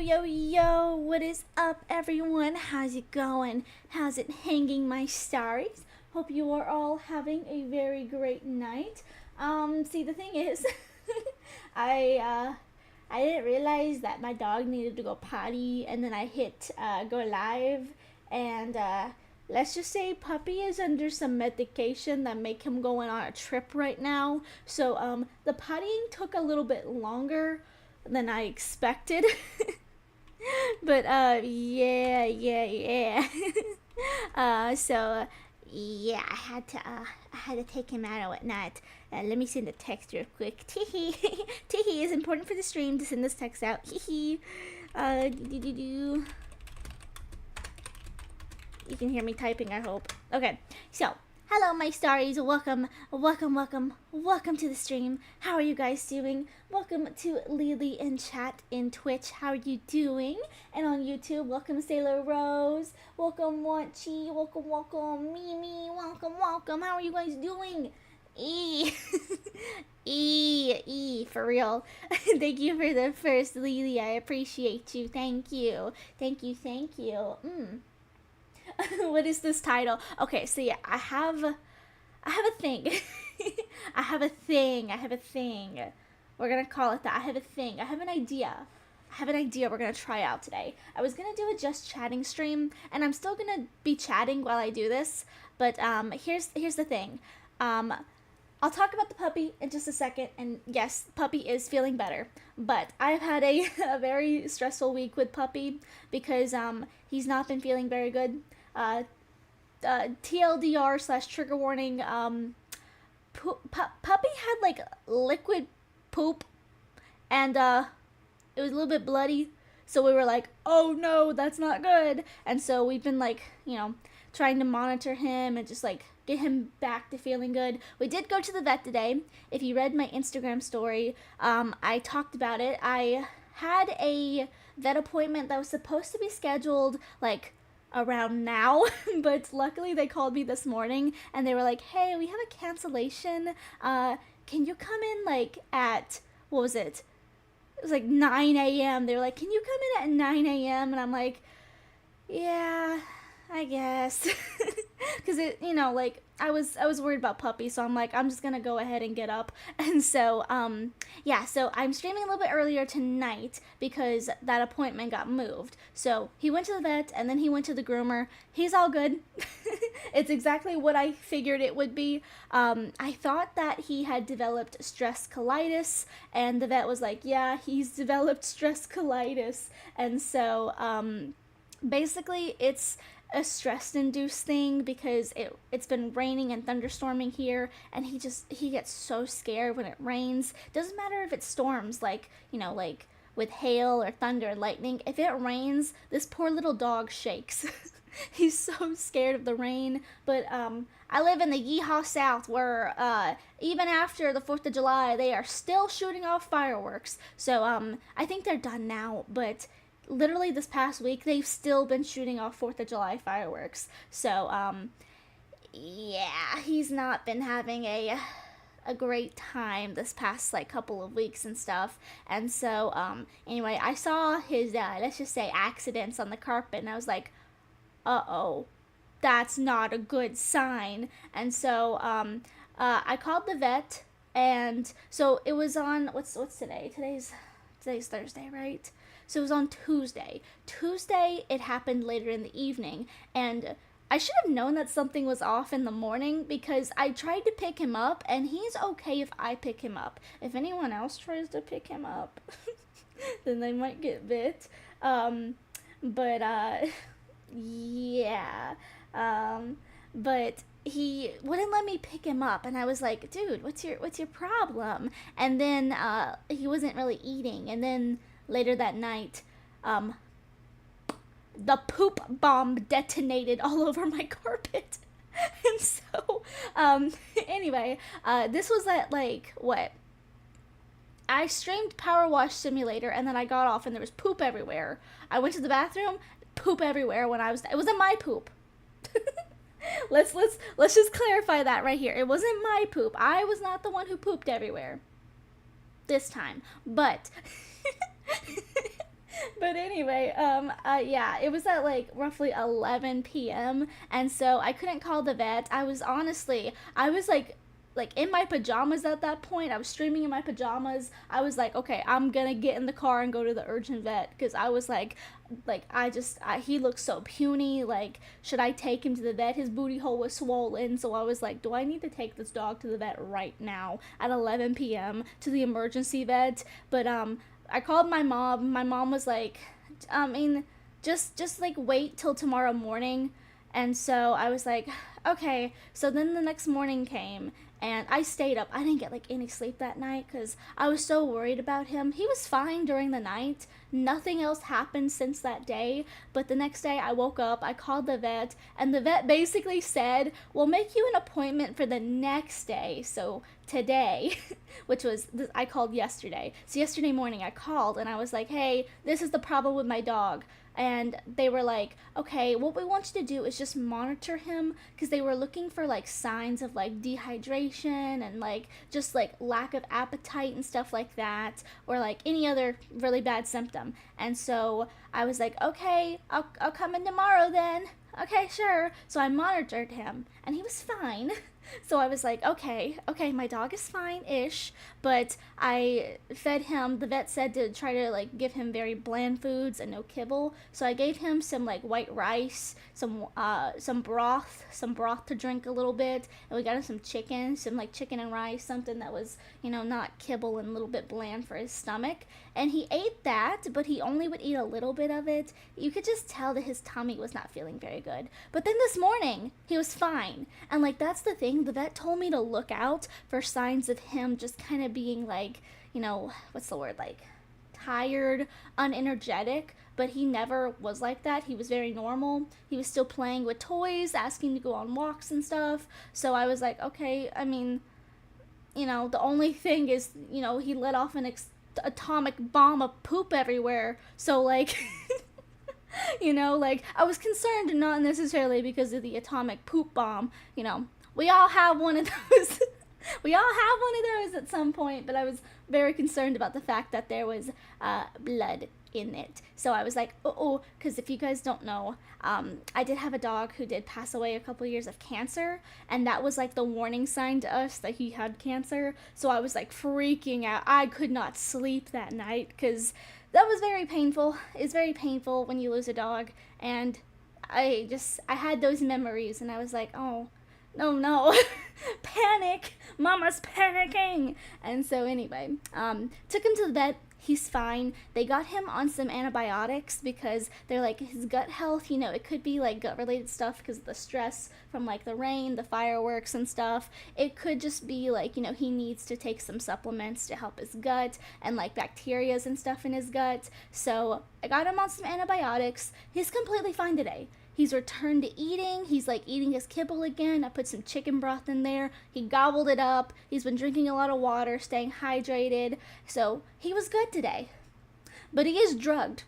Yo, what is up, everyone? How's it going? How's it hanging, my starries? Hope you are all having a very great night. See, the thing is, I, I didn't realize that my dog needed to go potty, and then I hit, go live, and, let's just say Puppy is under some medication that make him going on a trip right now. So, the pottying took a little bit longer than I expected. But yeah. So yeah, I had to take him out and whatnot. Let me send a text real quick. Teehee, teehee is important for the stream to send this text out. Heehee. You can hear me typing, I hope. Okay, so hello, my starries. Welcome to the stream. How are you guys doing? Welcome to Lily in chat in Twitch. How are you doing? And on YouTube, welcome Sailor Rose. Welcome Wanchi. Welcome Mimi. Welcome. How are you guys doing? For real. Thank you for the first, Lily. I appreciate you. Thank you. What is this title? Okay, so yeah, I have a thing. I have a thing. We're gonna call it that. I have a thing. I have an idea we're gonna try out today. I was gonna do a just chatting stream, and I'm still gonna be chatting while I do this, but here's the thing. I'll talk about the puppy in just a second, and yes, Puppy is feeling better, but I've had a very stressful week with Puppy because he's not been feeling very good. TLDR / trigger warning, Puppy had like liquid poop, and it was a little bit bloody, so we were like, oh no, that's not good. And so we've been like, trying to monitor him and just like get him back to feeling good. We did go to the vet today. If you read my Instagram story, I talked about it. I had a vet appointment that was supposed to be scheduled like around now, but luckily they called me this morning and they were like, hey, we have a cancellation. Can you come in like at, what was it? It was like 9 a.m. They were like, can you come in at 9 a.m.? And I'm like, yeah, I guess. Because like I was worried about Puppy, so I'm like, I'm just gonna go ahead and get up. And so yeah, so I'm streaming a little bit earlier tonight because that appointment got moved. So he went to the vet and then he went to the groomer. He's all good. It's exactly what I figured it would be. I thought that he had developed stress colitis, and the vet was like, yeah, he's developed stress colitis. And so basically it's a stress-induced thing because it's been raining and thunderstorming here, and he gets so scared when it rains. Doesn't matter if it storms, like like with hail or thunder and lightning. If it rains, this poor little dog shakes. He's so scared of the rain. But I live in the Yeehaw South, where even after the 4th of July, they are still shooting off fireworks. So I think they're done now, but literally this past week they've still been shooting off 4th of July fireworks. So yeah, he's not been having a great time this past like couple of weeks and stuff. And so anyway, I saw his let's just say accidents on the carpet, and I was like, uh-oh, that's not a good sign. And so I called the vet, and so it was on what's today? Today's Thursday, right? So it was on Tuesday. It happened later in the evening, and I should have known that something was off in the morning because I tried to pick him up, and he's okay if I pick him up. If anyone else tries to pick him up, then they might get bit. Yeah. But he wouldn't let me pick him up, and I was like, dude, what's your problem? And then he wasn't really eating, and then later that night, the poop bomb detonated all over my carpet. And so, anyway, this was at like, what? I streamed Power Wash Simulator, and then I got off, and there was poop everywhere. I went to the bathroom, poop everywhere when I was, it wasn't my poop. Let's just clarify that right here. It wasn't my poop. I was not the one who pooped everywhere this time. But But anyway, yeah, it was at like roughly 11 p.m. and so I couldn't call the vet. I was like in my pajamas at that point. I was streaming in my pajamas. I was like, okay, I'm gonna get in the car and go to the urgent vet because I was like he looks so puny. Like, should I take him to the vet? His booty hole was swollen, so I was like, do I need to take this dog to the vet right now at 11 p.m. to the emergency vet? But I called my mom. My mom was like, I mean, just like wait till tomorrow morning. And so I was like, okay. So then the next morning came, and I stayed up. I didn't get like any sleep that night because I was so worried about him. He was fine during the night. Nothing else happened since that day. But the next day I woke up, I called the vet, and the vet basically said, we'll make you an appointment for the next day. So today, which was, I called yesterday. So yesterday morning I called and I was like, hey, this is the problem with my dog. And they were like, okay, what we want you to do is just monitor him, because they were looking for like signs of like dehydration and like just like lack of appetite and stuff like that, or like any other really bad symptom. And so I was like, okay, I'll come in tomorrow then. Okay, sure. So I monitored him and he was fine. So I was like, okay, my dog is fine ish, but I fed him. The vet said to try to like give him very bland foods and no kibble. So I gave him some like white rice, some broth to drink a little bit, and we got him some like chicken and rice, something that was, not kibble and a little bit bland for his stomach. And he ate that, but he only would eat a little bit of it. You could just tell that his tummy was not feeling very good. But then this morning, he was fine. And like that's the thing, the vet told me to look out for signs of him just kind of being like, what's the word, like tired, unenergetic, but he never was like that. He was very normal. He was still playing with toys, asking to go on walks and stuff. So I was like, okay, I mean, the only thing is, he let off an atomic bomb of poop everywhere. So, like, like, I was concerned not necessarily because of the atomic poop bomb. We all have one of those. We all have one of those at some point, but I was very concerned about the fact that there was blood in it. So I was like, because if you guys don't know, I did have a dog who did pass away a couple years of cancer, and that was like the warning sign to us that he had cancer. So I was like freaking out. I could not sleep that night because that was very painful. It's very painful when you lose a dog, and I had those memories, and I was like, oh, no, panic, mama's panicking. And so anyway, took him to the vet. He's fine. They got him on some antibiotics because they're like, his gut health, it could be like gut related stuff because of the stress from like the rain, the fireworks and stuff. It could just be like, he needs to take some supplements to help his gut and like bacterias and stuff in his gut. So I got him on some antibiotics. He's completely fine today. He's returned to eating. He's like eating his kibble again. I put some chicken broth in there. He gobbled it up. He's been drinking a lot of water, staying hydrated. So he was good today. But he is drugged.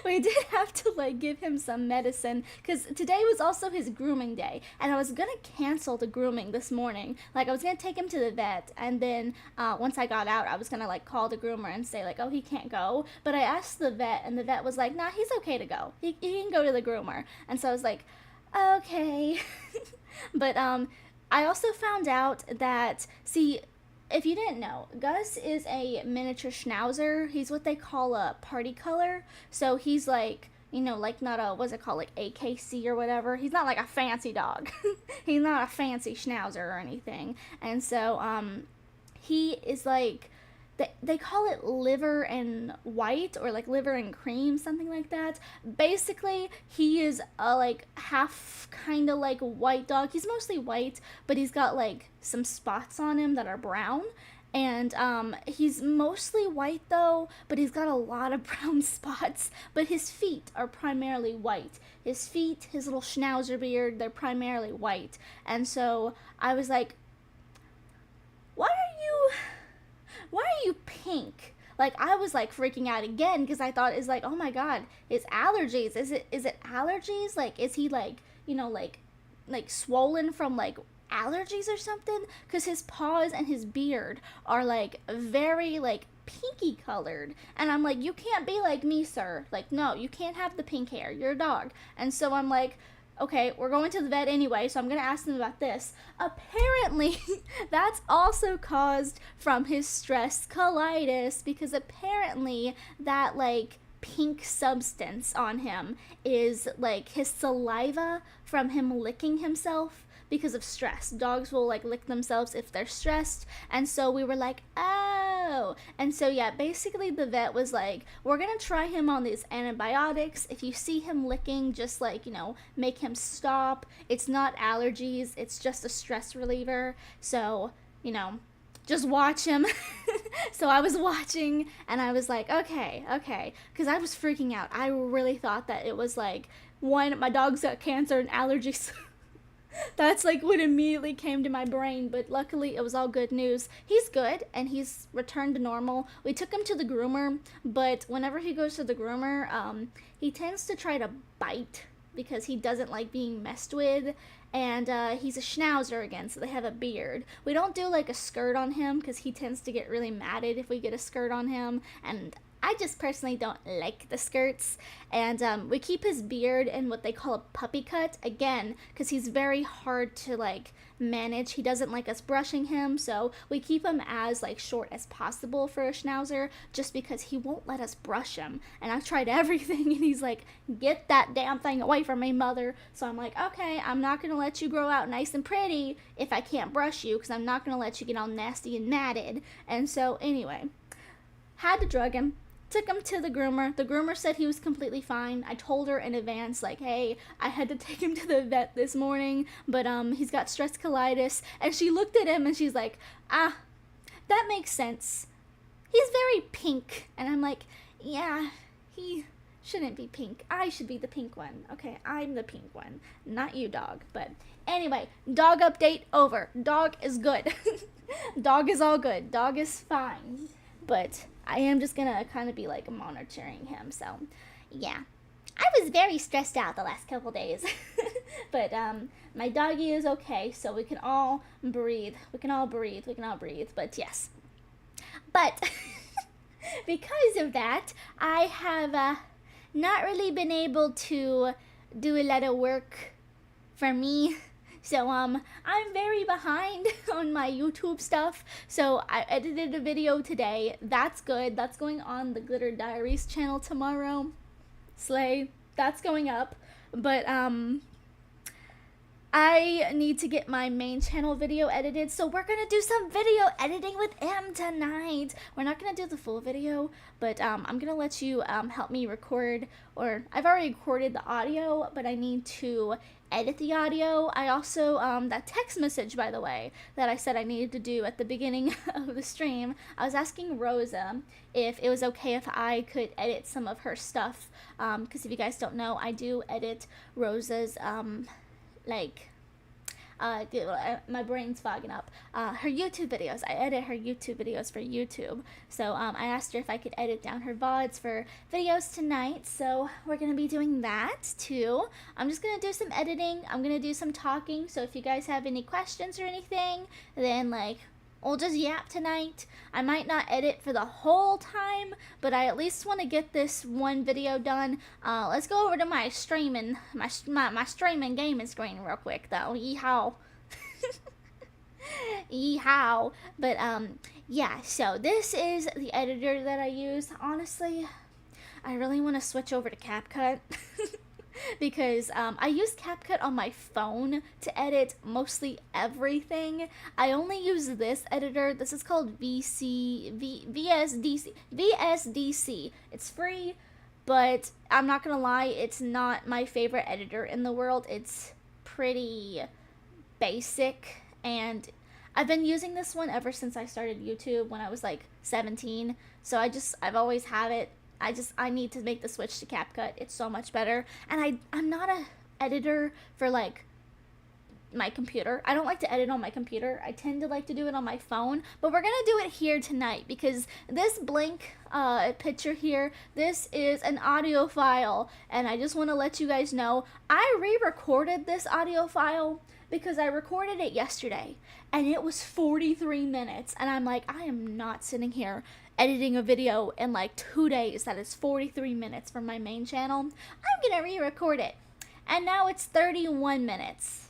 We did have to like give him some medicine because today was also his grooming day, and I was gonna cancel the grooming this morning. Like I was gonna take him to the vet, and then once I got out, I was gonna like call the groomer and say like, oh, he can't go. But I asked the vet, and the vet was like, nah, he's okay to go. He can go to the groomer. And so I was like, okay. But I also found out that, see, if you didn't know, Gus is a miniature schnauzer. He's what they call a party color. So he's like, like not a, what's it called, like AKC or whatever. He's not like a fancy dog. He's not a fancy schnauzer or anything. And so he is like, they call it liver and white, or like liver and cream, something like that. Basically, he is a like half kind of like white dog. He's mostly white, but he's got like some spots on him that are brown. And he's mostly white though, but he's got a lot of brown spots. But his feet are primarily white. His feet, his little schnauzer beard, they're primarily white. And so I was like, why are you pink? Like, I was like freaking out again because I thought, it's like, oh my god, it's allergies. Is it allergies? Like, is he like, like swollen from like allergies or something, because his paws and his beard are like very like pinky colored, and I'm like, you can't be like me, sir. Like, no, you can't have the pink hair, you're a dog. And so I'm like, okay, we're going to the vet anyway, so I'm gonna ask them about this. Apparently, that's also caused from his stress colitis, because apparently that like pink substance on him is like his saliva from him licking himself because of stress. Dogs will like lick themselves if they're stressed. And so we were like, oh. And so yeah, basically the vet was like, we're gonna try him on these antibiotics. If you see him licking, just like, make him stop. It's not allergies, it's just a stress reliever. So, just watch him. So I was watching and I was like, okay, because I was freaking out. I really thought that it was like, one, my dog's got cancer and allergies. That's like what immediately came to my brain, but luckily it was all good news. He's good and he's returned to normal. We took him to the groomer, but whenever he goes to the groomer, he tends to try to bite because he doesn't like being messed with. And he's a schnauzer again, so they have a beard. We don't do like a skirt on him because he tends to get really matted if we get a skirt on him, and I just personally don't like the skirts. And we keep his beard in what they call a puppy cut, again, because he's very hard to like manage. He doesn't like us brushing him, so we keep him as like short as possible for a schnauzer, just because he won't let us brush him. And I've tried everything and he's like, get that damn thing away from me, mother. So I'm like, okay, I'm not gonna let you grow out nice and pretty if I can't brush you, because I'm not gonna let you get all nasty and matted. And so anyway, had to drug him. Took him to the groomer. The groomer said he was completely fine. I told her in advance, like, hey, I had to take him to the vet this morning, but he's got stress colitis. And she looked at him and she's like, that makes sense. He's very pink. And I'm like, yeah, he shouldn't be pink. I should be the pink one. Okay, I'm the pink one, not you, dog. But anyway, dog update over. Dog is good. Dog is all good. Dog is fine. But I am just gonna kind of be like monitoring him. So yeah, I was very stressed out the last couple days. But my doggy is okay, so we can all breathe. We can all breathe. But yes, but because of that, I have not really been able to do a lot of work for me. So I'm very behind on my YouTube stuff. So I edited a video today. That's good. That's going on the Glitter Diaries channel tomorrow. Slay. That's going up. But I need to get my main channel video edited, so we're gonna do some video editing with M tonight. We're not gonna do the full video, but I'm gonna let you help me record, or I've already recorded the audio, but I need to edit the audio. I also, that text message, by the way, that I said I needed to do at the beginning of the stream, I was asking Rosa if it was okay if I could edit some of her stuff, because if you guys don't know, I do edit Rosa's, my brain's fogging up. Her YouTube videos. I edit her YouTube videos for YouTube. So I asked her if I could edit down her Vods for videos tonight. So we're going to be doing that too. I'm just going to do some editing. I'm going to do some talking. So if you guys have any questions or anything, then we'll just yap tonight. I might not edit for the whole time, but I at least want to get this one video done. Let's go over to my streaming, my streaming gaming screen real quick though. Yeehaw. Yeehaw. But yeah, so this is the editor that I use. Honestly, I really want to switch over to CapCut. Because I use CapCut on my phone to edit mostly everything. I only use this editor. This is called VSDC. It's free, but I'm not gonna lie, it's not my favorite editor in the world. It's pretty basic, and I've been using this one ever since I started YouTube when I was 17. So I've always had it. I need to make the switch to CapCut. It's so much better. And I'm not a editor for my computer. I don't like to edit on my computer. I tend to like to do it on my phone, but we're gonna do it here tonight because this blank picture here, this is an audio file, and I just want to let you guys know I re-recorded this audio file because I recorded it yesterday and it was 43 minutes. And I'm like, I am not sitting here editing a video in like 2 days that is 43 minutes from my main channel. I'm gonna re record it. And now it's 31 minutes.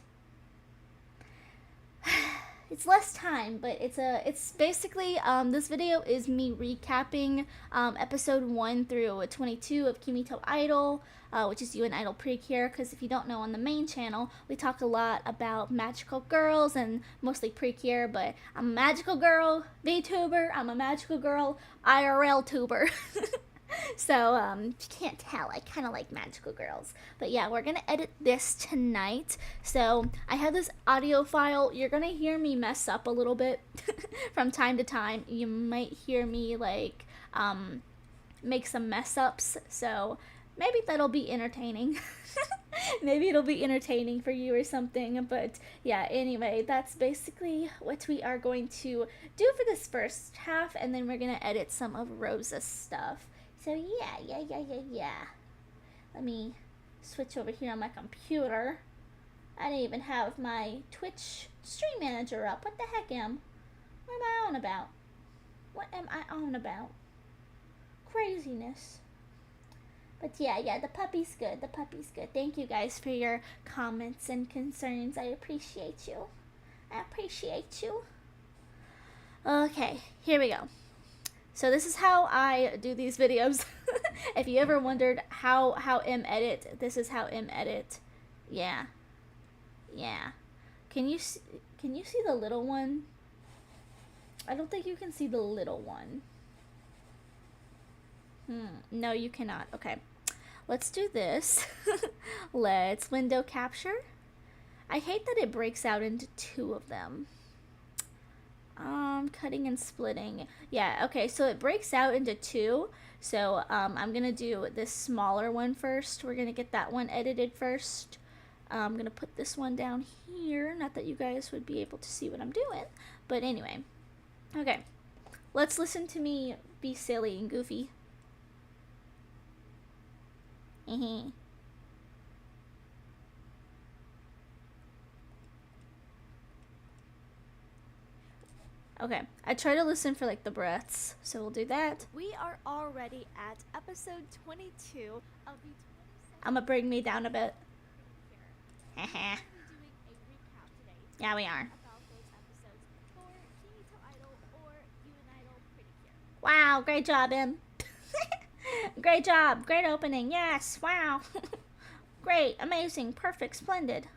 It's less time, but it's basically this video is me recapping episode 1 through 22 of Kimito Idol, which is You and Idol Precure. Because if you don't know, on the main channel we talk a lot about magical girls and mostly Precure, but I'm a magical girl VTuber, I'm a magical girl IRL tuber. So, if you can't tell, I kind of like magical girls. But yeah, we're going to edit this tonight. So, I have this audio file. You're going to hear me mess up a little bit from time to time. You might hear me, like, make some mess ups. So, maybe that'll be entertaining. Maybe it'll be entertaining for you or something. But yeah, anyway, that's basically what we are going to do for this first half. And then we're going to edit some of Rosa's stuff. So yeah. Let me switch over here on my computer. I didn't even have my Twitch stream manager up. What the heck, Em? What am I on about? What am I on about? Craziness. But yeah, the puppy's good. The puppy's good. Thank you guys for your comments and concerns. I appreciate you. I appreciate you. Okay, here we go. So this is how I do these videos. If you ever wondered how M edit, this is how M edit. Yeah. Can you see the little one? I don't think you can see the little one. No, you cannot. Okay. Let's do this. Let's window capture. I hate that it breaks out into 2 of them. Cutting and splitting. Yeah, okay, so it breaks out into 2. So, I'm gonna do this smaller one first. We're gonna get that one edited first. I'm gonna put this one down here. Not that you guys would be able to see what I'm doing. But anyway. Okay. Let's listen to me be silly and goofy. Okay, I try to listen for like the breaths, so we'll do that. We are already at episode 22 of the 27th. I'm gonna bring me down a bit. Haha. Yeah, we are. About those episodes for Kimito Idol or You and Idol Precure. Wow, great job, Em. Great job, great opening. Yes, wow. Great, amazing, perfect, splendid.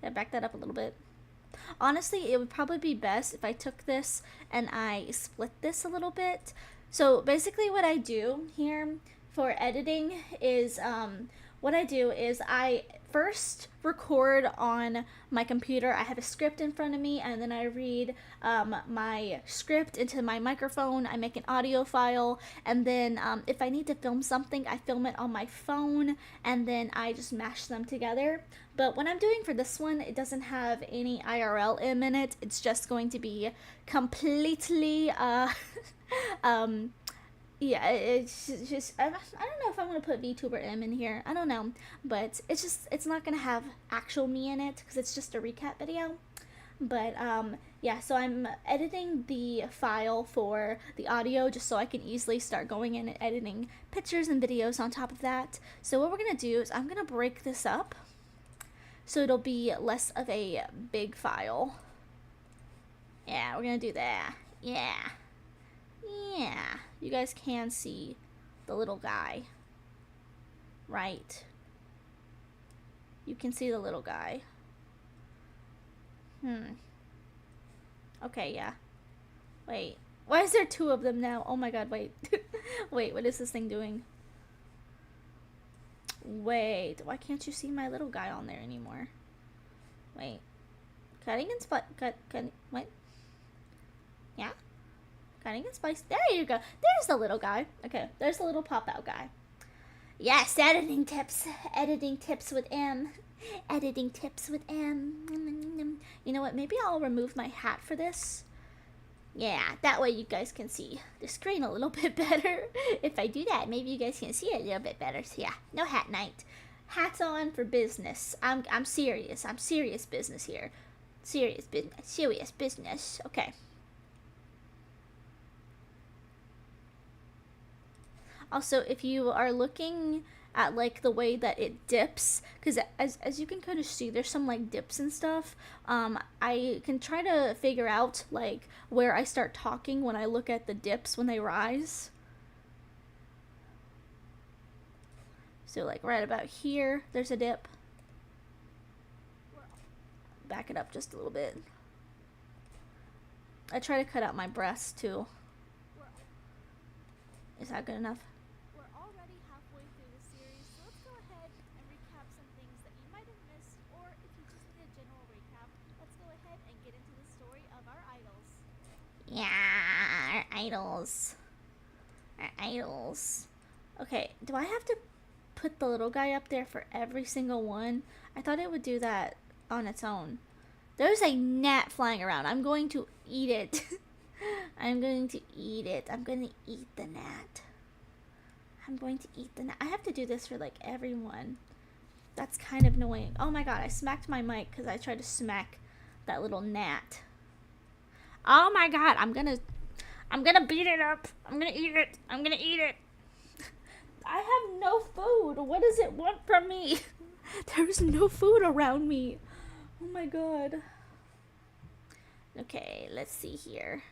Gotta back that up a little bit. Honestly, it would probably be best if I took this and I split this a little bit. So basically what I do here for editing is, I first record on my computer. I have a script in front of me, and then I read my script into my microphone. I make an audio file, and then if I need to film something, I film it on my phone, and then I just mash them together. But what I'm doing for this one, it doesn't have any IRL in it. It's just going to be completely yeah, it's just, I don't know if I want to put VTuber M in here. I don't know. But it's not going to have actual me in it because it's just a recap video. But, yeah, so I'm editing the file for the audio just so I can easily start going in and editing pictures and videos on top of that. So what we're going to do is I'm going to break this up so it'll be less of a big file. Yeah, we're going to do that. Yeah. You guys can see the little guy, right? You can see the little guy. Okay, yeah. Wait, why is there 2 of them now? Oh my god, wait. Wait, what is this thing doing? Wait, why can't you see my little guy on there anymore? Wait. Cutting and what? Yeah? Cutting and spice. There you go. There's the little guy. Okay, there's the little pop-out guy. Yes, editing tips. Editing tips with M. Editing tips with M. You know what? Maybe I'll remove my hat for this. Yeah, that way you guys can see the screen a little bit better. If I do that, maybe you guys can see it a little bit better. So yeah, no hat night. Hats on for business. I'm serious. I'm serious business here. Serious business. Serious business. Okay. Also, if you are looking at like the way that it dips, because as you can kind of see, there's some like dips and stuff. I can try to figure out like where I start talking when I look at the dips when they rise. So like right about here, there's a dip. Back it up just a little bit. I try to cut out my breasts too. Is that good enough? We're already halfway through the series, so let's go ahead and recap some things that you might have missed, or if you just need a general recap, let's go ahead and get into the story of our idols. Yeah, our idols. Our idols. Okay, do I have to put the little guy up there for every single one? I thought it would do that on its own. There's a gnat flying around. I'm going to eat it. I'm going to eat it. I'm going to eat the gnat. I'm going to eat the gnat. I have to do this for like everyone. That's kind of annoying. Oh my god, I smacked my mic because I tried to smack that little gnat. Oh my god, I'm gonna beat it up. I'm gonna eat it. I'm gonna eat it. I have no food. What does it want from me? There's no food around me. Oh my god. Okay, let's see here.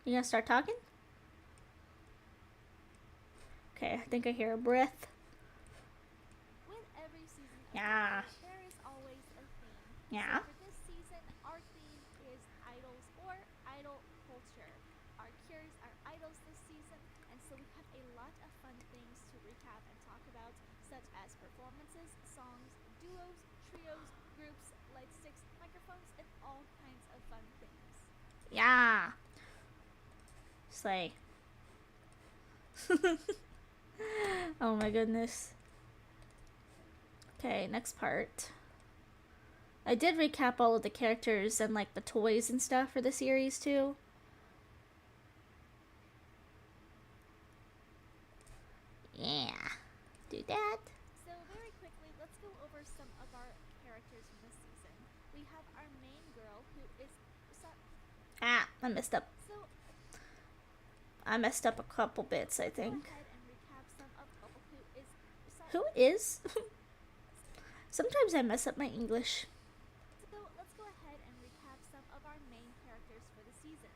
You gonna start talking? Okay, I think I hear a breath. With every season of Yeah. Idol, there is always a theme. Yeah. So for this season, our theme is idols or idol culture. Our cures are idols this season, and so we have a lot of fun things to recap and talk about, such as performances, songs, duos, trios, groups, light sticks, microphones, and all kinds of fun things. Yeah. Slay. Oh my goodness. Okay, next part. I did recap all of the characters and like the toys and stuff for the series too. Yeah. Do that. So very quickly, let's go over some of our characters from this season. We have our main girl who is Ah, I messed up. so I messed up a couple bits, I go think. ahead and recap some of who is Who is? Sometimes I mess up my English. So let's go ahead and recap some of our main characters for the season.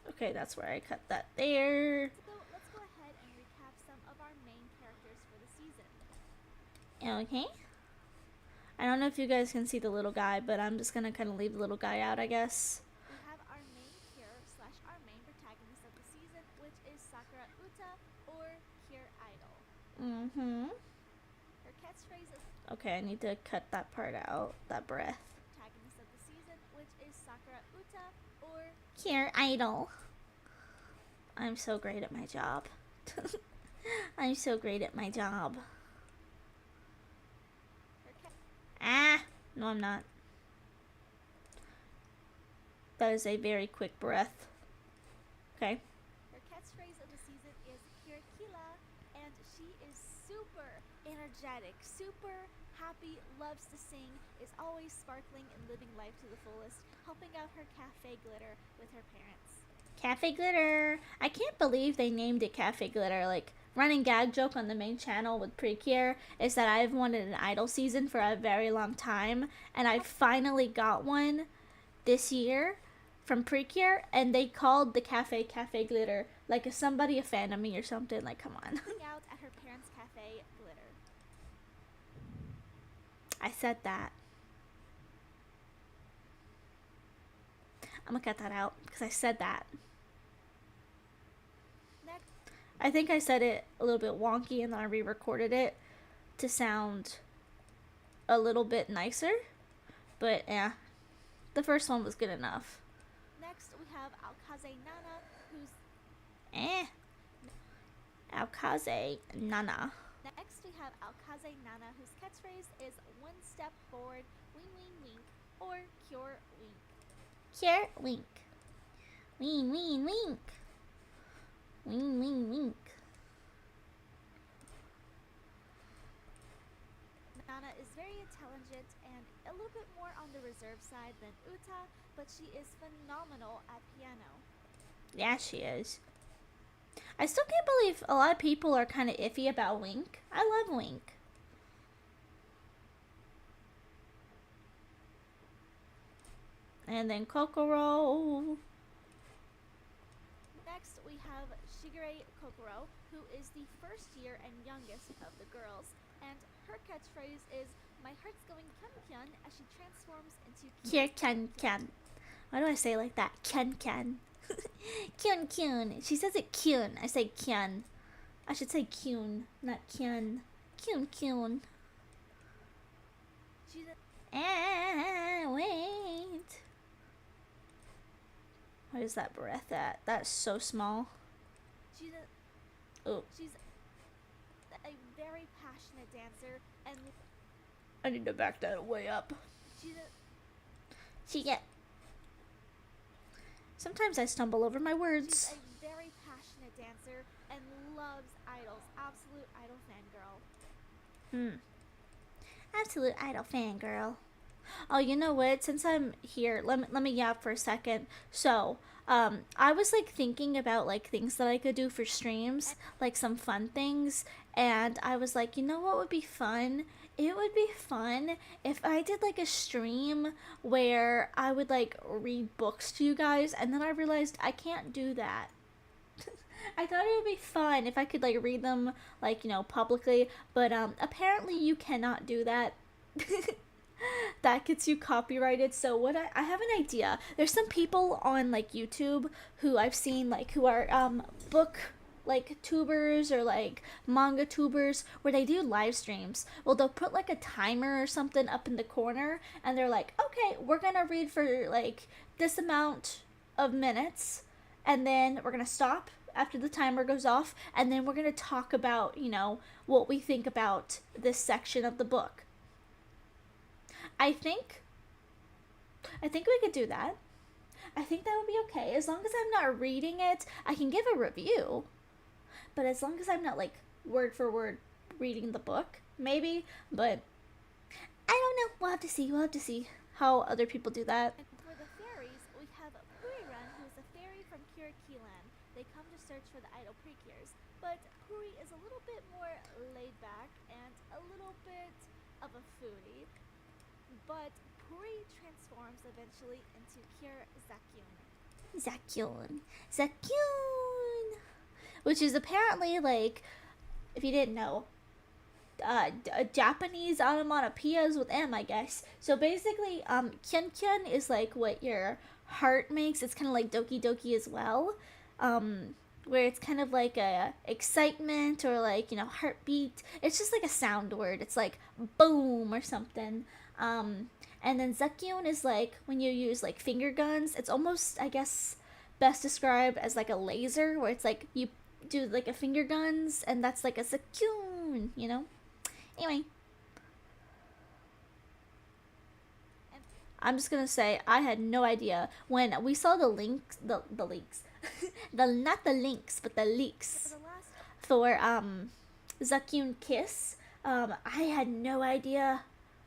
Okay, that's where I cut that there. So let's go ahead and recap some of our main characters for the season. Okay. I don't know if you guys can see the little guy, but I'm just gonna kind of leave the little guy out, I guess. We have our main cure slash our main protagonist of the season, which is Sakura Uta or Cure Idol. Her catchphrase is Okay, I need to cut that part out, that breath. protagonist of the season, which is Sakura Uta or Here, idol. I'm so great at my job. I'm so great at my job. Ah! No, I'm not. That is a very quick breath. Okay. Her catchphrase of the season is Kirikila, and she is super energetic, super happy, loves to sing, is always sparkling and living life to the fullest, helping out her cafe glitter with her parents. Cafe Glitter. I can't believe they named it Cafe Glitter. Like, running gag joke on the main channel with Precure is that I've wanted an idol season for a very long time, and I finally got one this year from Precure, and they called the cafe Cafe Glitter. Like, is somebody a fan of me or something? Like, come on. Helping out at her parents' cafe glitter. I said that. I'm gonna cut that out because I said that. Next, I think I said it a little bit wonky and then I re-recorded it to sound a little bit nicer. But yeah, the first one was good enough. next we have Alkaze Nana who's Eh. Alkaze Nana. next we have Alkaze Nana, whose catchphrase is one step forward, wing wing wink, or cure wink. Cure wink. Wink, wink, wink. Wink, wink, wink. Nana is very intelligent and a little bit more on the reserved side than Uta, but she is phenomenal at piano. Yeah, she is. I still can't believe a lot of people are kind of iffy about Wink. I love Wink. And then Kokoro. Next, we have Shigure Kokoro, who is the first year and youngest of the girls, and her catchphrase is "My heart's going kyun kyun" as she transforms into Here, Ken Ken. Why do I say it like that? Ken Ken. Kyun Kyun. She says it Kyun. I say Kyun. I should say Kyun, not Kyun. Kyun Kyun. She's a, Wait. Where's that breath at? That's so small. she's a, Oh, she's a very passionate dancer, and I need to back that way up. she's a, She get. Sometimes I stumble over my she's words. a very passionate dancer and loves idols. Absolute idol fangirl. Absolute idol fangirl. Oh, you know what? Since I'm here, let me yap for a second. So, I was like thinking about like things that I could do for streams, like some fun things, and I was like, you know what would be fun? It would be fun if I did like a stream where I would like read books to you guys, and then I realized I can't do that. I thought it would be fun if I could like read them like, publicly, but apparently you cannot do that. That gets you copyrighted. So I have an idea. There's some people on like YouTube who I've seen like who are book like tubers or like manga tubers where they do live streams. Well, they'll put like a timer or something up in the corner and they're like, "Okay, we're going to read for like this amount of minutes and then we're going to stop after the timer goes off and then we're going to talk about, what we think about this section of the book." I think we could do that. I think that would be okay. As long as I'm not reading it, I can give a review. But as long as I'm not like word for word reading the book, maybe. But I don't know. We'll have to see. We'll have to see how other people do that. And for the fairies, we have Puri-ran, who is a fairy from Kirakilan. They come to search for the idol precures, but Puri is a little bit more laid back and a little bit of a foodie. But Puri transforms eventually into Kir Zakyun. Zakyun. Which is apparently like, if you didn't know, Japanese onomatopoeias with M, I guess. So basically, kyun kyun is like what your heart makes. It's kind of like doki doki as well, where it's kind of like a excitement or like heartbeat. It's just like a sound word. It's like boom or something. And then zakyun is like when you use like finger guns. It's almost, I guess, best described as like a laser, where it's like you do like a finger guns, and that's like a zakyun. Anyway, And I'm just gonna say I had no idea when we saw the links, the leaks, the not the links but the for leaks the last for Zakyun Kiss. I had no idea.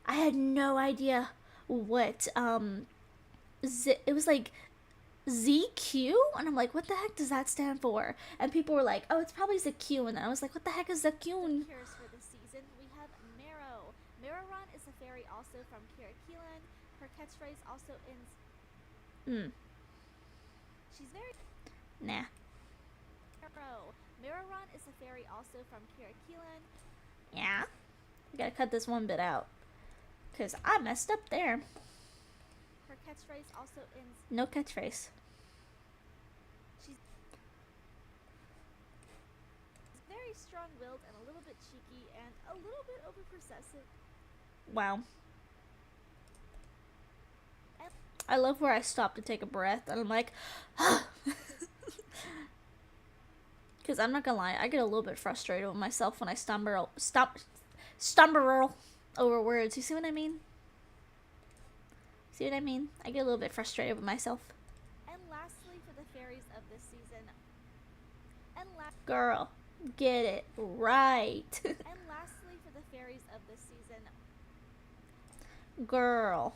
I had no idea what it was like ZQ, and I'm like, what the heck does that stand for? And people were like, oh, it's probably ZQ, and I was like, what the heck is Zakyun? cures for this season, we have Mero. Mero-ran is a fairy also from Kirakilan. Her catchphrase also ends. She's very Nah. Mero-ran is a fairy also from Kirakilan. Yeah. I gotta cut this one bit out. Because I messed up there. Her catchphrase also ends. No catchphrase. She's very strong-willed and a little bit cheeky and a little bit over-possessive. Wow. And I love where I stop to take a breath and I'm like, Because I'm not gonna lie, I get a little bit frustrated with myself when I stumble over words. You see what I mean? See what I mean? I get a little bit frustrated with myself. And lastly, for the fairies of this season, Girl, get it right. and lastly, for the fairies of this season, Girl,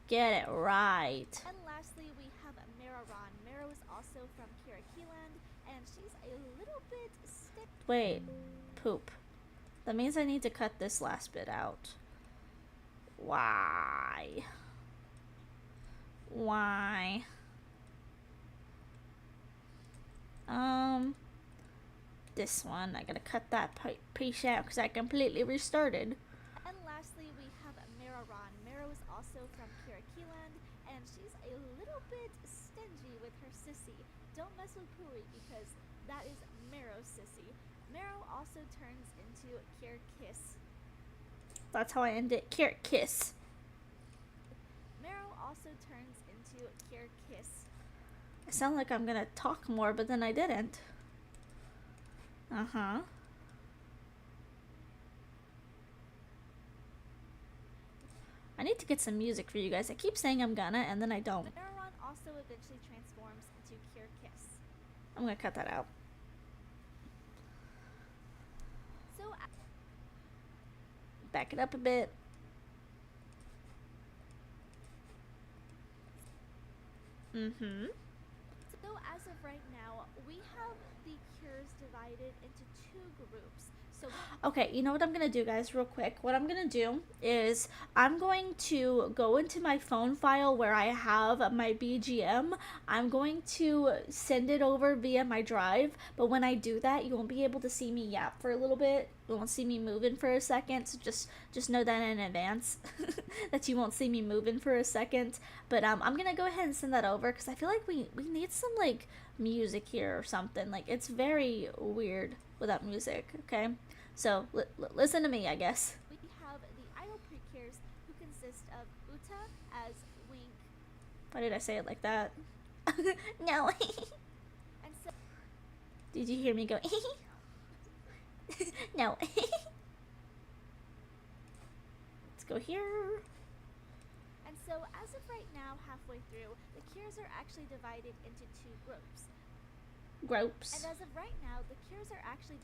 get it right. and lastly, we have Mararon. Maro is also from Kirakiland, and she's a little bit stick. Wait, poop. That means I need to cut this last bit out. Why? Why? This one, I gotta cut that piece out because I completely restarted. And lastly, we have Mararon. Maro is also from Kirakiland, and she's a little bit stingy with her sissy. Don't mess with Puri because that is Maro's sissy. Maro also turns into Kirkiss. That's how I end it. Kiss. Maro also turns into Kirkiss. I sound like I'm gonna talk more, but then I didn't. Uh-huh. I need to get some music for you guys. I keep saying I'm gonna, and then I don't. Mararon also eventually transforms into Kirkiss. I'm gonna cut that out. So, Back it up a bit. Mm-hmm. So as of right now, we have the cures divided into two groups. So Okay, you know what I'm gonna do, guys, real quick? What I'm gonna do is I'm going to go into my phone file where I have my BGM. I'm going to send it over via my drive, but when I do that, you won't be able to see me yap for a little bit. You won't see me moving for a second, so just know that in advance that you won't see me moving for a second. But I'm gonna go ahead and send that over because I feel like we need some like music here or something. Like it's very weird without music. Okay, so listen to me, I guess. we have the idol precures who consist of Uta as Wink. Why did I say it like that? No. And so Did you hear me go? No. Let's go here. and so as of right now, halfway through, the cures are actually divided into two groups. Gropes. And as of right now, the cures are actually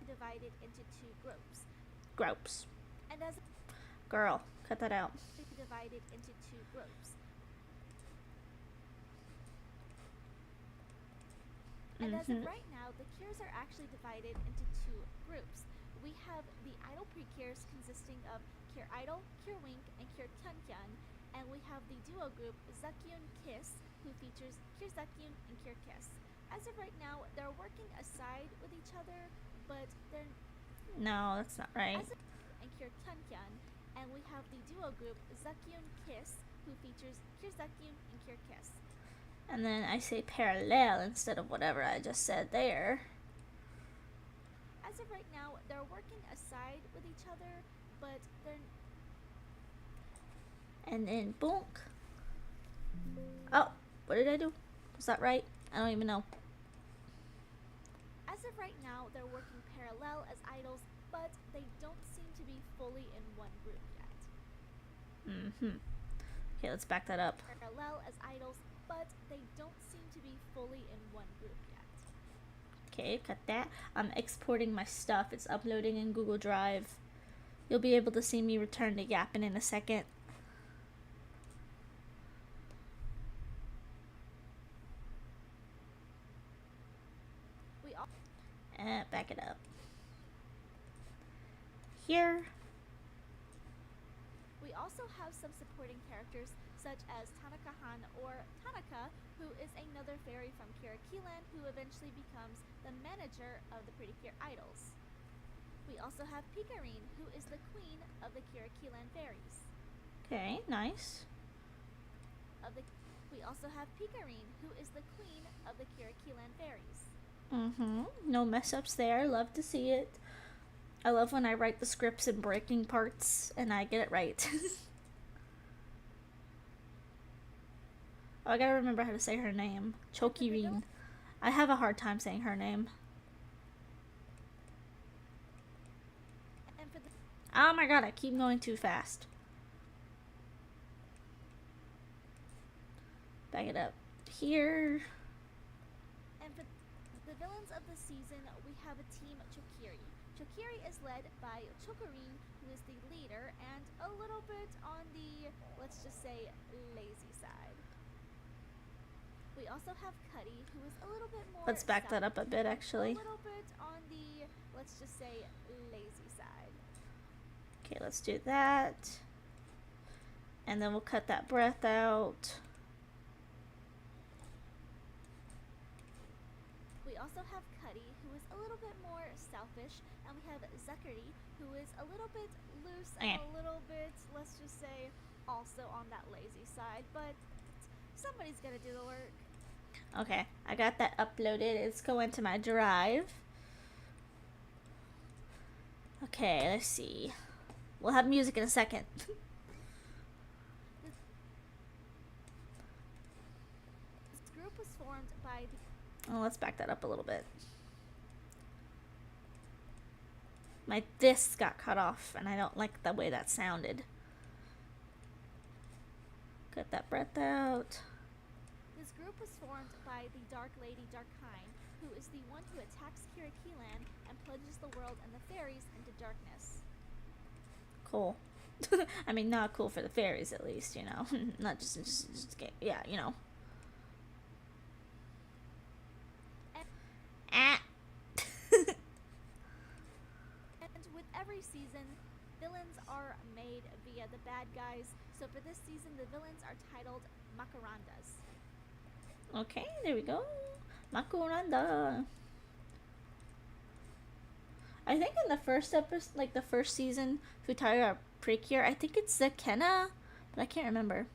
divided into two groups. Gropes. And as Girl, cut that out. divided into two groups. And as of right now, the cures are actually divided into two groups. We have the idol precures consisting of Cure Idol, Cure Wink, and Cure Tunkyan, and we have the duo group Zakyun Kiss, who features Cure Zakyun and Cure Kiss. As of right now, they're working aside with each other, but they're No, that's not right. and Cure Tunkyan, and we have the duo group Zakyun Kiss, who features Cure Zakyun and Cure Kiss. And then I say parallel instead of whatever I just said there. As of right now, they're working aside with each other, but they're And then bonk. Oh, what did I do? Was that right? I don't even know. as of right now, they're working parallel as idols, but they don't seem to be fully in one group yet. Mm-hmm. Okay, let's back that up. Parallel as idols, but they don't seem to be fully in one group yet. Okay, cut that. I'm exporting my stuff. It's uploading in Google Drive. You'll be able to see me return to yapping in a second. Back it up. Here. We also have some supporting characters such as Tanaka-han or Tanaka, who is another fairy from Kirakiland who eventually becomes the manager of the Pretty Cure Idols. We also have Pikarine, who is the queen of the Kirakiland fairies. Okay, nice. We also have Pikarine, who is the queen of the Kirakiland fairies. Mm-hmm. No mess ups there. Love to see it. I love when I write the scripts in breaking parts and I get it right. Oh, I gotta remember how to say her name. Chokirine. I have a hard time saying her name. And for the Oh my god, I keep going too fast. Back it up here. And for the villains of the season, we have a team Chokiri. Chokiri is led by Chokorine, who is the leader, and a little bit on the, let's just say, lazy side. We also have Cuddy, who is a little bit more. Let's back that up a bit, actually. A little bit on the, let's just say, lazy side. Okay, let's do that. And then we'll cut that breath out. We also have Cuddy, who is a little bit more selfish, and we have Zachary, who is a little bit loose and a little bit, let's just say, also on that lazy side, but somebody's gonna do the work. Okay, I got that uploaded. It's going to my drive. Okay, let's see. We'll have music in a second. This group was formed by the... Oh, let's back that up a little bit. My this got cut off, and I don't like the way that sounded. Cut that breath out. This group was formed by the Dark Lady Darkine, who is the one who attacks Kirakilan and plunges the world and the fairies into darkness. Cool. I mean, not cool for the fairies, at least, you know. Not just yeah, you know. And with every season, villains are made via the bad guys. So for this season, the villains are titled Macarandas. Okay, there we go. Makuranda. I think in the first episode, like the first season, Futaya Precure, I think it's Zakena, but I can't remember.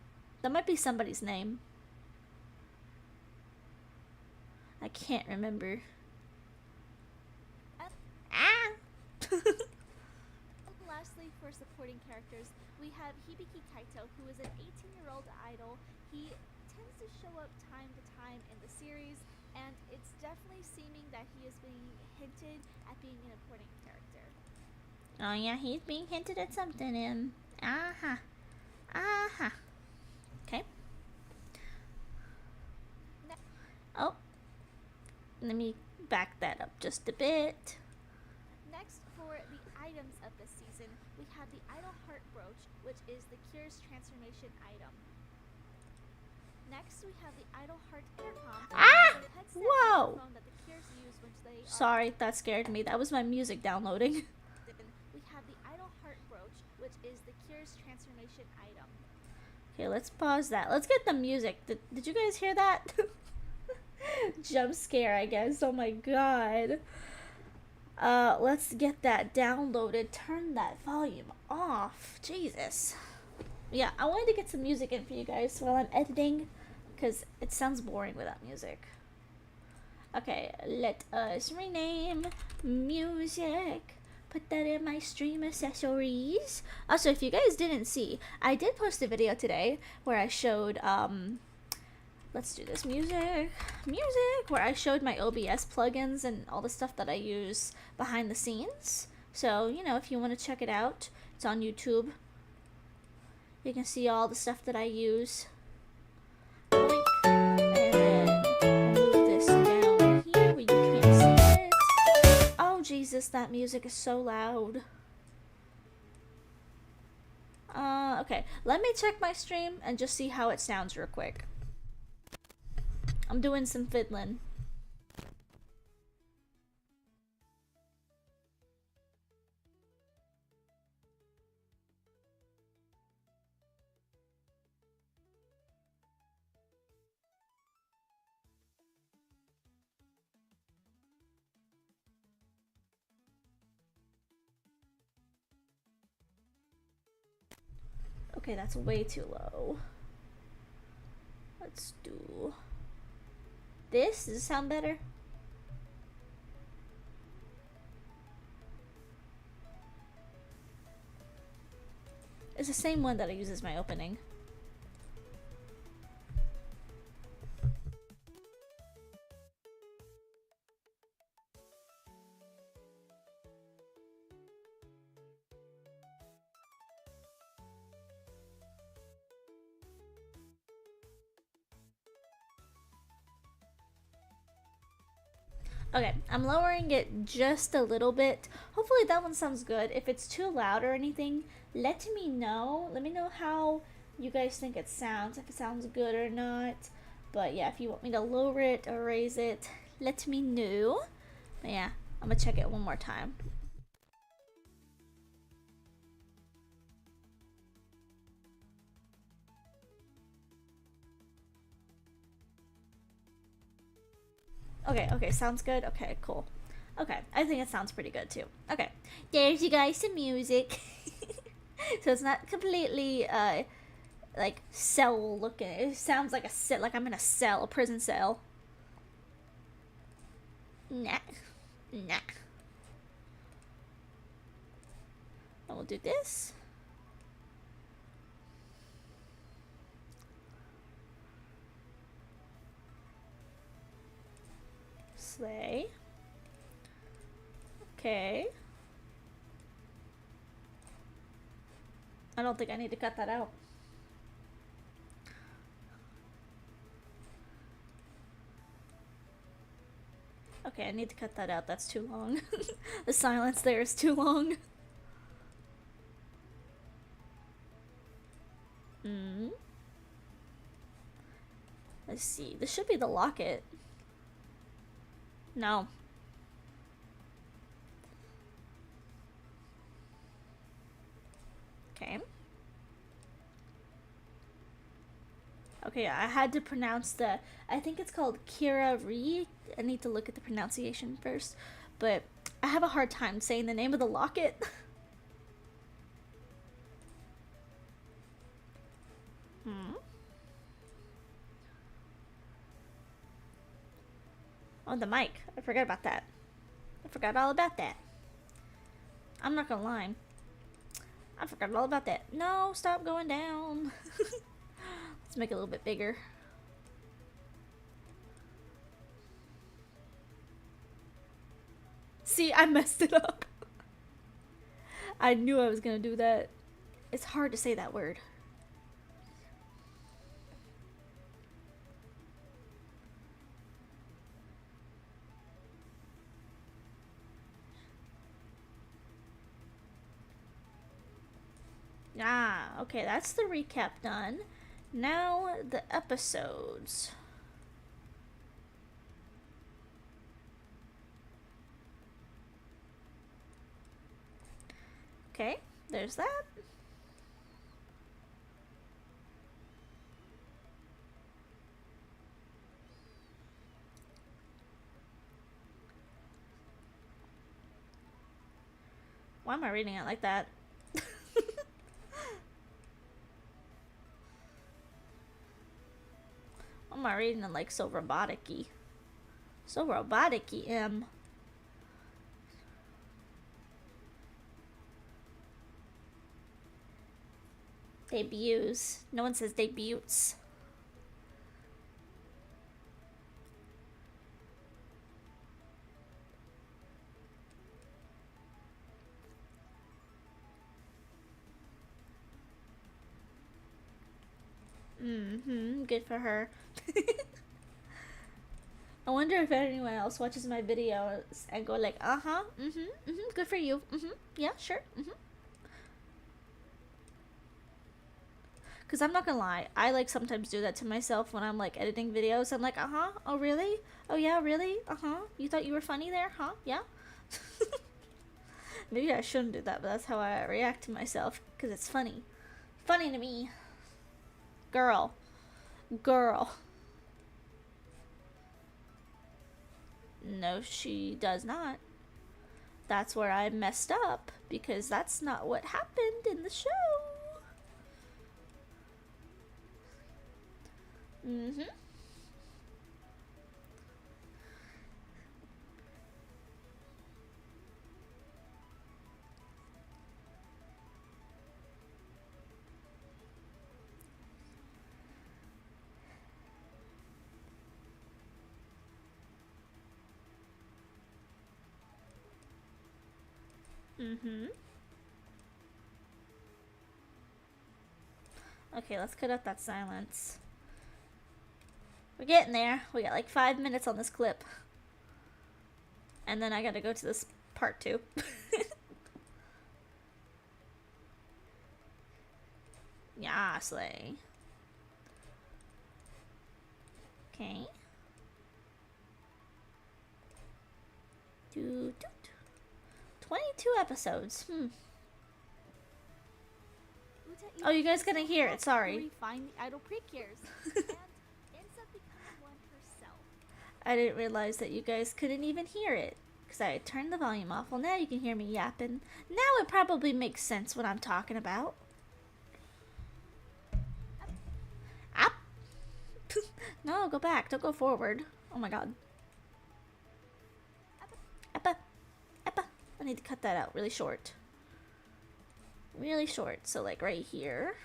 That might be somebody's name. I can't remember. Ah! Lastly, for supporting characters, we have Hibiki Kaito, who is an 18-year-old idol. He tends to show up time to time in the series, and it's definitely seeming that he is being hinted at being an important character. Oh yeah, he's being hinted at something in. Aha. Aha. Okay. Oh. Let me back that up just a bit. Next, for the items of this season, we have the Idol Heart Brooch, which is the Cure's transformation item. Next, we have the Idol Heart Intercom, Ah! which is a headset Whoa! microphone that the Cures use when they Sorry, that scared me. That was my music downloading. We have the Idol Heart Brooch, which is the Cure's transformation item. Okay, let's pause that. Let's get the music. Did you guys hear that? Jump scare, I guess. Oh my god. Let's get that downloaded. Turn that volume off. Jesus. Yeah, I wanted to get some music in for you guys while I'm editing, because it sounds boring without music. Okay, let us rename music. Put that in my stream accessories. Also, if you guys didn't see, I did post a video today where I showed, let's do this, music, where I showed my OBS plugins and all the stuff that I use behind the scenes. So, you know, if you want to check it out, it's on YouTube. You can see all the stuff that I use. Boink. And then I'll move this down here where you can't see it. Oh, Jesus, that music is so loud. Okay, let me check my stream and just see how it sounds real quick. I'm doing some fiddling. Okay, that's way too low. Let's do this. Does it sound better? It's the same one that I use as my opening. Okay, I'm lowering it just a little bit. Hopefully that one sounds good. If it's too loud or anything, let me know. Let me know how you guys think it sounds, if it sounds good or not. But yeah, if you want me to lower it or raise it, let me know. But yeah, I'm gonna check it one more time. Okay, sounds good. Okay, cool. Okay, I think it sounds pretty good too. Okay, there's you guys some music. So it's not completely like cell looking. It sounds like a cell, like I'm in a cell, a prison cell. Nah, nah. And we'll do this. Slay. Okay. I don't think I need to cut that out. Okay, I need to cut that out. That's too long. The silence there is too long. Hmm. Let's see. This should be the locket. No. Okay. Okay, I had to pronounce the. I think it's called Kira Ri. I need to look at the pronunciation first, but I have a hard time saying the name of the locket. Hmm. Oh, the mic. I forgot about that. I forgot all about that. I'm not gonna lie. I forgot all about that. No, stop going down. Let's make it a little bit bigger. See, I messed it up. I knew I was gonna do that. It's hard to say that word. Ah, okay, that's the recap done. Now the episodes. Okay, there's that. Why am I reading it like that? Why am I reading it like so robotic-y? So robotic-y, M. Debuts. No one says debuts. Mm-hmm. Good for her. I wonder if anyone else watches my videos and go like, uh-huh, mm-hmm, mm-hmm, good for you. Mm-hmm. Yeah, sure. Mm-hmm. Because I'm not gonna lie, I like sometimes do that to myself when I'm like editing videos. I'm like, uh-huh, oh really? Oh yeah, really? Uh-huh. You thought you were funny there? Huh? Yeah? Maybe I shouldn't do that, but that's how I react to myself. Because it's funny. Funny to me. Girl. Girl. No, she does not. That's where I messed up. Because that's not what happened in the show. Mm-hmm. Mm-hmm. Okay, let's cut out that silence. We're getting there. We got like 5 minutes on this clip. And then I gotta go to this part too. Yeah, Slay. Okay. 22 episodes. Oh, you guys couldn't hear it. Sorry. Find the idol precures and ends up becoming one herself. I didn't realize that you guys couldn't even hear it because I turned the volume off. Well, now you can hear me yapping. Now it probably makes sense what I'm talking about. Up. No, go back. Don't go forward. Oh my god. Eppa. Eppa. I need to cut that out really short. Really short. So, like, right here.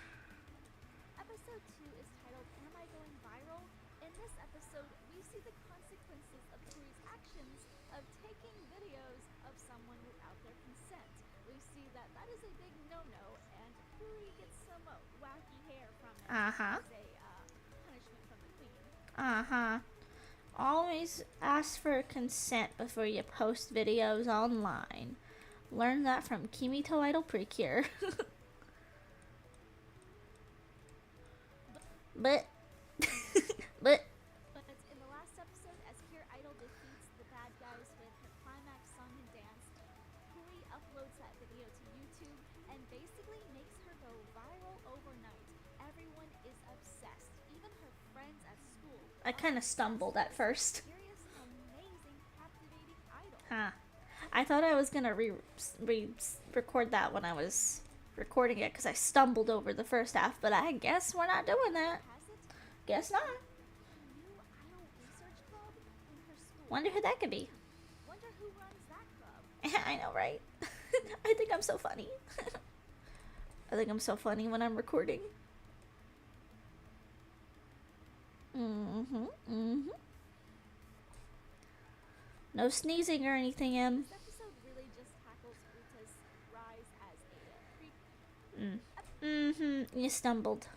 Episode 2 is titled Am I Going Viral? In this episode, we see the consequences of Kuri's actions of taking videos of someone without their consent. We see that that is a big no-no, and Kuri gets some wacky hair from it as a punishment from the queen. Always ask for consent before you post videos online. Learn that from Kimito Idol Precure. but But in the last episode, as Cure Idol defeats the bad guys with her climax song and dance, Kuri uploads that video to YouTube and basically makes her go viral overnight. Everyone is obsessed, even her friends at school. I kind of stumbled at first. Curious, amazing, captivating idol. Huh. I thought I was gonna record that when I was recording it because I stumbled over the first half, but I guess we're not doing that. Guess not. New idol research club in her school. Wonder who that could be. Wonder who runs that club. I know, right? I think I'm so funny. I think I'm so funny when I'm recording. No sneezing or anything, Em. This episode really just tackles Uta's rise as a You stumbled.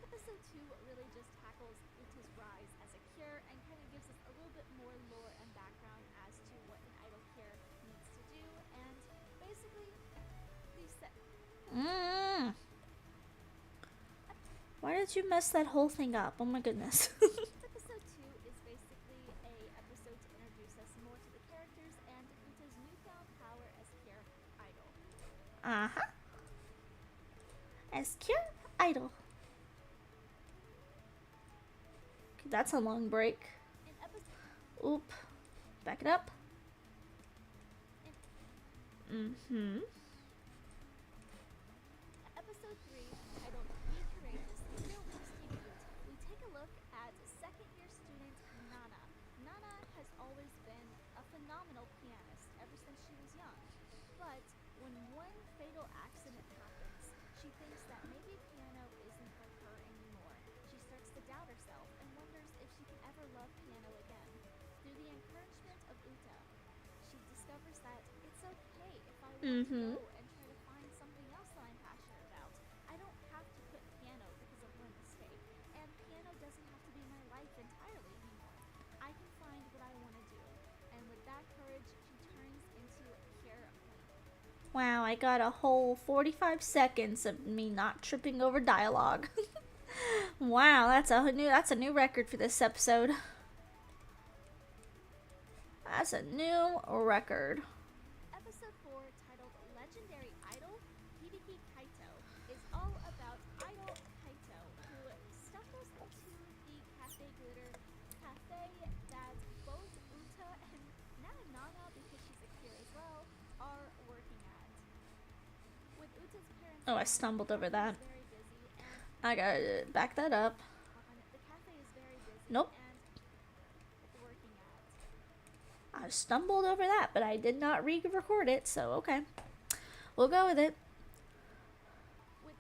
Episode 2 really just tackles Uta's rise as a cure and kind of gives us a little bit more lore and background as to what an idol cure needs to do, and basically, Why did you mess that whole thing up? Oh my goodness. Episode 2 is basically a episode to introduce us more to the characters and Uta's newfound power as Cure Idol. As Cure Idol. Okay, that's a long break. Oop. Back it up. Episode 3, titled Be Courageous, Still Boosting Ute, we take a look at second-year student Nana. Nana has always been a phenomenal pianist ever since she was young. But when one fatal accident happens, she thinks that maybe piano isn't for her anymore. She starts to doubt herself and wonders if she can ever love piano again. Through the encouragement of Uta, she discovers that it's okay if I want to go and try to find something else that I'm passionate about. I don't have to quit piano because of one mistake, and piano doesn't have to be my life entirely anymore. I can find what I want to do, and with that courage, she turns into Cure Queen. Wow, I got a whole 45 seconds of me not tripping over dialogue. Wow, that's a new record for this episode. That's a new record. Episode 4, titled Legendary Idol, Hibiki Kaito, is all about Idol Kaito, who stumbles into the Cafe Glitter cafe that both Uta and now Nana, because she's a cure as well, are working at. With Uta's parents Oh, I stumbled over that. very busy and I gotta back that up. the cafe is very busy Nope. and working at. I stumbled over that, but I did not re-record it, so okay. We'll go with it. With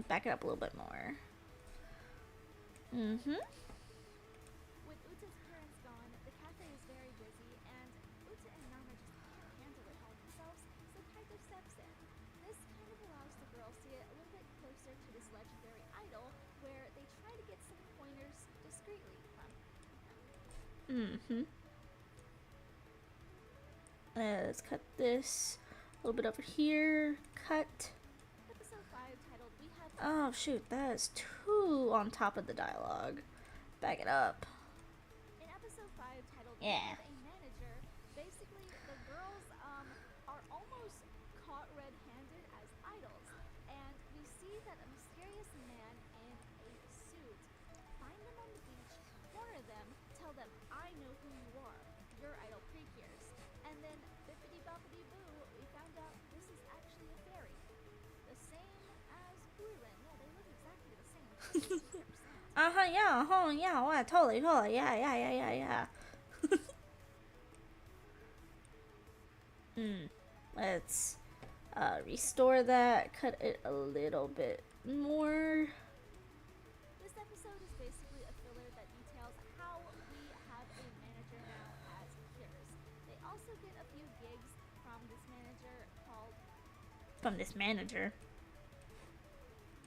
Back it up a little bit more. With Uta's parents gone, the cafe is very busy, and Uta and Nana just can't handle it all themselves, so Kaito steps in. This kind of allows the girls to get a little bit closer to this legendary idol, where they try to get some pointers Mm-hmm. Let's cut this a little bit over here. Cut. Episode 5 titled We Have. Oh shoot, that is too on top of the dialogue. Back it up. In episode 5 titled We Yeah. Have a Manager, basically the girls are almost caught red-handed as idols, and we see that a mysterious man in a suit find them on the beach, corner them, tell them, I know who you are, your idol Precures. And then bippity boppity boo, we found out this is actually a fairy. The same as Guiren. Yeah, they look exactly the same. 100%. Yeah, wow, totally, yeah. Let's restore that, cut it a little bit more. This episode is basically a filler that details how we have a manager now as Cures. They also get a few gigs from this manager called From this manager.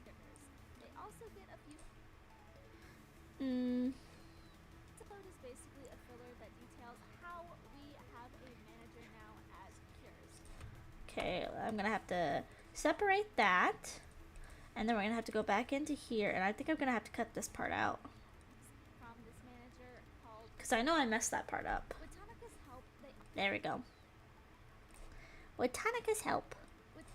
Stickers. They also get a few. Mm. This episode is basically a filler that details how we have a manager now as Cures. Okay, I'm gonna have to separate that. And then we're gonna have to go back into here, and I think I'm gonna have to cut this part out. From this manager called. Because I know I messed that part up. With Tanaka's help, they. There we go. With Tanaka's help. With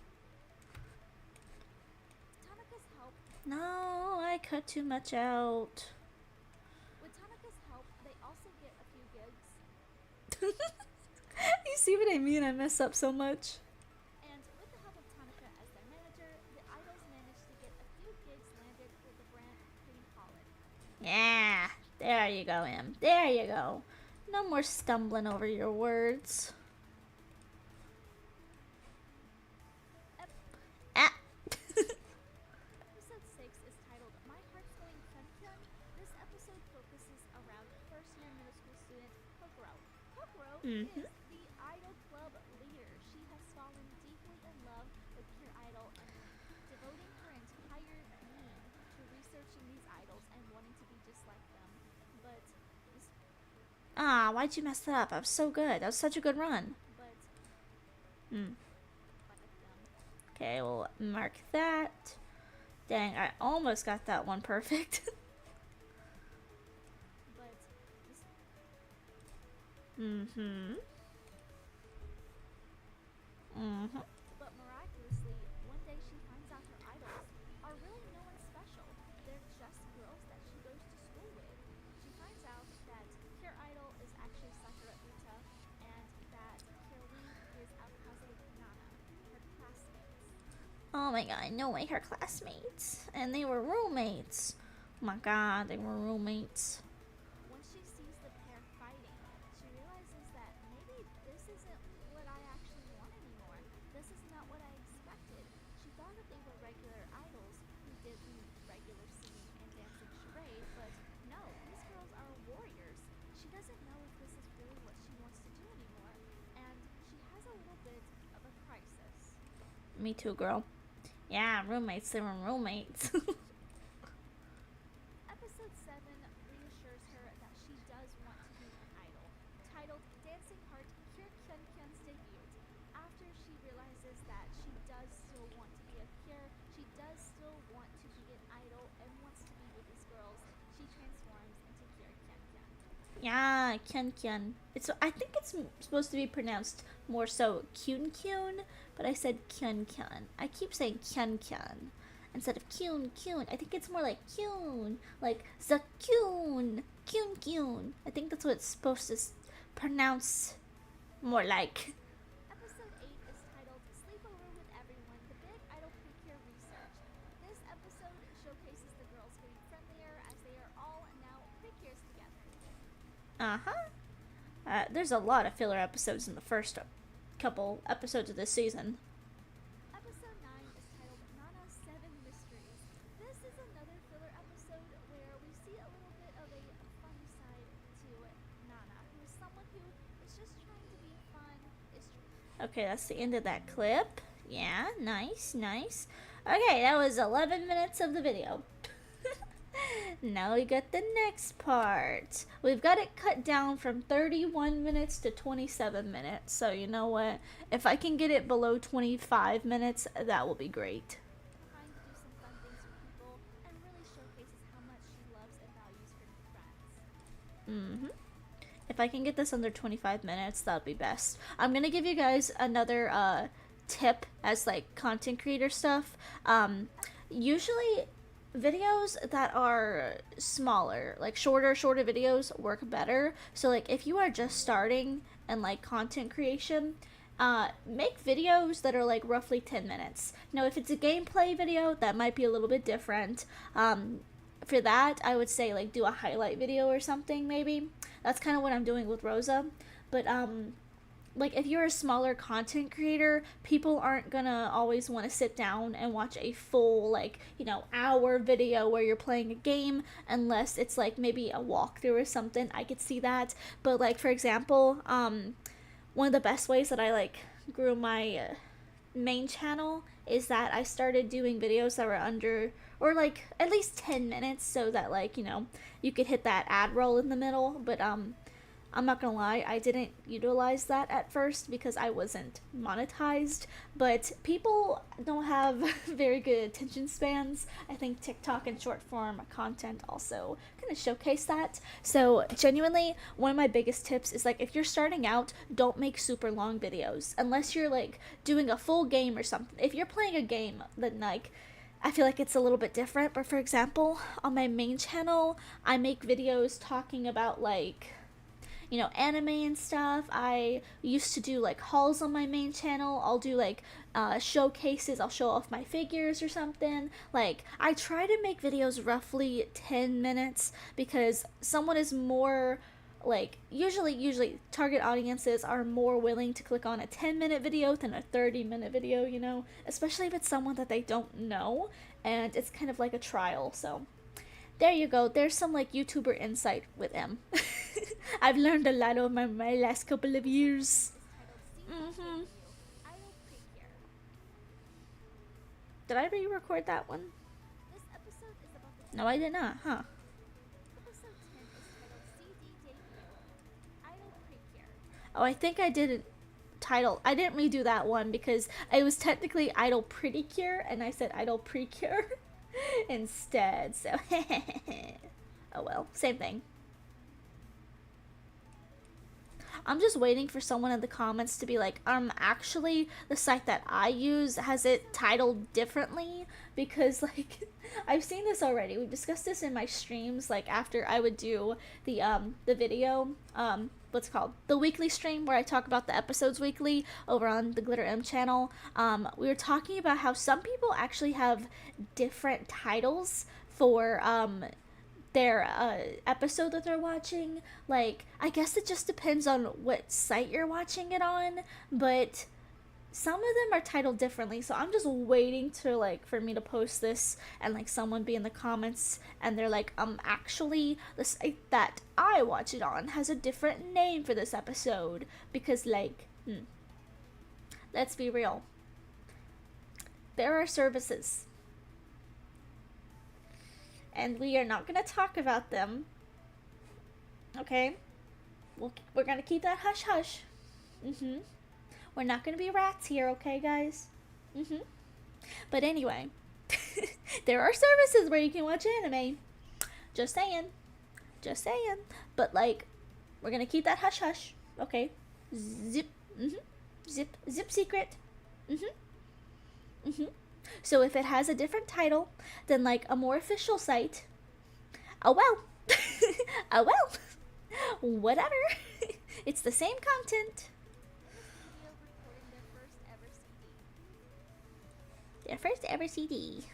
Tanaka's help. No, I cut too much out. With Tanaka's help, they also get a few gigs. You see what I mean? I mess up so much. And with the help of Tanaka as their manager, the idols managed to get a few gigs landed with the brand Cream Pollen. Yeah, there you go, Em. There you go. No more stumbling over your words. Ah. Episode 6 is titled My Heart's Going Kyun. This episode focuses around first-year middle school student Kokoro. Kokoro is the idol club leader. She has fallen deeply in love with Pure Idol and devoting her entire being to researching these idols and wanting to be just like them. But this Ah, why'd you mess that up? That was so good. That was such a good run. but like them. Okay, we'll mark that. Dang, I almost got that one perfect. But this But miraculously, one day she finds out her idols are really no one special. They're just girls that she goes to school with. She finds out that Pure Idol is actually Sakura Uta and that Kirlene is Akaze Nana, her classmates. Oh my god, no way, her classmates. And they were roommates. Oh my god, they were roommates. Once she sees the pair fighting, she realizes that maybe this isn't what I actually want anymore. This is not what I expected. She thought that they were regular idols who did the regular singing and dancing charade, but no, these girls are warriors. She doesn't know if this is really what she wants to do anymore, and she has a little bit of a crisis. Me too, girl. Yeah, roommates, they were roommates. Episode 7 reassures her that she does want to be an idol. Titled Dancing Heart, Pure Kyun's debut. After she realizes that she does still want to be a Pure, she does still want to be an idol and wants to be with these girls, she transforms into Pure Kyun. Yeah, Kyun. I think it's supposed to be pronounced more so Kyun, but I said Kyun. I keep saying Kyun instead of Kyun. I think it's more like Kyun, like Zakyun, Kyun. I think that's what it's supposed to pronounce more like. Episode 8 is titled Sleepover with Everyone, the Big Idol Precure Research. This episode showcases the girls getting friendlier as they are all now Precures together. There's a lot of filler episodes in the first couple episodes of this season. Episode 9 is titled Nana's 7 Mysteries. This is another filler episode where we see a little bit of a funny side to Nana, who is someone who is just trying to be fun. Okay, that's the end of that clip. Yeah, nice. Okay, that was 11 minutes of the video. Now we got the next part. We've got it cut down from 31 minutes to 27 minutes. So, you know what? If I can get it below 25 minutes, that will be great. Trying to do some fun things with people and really showcases how much she loves and values her new friends. Hmm. If I can get this under 25 minutes, that would be best. I'm going to give you guys another tip as like content creator stuff. Usually videos that are smaller, like shorter videos work better. So like if you are just starting and like content creation, make videos that are like roughly 10 minutes. Now, if it's a gameplay video, that might be a little bit different. For that, I would say like do a highlight video or something, maybe. That's kind of what I'm doing with Rosa. But like if you're a smaller content creator, people aren't gonna always want to sit down and watch a full like hour video where you're playing a game unless it's like maybe a walkthrough or something. I could see that. But like for example, one of the best ways that I like grew my main channel is that I started doing videos that were under or like at least 10 minutes so that like you could hit that ad roll in the middle. But I'm not gonna lie, I didn't utilize that at first because I wasn't monetized, but people don't have very good attention spans. I think TikTok and short form content also kind of showcase that. So, genuinely, one of my biggest tips is like if you're starting out, don't make super long videos unless you're like doing a full game or something. If you're playing a game, then like I feel like it's a little bit different. But for example, on my main channel, I make videos talking about like anime and stuff. I used to do like hauls on my main channel. I'll do like showcases. I'll show off my figures or something. Like, I try to make videos roughly 10 minutes because someone is more like usually target audiences are more willing to click on a 10-minute video than a 30-minute video, especially if it's someone that they don't know and it's kind of like a trial. So there you go. There's some like YouTuber insight with M. I've learned a lot over my last couple of This segment years. is titled Mm-hmm. CDJing You, Idol Precure. Did I re-record that one? This episode is about the No, I did not, huh? episode 10 is titled CD Debut, Idol Precure. Oh, I think I did title. I didn't redo that one because it was technically Idol Pretty Cure and I said Idol Precure instead. So, oh well, same thing. I'm just waiting for someone in the comments to be like, actually, the site that I use has it titled differently because, like, I've seen this already. We've discussed this in my streams, like, after I would do the video, what's it called? The weekly stream where I talk about the episodes weekly over on the Glitter M channel. We were talking about how some people actually have different titles for, their episode that they're watching. Like, I guess it just depends on what site you're watching it on, but some of them are titled differently. So I'm just waiting to like for me to post this and like someone be in the comments and they're like, actually the site that I watch it on has a different name for this episode because like, let's be real. There are services and we are not going to talk about them. Okay? We're going to keep that hush hush. Mm-hmm. We're not going to be rats here, okay, guys? Mm-hmm. But anyway, there are services where you can watch anime. Just saying. Just saying. But, like, we're going to keep that hush hush, okay? Zip. Mm-hmm. Zip secret. Mm-hmm. Mm-hmm. So if it has a different title than like a more official site, oh well. Oh well. Whatever. It's the same content. In the studio recording their first ever CD. Their first ever CD.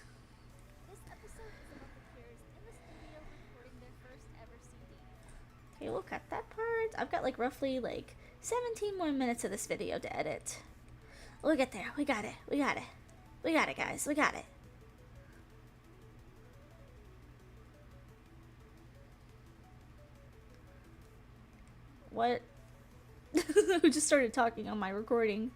This episode is about the Cures in the studio recording their first ever CD. Okay, we'll cut that part. I've got like roughly like 17 more minutes of this video to edit. We'll get there. We got it. We got it. We got it, guys. We got it. What? Who just started talking on my recording?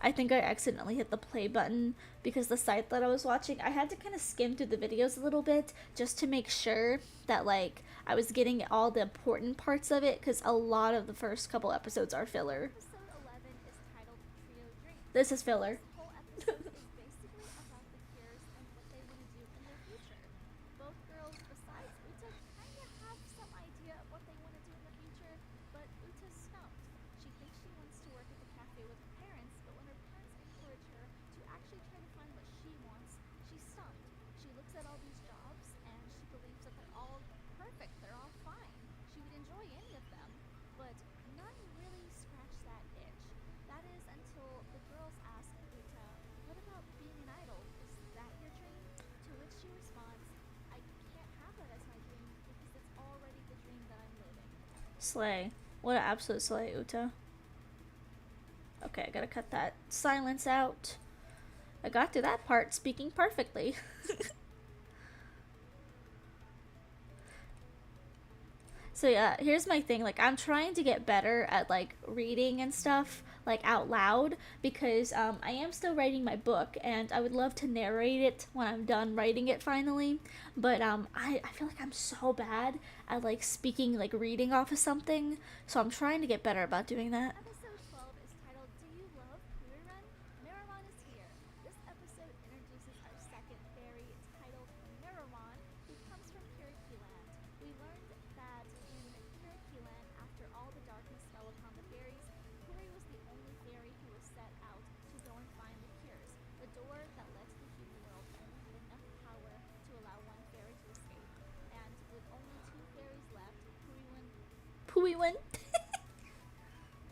I think I accidentally hit the play button because the site that I was watching, I had to kind of skim through the videos a little bit just to make sure that like I was getting all the important parts of it because a lot of the first couple episodes are filler. Episode 11 is titled Trio Dreams. This is filler. This whole episode is basically about the Cures and what they want to do in their future. Both girls, besides Uta, kind of have some idea of what they want to do in the future, but Uta's stumped. She thinks she wants to work at the cafe with her parents, but when her parents encourage her to actually try to find what she wants, she's stumped. She looks at all these jobs and she believes that they're all perfect, they're all fine. She would enjoy any of them, but none really scratch that itch. That is until the girls ask Uta, "What about being an idol? Is that your dream?" To which she responds, "I can't have that as my dream because it's already the dream that I'm living." Slay. What an absolute slay, Uta. Okay, I gotta cut that silence out. I got to that part speaking perfectly. So yeah, here's my thing. Like I'm trying to get better at like reading and stuff like out loud because I am still writing my book and I would love to narrate it when I'm done writing it finally. But I feel like I'm so bad at like speaking like reading off of something. So I'm trying to get better about doing that. Episode 12 is titled Do You Love Kuriran? Miraron is here. This episode introduces our second fairy titled Miraron, who comes from Kirikiland. We learned that in Kirikiland, after all the darkness fell upon the fairies, Kuri was the only fairy who was set out to go and find the cures, the door that led to the human world only had enough power to allow one fairy to escape. And with only two fairies left, Kuriwan Pooey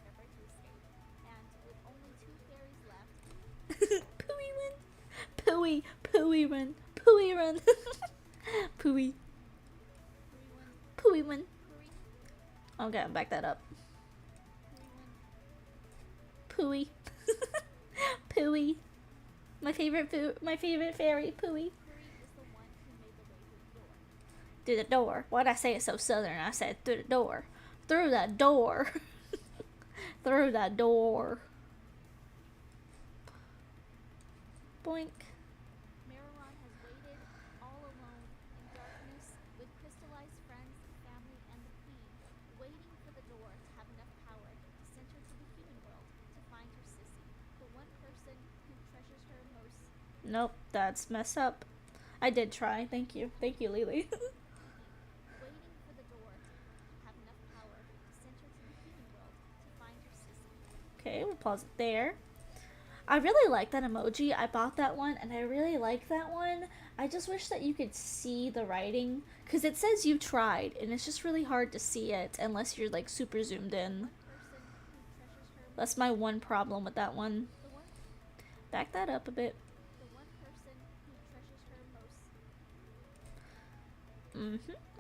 never to escape. And with only two fairies left, Pooey win. Pooey. Pooey run. Pooey run. Pooey. Kuriwan, Pooey win. Kuri, Okay, back that up. Kuriwan, Pooey. Pooey. My favorite fairy, Pooey. Kuri is the one who made the way through the door. Through the door. Why'd I say it so southern? I said through the door. Through that door. Through that door. Boink. Mararon has waited all alone in darkness with crystallized friends, family, and the queen, waiting for the door to have enough power to send her to the human world to find her sissy, the one person who treasures her most Nope, that's messed up. I did try. Thank you. Thank you, Lily. waiting for the door to have enough power to send her to the human world to find her sissy. Okay, we'll pause it there. I really like that emoji. I bought that one and I really like that one. I just wish that you could see the writing because it says you tried and it's just really hard to see it unless you're like super zoomed in. One person who treasures her That's my one problem with that one. the one Back that up a bit. the one person who treasures her most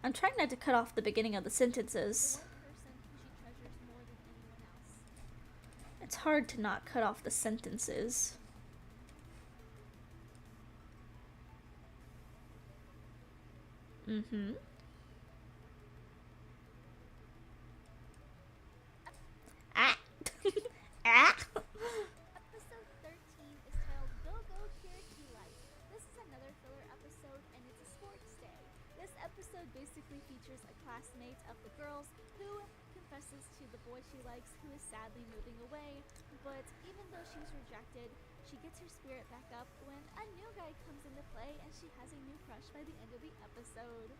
I'm trying not to cut off the beginning of the the sentences. one person who she treasures more than anyone else. It's hard to not cut off the sentences. Ah! Ah! Episode 13 is titled Go Go Kiriki Light. This is another filler episode and it's a sports day. This episode basically features a classmate of the girls who confesses to the boy she likes who is sadly moving away. But even though she was rejected, she gets her spirit back up when a new guy comes into play and she has a new crush by the end of the episode.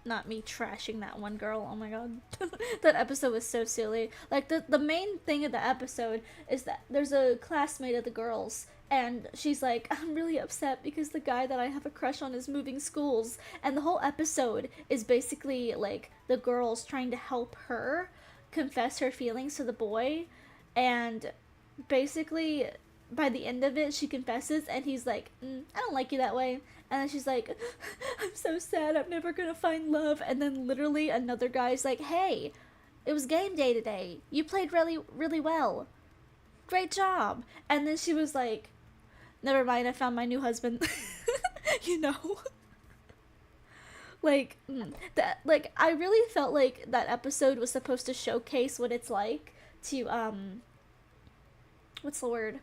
Not me trashing that one girl. Oh my god. That episode was so silly. Like the main thing of the episode is that there's a classmate of the girls and she's like, I'm really upset because the guy that I have a crush on is moving schools. And the whole episode is basically like the girls trying to help her confess her feelings to the boy. And basically by the end of it she confesses and he's like, I don't like you that way. And then she's like, I'm so sad, I'm never gonna find love. And then literally another guy's like, hey, it was game day today, you played really really well, great job. And then she was like, never mind, I found my new husband. You know. Like that, like I really felt like that episode was supposed to showcase what it's like to what's the word,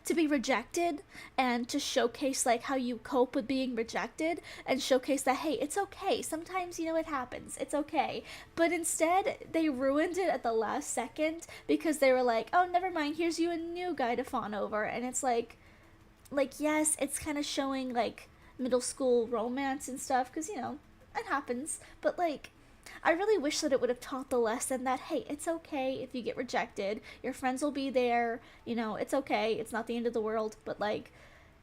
to be rejected and to showcase like how you cope with being rejected and showcase that hey, it's okay, sometimes it happens, it's okay. But instead they ruined it at the last second because they were like, oh, never mind, here's you a new guy to fawn over. And it's like yes, it's kind of showing like middle school romance and stuff because it happens. But like I really wish that it would have taught the lesson that hey, it's okay if you get rejected. Your friends will be there. It's okay. It's not the end of the world. But like,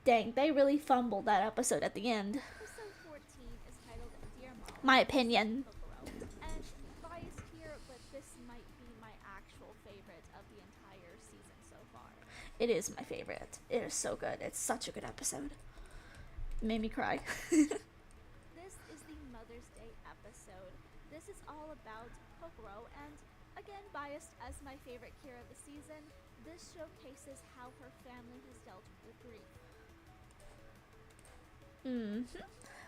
dang, they really fumbled that episode at the end. Episode 14 is titled Dear Mom. My This is opinion. Kokoro. And biased here, but this might be my actual favorite of the entire season so far. It is my favorite. It is so good. It's such a good episode. It made me cry. This is the Mother's Day episode. This is all about Kokoro, and again, biased as my favorite Kira of the season, this showcases how her family has dealt with grief.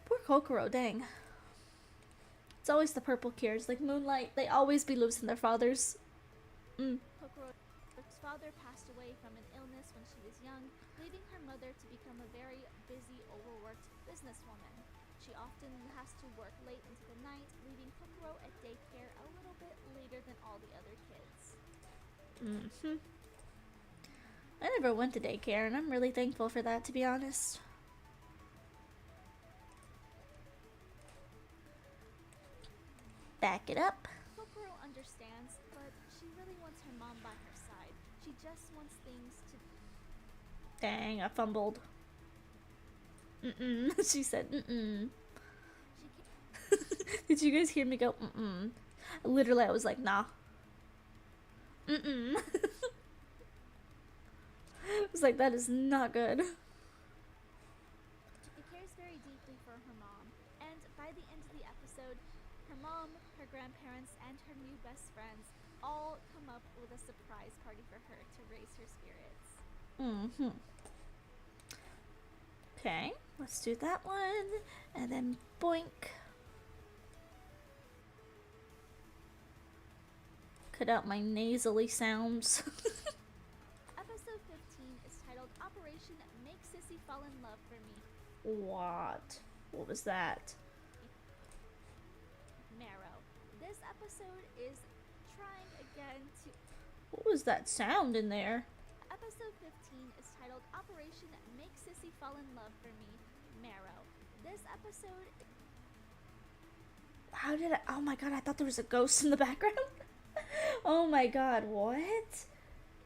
Poor Kokoro, dang. It's always the purple Kirs. Like Moonlight, they always be losing their fathers. Kokoro's father passed away from an illness when she was young, leaving her mother to become a very busy, overworked businesswoman. She often has to work late into the night, leaving Kokoro at daycare a little bit later than all the other kids. I never went to daycare, and I'm really thankful for that, to be honest. Back it up. Kokoro understands, but she really wants her mom by her side. She just wants things to. Dang, I fumbled. She said, She Did you guys hear me go, Literally, I was like, nah. I was like, that is not good. cares very deeply for her mom, and by the end of the episode, her mom, her grandparents, and her new best friends all come up with a surprise party for her to raise her spirits. Okay, let's do that one. And then boink. Cut out my nasally sounds. Episode 15 is titled Operation Make Sissy Fall in Love for Me. What? What was that? Marrow. This episode is trying again to. What was that sound in there? Episode 15 is titled Operation Make Sissy Fall in Love for Me. Marrow. This episode. How did I? Oh my god, I thought there was a ghost in the background. Oh my god, what?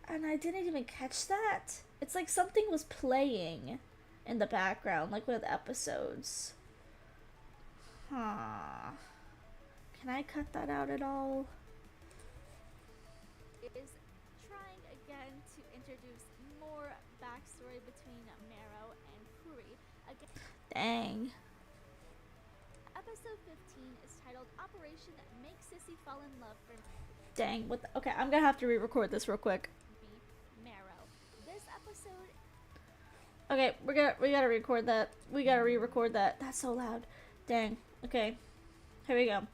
And I didn't even catch that. It's like something was playing in the background, like one of the episodes. Huh. Can I cut that out at all? Is trying again to introduce more backstory between Marrow and Kuri. Again, Dang. episode 15 is titled Operation Make Sissy Fall in Love for Dang. What? Okay, I'm gonna have to re-record this real quick. Me. Marrow. This episode. Okay, we gotta record that. We gotta re-record that. That's so loud. Dang. Okay. Here we go.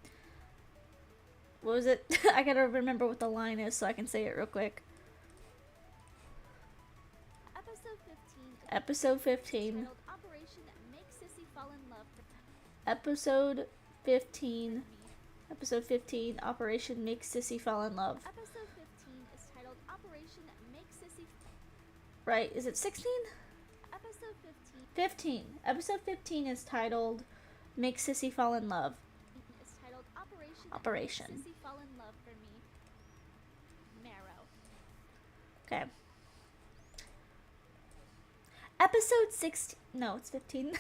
What was it? I gotta remember what the line is so I can say it real quick. Episode 15. Episode 15. Titled Operation Make Sissy Fall in Love for Episode 15. Me. Episode 15. Operation Make Sissy Fall in Love. Episode 15 is titled Operation Make Sissy. Right? Is it 16? Episode 15 15. Episode 15 is titled Make Sissy Fall in Love. is titled Operation. Make Sissy Fall in Love for Me. Marrow. Okay. Episode 16. No, it's 15.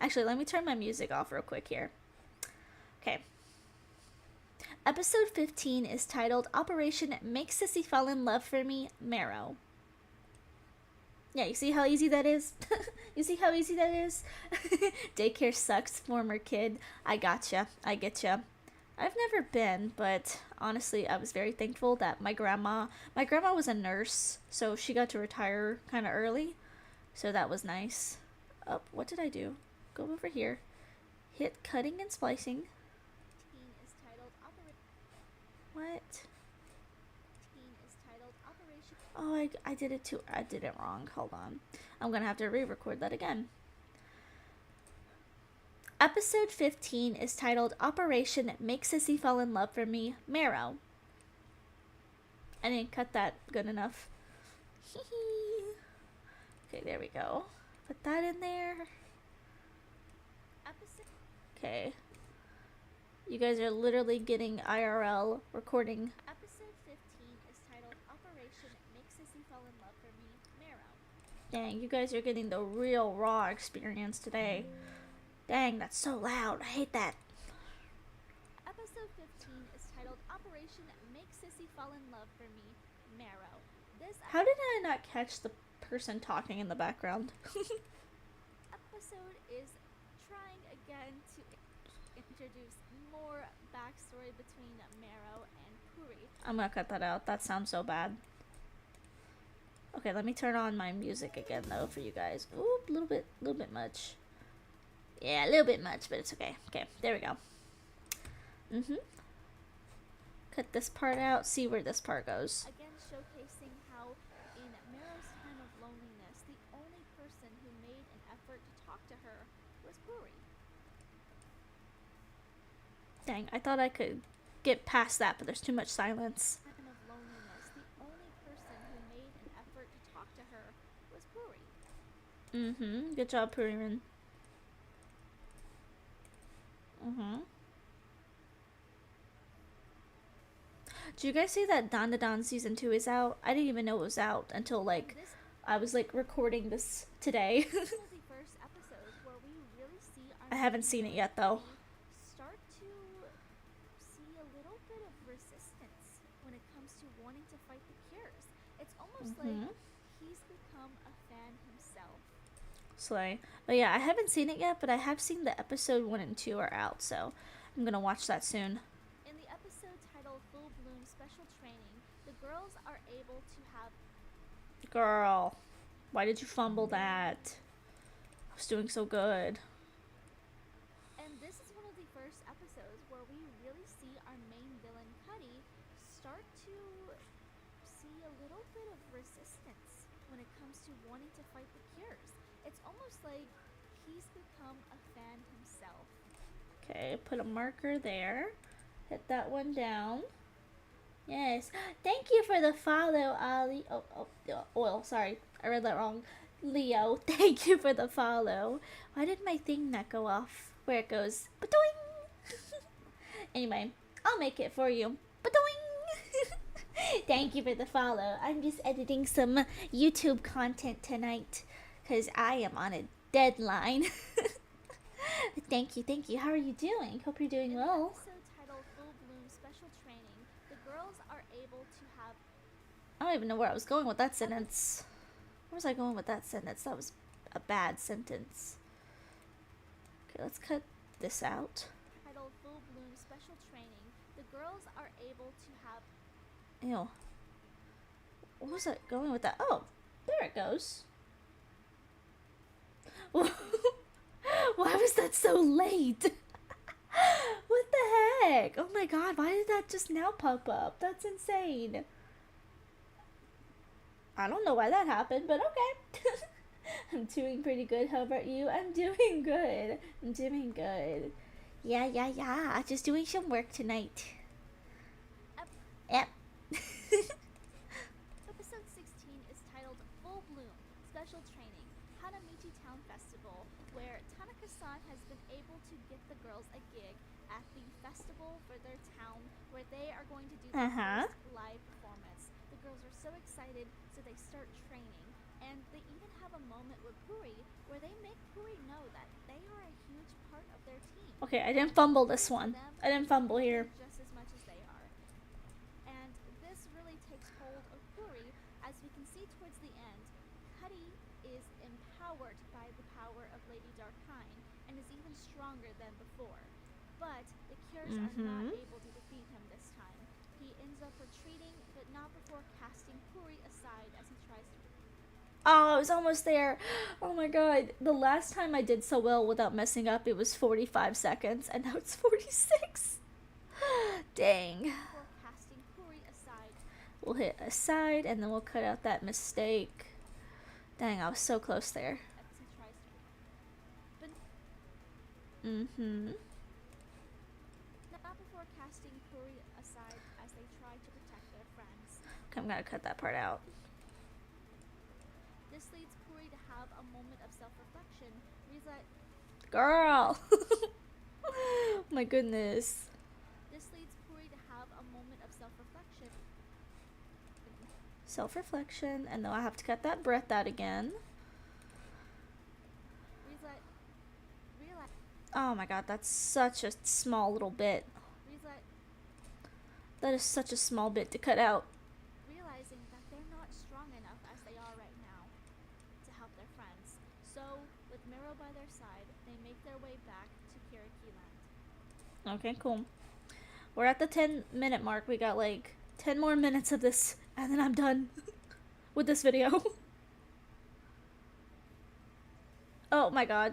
Actually, let me turn my music off real quick here. Okay. Episode 15 is titled Operation Make Sissy Fall in Love for Me, Marrow. Yeah, you see how easy that is? You see how easy that is? Daycare sucks, former kid. I gotcha. I getcha. I've never been, but honestly, I was very thankful that my grandma was a nurse, so she got to retire kind of early. So that was nice. Oh, what did I do? Go over here. Hit cutting and splicing. Is titled What? Operation Oh, I did it too. I did it wrong. Hold on. I'm gonna have to re-record that again. Episode 15 is titled Operation Make Sissy Fall in Love for Me, Marrow. I didn't cut that good enough. Okay, there we go. Put that in there. Okay. You guys are literally getting IRL recording. Episode 15 is titled Operation Make Sissy Fall in Love for Me, Marrow. Dang, you guys are getting the real raw experience today. Dang, that's so loud. I hate that. Episode 15 is titled Operation Make Sissy Fall in Love for Me, Marrow. How did I not catch the person talking in the background? Episode is trying again to introduce more backstory between Marrow and Puri. I'm gonna cut that out. That sounds so bad. Okay, let me turn on my music again though for you guys. Ooh, a little bit much. Yeah, a little bit much, but it's okay. Okay, there we go. Cut this part out, see where this part goes. Again, showcasing how in Marrow's time of loneliness, the only person who made an effort to talk to her was Puri. Dang, I thought I could get past that, but there's too much silence. Time of loneliness, the only person who made an effort to talk to her was Puri. Good job, Puriman. Did you guys see that Dan Da Dan season 2 is out? I didn't even know it was out until like I was like recording this today. This is the first episode where we really see our I haven't seen it yet though. start to see a little bit of resistance when it comes to wanting to fight the cures. It's almost like he's become a fan himself. Slay. But yeah, I haven't seen it yet, but I have seen the episode 1 and 2 are out, so I'm gonna watch that soon. In the episode titled Full Bloom Special Training, the girls are able to have... Girl, why did you fumble that? I was doing so good. And this is one of the first episodes where we really see our main villain, Cuddy, start to see a little bit of resistance when it comes to wanting to fight the cures. It's almost like he's become a fan himself. Okay, put a marker there. Hit that one down. Yes. Thank you for the follow, Ali. Oil. Sorry. I read that wrong. Leo, thank you for the follow. Why did my thing not go off? Where it goes. Ba-doing! Anyway, I'll make it for you. Ba-doing! Thank you for the follow. I'm just editing some YouTube content tonight because I am on a deadline. Thank you. How are you doing? Hope you're doing well. In the episode titled Full Bloom Special Training, the girls are able to have... I don't even know where I was going with that sentence. Where was I going with that sentence? That was a bad sentence. Okay, let's cut this out. Titled Full Bloom Special Training, the girls are able to have... Ew. What was I going with that? Oh, there it goes. Why was that so late? What the heck? Oh my god, why did that just now pop up? That's insane. I don't know why that happened, but okay. I'm doing pretty good. How about you? I'm doing good. Yeah. Just doing some work tonight. Yep. Episode 16 is titled Full Bloom Special Training, Hanamichi Town Festival, where Tanaka-san has been able to get the girls a gig at the festival for their town, where they are going to do their first live performance. The girls are so excited, so they start training, and they even have a moment with Puri where they make Puri know that they are a huge part of their team. Okay, I didn't fumble this one. I didn't fumble here. Just as much as they are. And this really takes hold of Puri, as we can see towards the end. Cuddy is empowered by the power of Lady Darkine and is even stronger than before. But the cures are not able to defeat him this time. He ends up retreating, but not before casting Puri aside as he tries to... Oh, I was almost there. Oh my god. The last time I did so well without messing up, it was 45 seconds, and now it's 46. Dang. Before casting Puri aside. We'll hit aside, and then we'll cut out that mistake. Dang, I was so close there. As he tries to. But Mm-hmm. not before casting Puri aside as they try to protect their friends. Okay, I'm gonna cut that part out. This leads Puri to have a moment of self-reflection, Girl! My goodness. This leads Puri to have a moment of self-reflection. Self-reflection, and then I have to cut that breath out again. Realize, Oh my god, that's such a small little bit. That is such a small bit to cut out. realizing that they're not strong enough as they are right now to help their friends. So, with Miro by their side, they make their way back to Kiriki Land. Okay, cool. We're at the 10-minute mark. We got like 10 more minutes of this, and then I'm done with this video. Oh my god.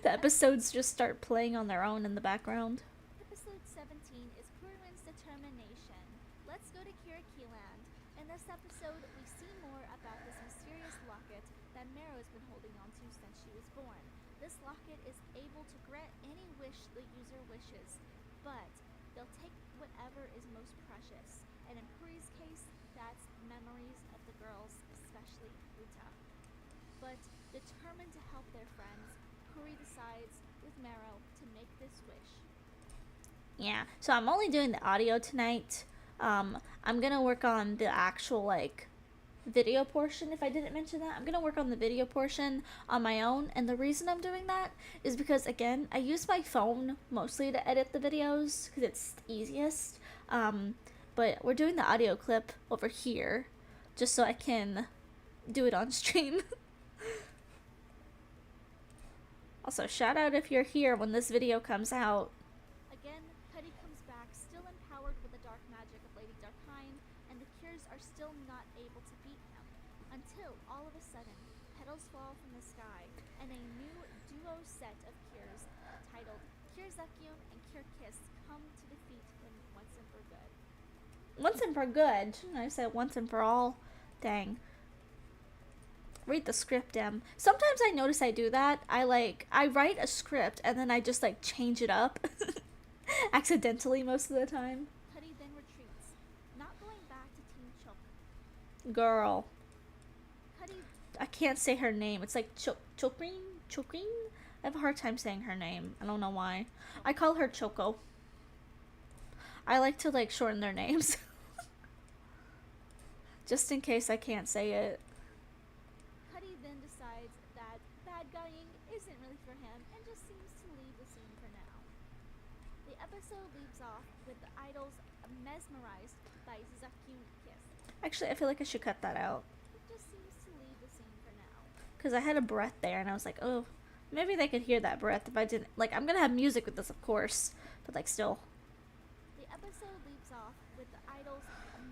The episodes just start playing on their own in the background. Episode 17 is Kurwin's determination. Let's go to Kiriki Land. In this episode, we see more about this mysterious locket that Mero has been holding on to since she was born. This locket is able to grant any wish the user wishes, but they'll take whatever is most precious. And in Puri's case, that's memories of the girls, especially Uta. But determined to help their friends, Puri decides with Mero to make this wish. Yeah, so I'm only doing the audio tonight. I'm gonna work on the actual like video portion. If I didn't mention that, I'm gonna work on the video portion on my own, and the reason I'm doing that is because, again, I use my phone mostly to edit the videos because it's the easiest. But we're doing the audio clip over here just so I can do it on stream. Also, shout out if you're here when this video comes out. Again, Cuddy comes back, still empowered with the dark magic of Lady Darkine, and the Cures are still not able to beat him. Until, all of a sudden, petals fall from the sky, and a new duo set of Cures, titled Cure Zakyun and Cure Kiss, come to defeat him once and for good. Once and for good. I said once and for all. Dang. Read the script, Em. Sometimes I notice I do that. I write a script and then I just like change it up. Accidentally most of the time. Cuddy then retreats, not going back to Team Choke. Girl. Cuddy I can't say her name. It's like Chokreen? Chokreen? I have a hard time saying her name. I don't know why. I call her Choco. I like to like shorten their names. Just in case I can't say it. Cuddy then decides that bad guying isn't really for him and just seems to leave the scene for now. The episode leaves off with the idols mesmerized by Zakyun Kiss. Actually, I feel like I should cut that out. It just seems to leave the scene for now. Because I had a breath there and I was like, oh, maybe they could hear that breath if I didn't. Like, I'm gonna have music with this, of course. But like, still. The episode leaves off with the idols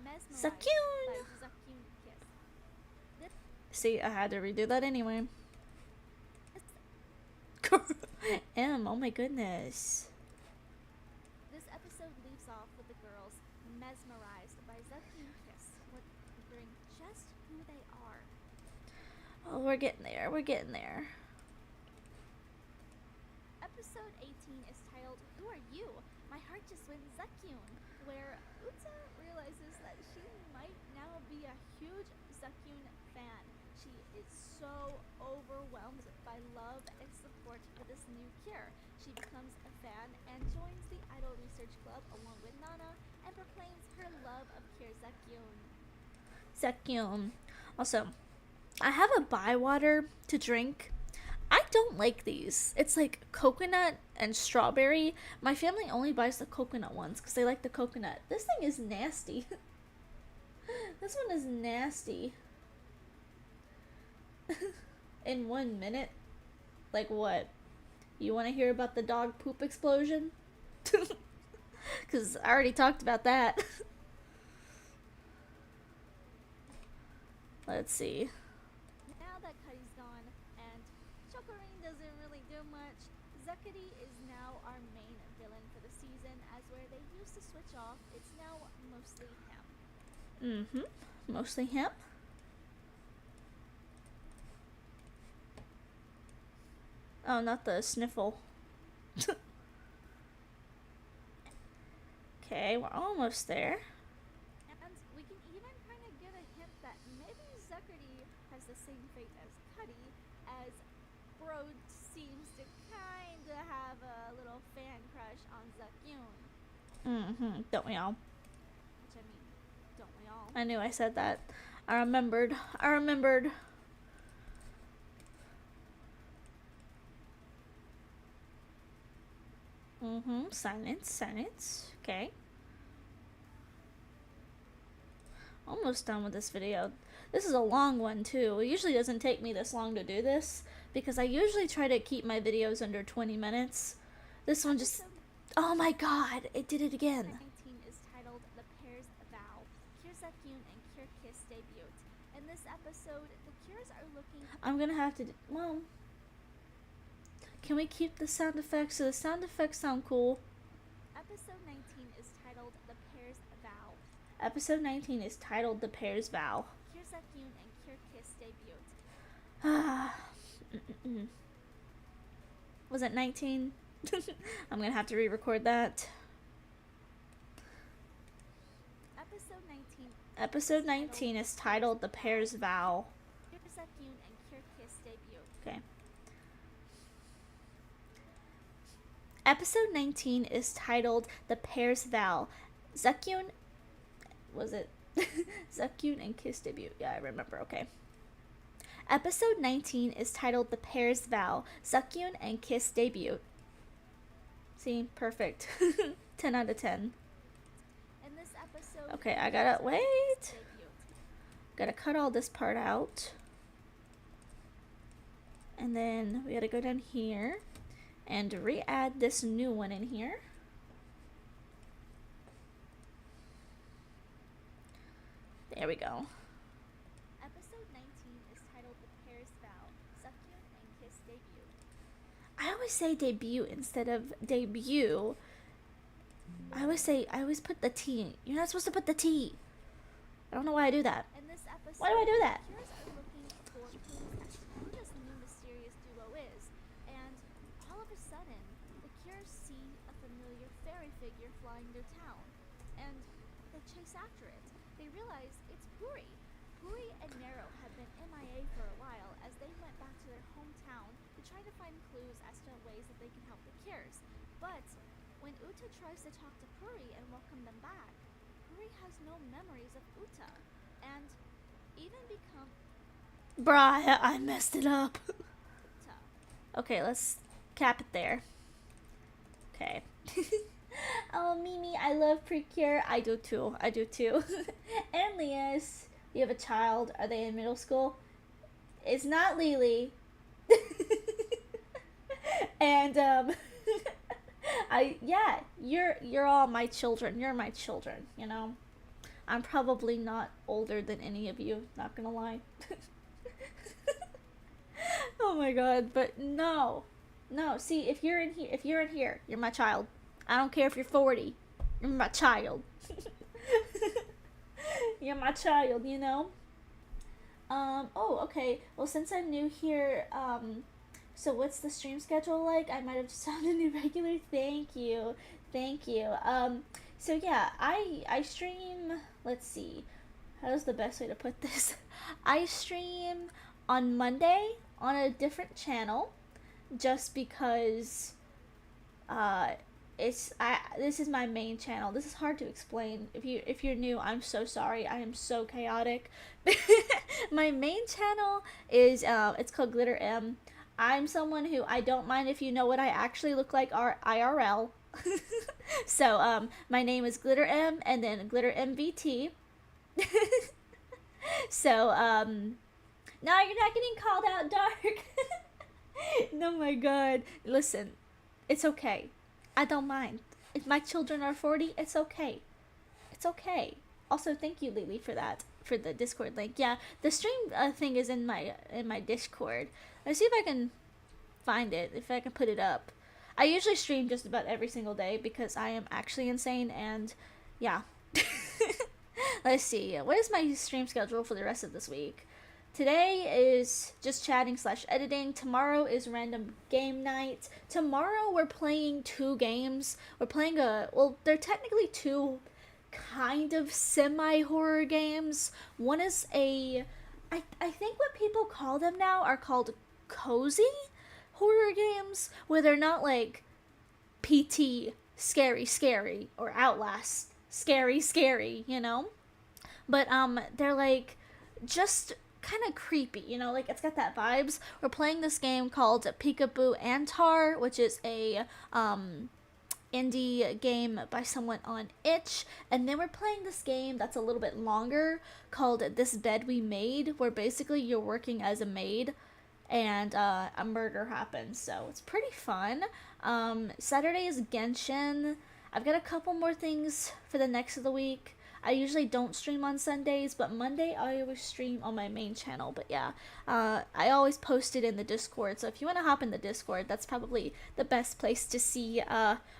mesmerized Zakyun! by Zakyun Kiss. See, I had to redo that anyway. Oh my goodness. This episode leaves off with the girls mesmerized by Zakyun Kiss, wondering just who they are. Oh, we're getting there. We're getting there. Episode 18 is titled Who Are You? My Heart Just Went Zakyun, where Uta realizes that she might now be a huge Zakyun fan. She is so overwhelmed by love and support for this new cure. She becomes a fan and joins the Idol Research Club along with Nana and proclaims her love of Cure Zakyun. Zakyun. Also, I have a Bywater to drink. I don't like these. It's like coconut and strawberry. My family only buys the coconut ones because they like the coconut. This thing is nasty. This one is nasty. In 1 minute? Like what? You want to hear about the dog poop explosion? Because I already talked about that. Let's see. Now that Cuddy's gone and Chokorine doesn't really do much, Zakari is now our main villain for the season, as where they used to switch off, it's now mostly him. Mm-hmm. Mostly him. Oh, not the sniffle. Okay, we're almost there. And we can even kind of get a hint that maybe Zuckerty has the same fate as Cuddy, as Brode seems to kind of have a little fan crush on Zakyun. Mm-hmm. Don't we all? Which, I mean, don't we all? I knew I said that. I remembered. I remembered. Mm-hmm. Silence. Silence. Okay. Almost done with this video. This is a long one too. It usually doesn't take me this long to do this because I usually try to keep my videos under 20 minutes. This one just... Oh my god, it did it again. 19 is titled The Pair's Vow. Kir Zakyun and Kir Kiss debut. In this episode, the Kirs are looking... I'm gonna have to... Well... Can we keep the sound effects? So the sound effects sound cool. Episode 19 is titled The Pair's Vow. Episode 19 is titled The Pair's Vow. Kir Zakyun and Kir Kiss debut. Was it 19? I'm gonna have to re-record that. Episode 19. Episode 19 is titled The Pair's Vow. Kir Zakyun and Kir Kiss debut. Okay. Episode 19 is titled The Pair's Vow. Zakyun... Was it? Zakyun and Kiss debut. Yeah, I remember. Okay. Episode 19 is titled The Pair's Vow. Zakyun and Kiss debut. See? Perfect. 10 out of 10. In this episode... Okay, I gotta... Wait! Gotta cut all this part out. And then we gotta go down here and re-add this new one in here. There we go. Episode 19 is titled The Pair's Vow. Zakyun and Kiss debut. I always say debut instead of debut. I always put the T. You're not supposed to put the T. I don't know why I do that. In this episode, Why do I do that? the Kirs are looking for clues as to who this new mysterious duo is, and all of a sudden, the Kirs see a familiar fairy figure flying their town, and they chase after it. They realize it's Puri. Puri and Nero have been MIA for a while as they went back to their hometown to try to find clues as to ways that they can help the Kirs. But when Uta tries to talk to Puri and welcome them back, Puri has no memories of Uta, and even become Bruh, I messed it up. Uta. Okay, let's cap it there. Okay. Oh, Mimi, I love Precure. I do too. I do too. And Lias, you have a child. Are they in middle school? It's not Lily. And you're all my children. You're my children, you know. I'm probably not older than any of you, not gonna lie. Oh my god, but no. No, see, if you're in here, you're my child. I don't care if you're 40. You're my child. You're my child, you know? Oh, okay. Well, since I'm new here, so what's the stream schedule like? I might have just sounded irregular. Thank you. Thank you. So yeah, I stream, let's see. How's the best way to put this? I stream on Monday on a different channel just because this is my main channel. This is hard to explain. If you're new, I'm so sorry. I am so chaotic. My main channel is it's called Glitter M. I'm someone who I don't mind if you know what I actually look like IRL. So my name is Glitter M and then Glitter MVT. So no, you're not getting called out dark. No, my god. Listen, it's okay. I don't mind. If my children are 40, it's okay. It's okay. Also, thank you, Lily, for that, for the Discord link. Yeah, the stream thing is in my Discord. Let's see if I can find it, if I can put it up. I usually stream just about every single day because I am actually insane, and yeah. Let's see. What is my stream schedule for the rest of this week? Today is just chatting slash editing. Tomorrow is random game night. Tomorrow we're playing two games. We're playing well, they're technically two kind of semi horror games. One is I think what people call them now are called cozy horror games, where they're not like PT scary scary or Outlast scary scary, you know? But they're like just kind of creepy, you know, like it's got that vibes. We're playing this game called Peekaboo Antar, which is a indie game by someone on itch, and then we're playing this game that's a little bit longer called This Bed We Made, where basically you're working as a maid and a murder happens, so it's pretty fun. Saturday is Genshin. I've got a couple more things for the next of the week. I usually don't stream on Sundays, but Monday I always stream on my main channel. But yeah, I always post it in the Discord. So if you want to hop in the Discord, that's probably the best place to see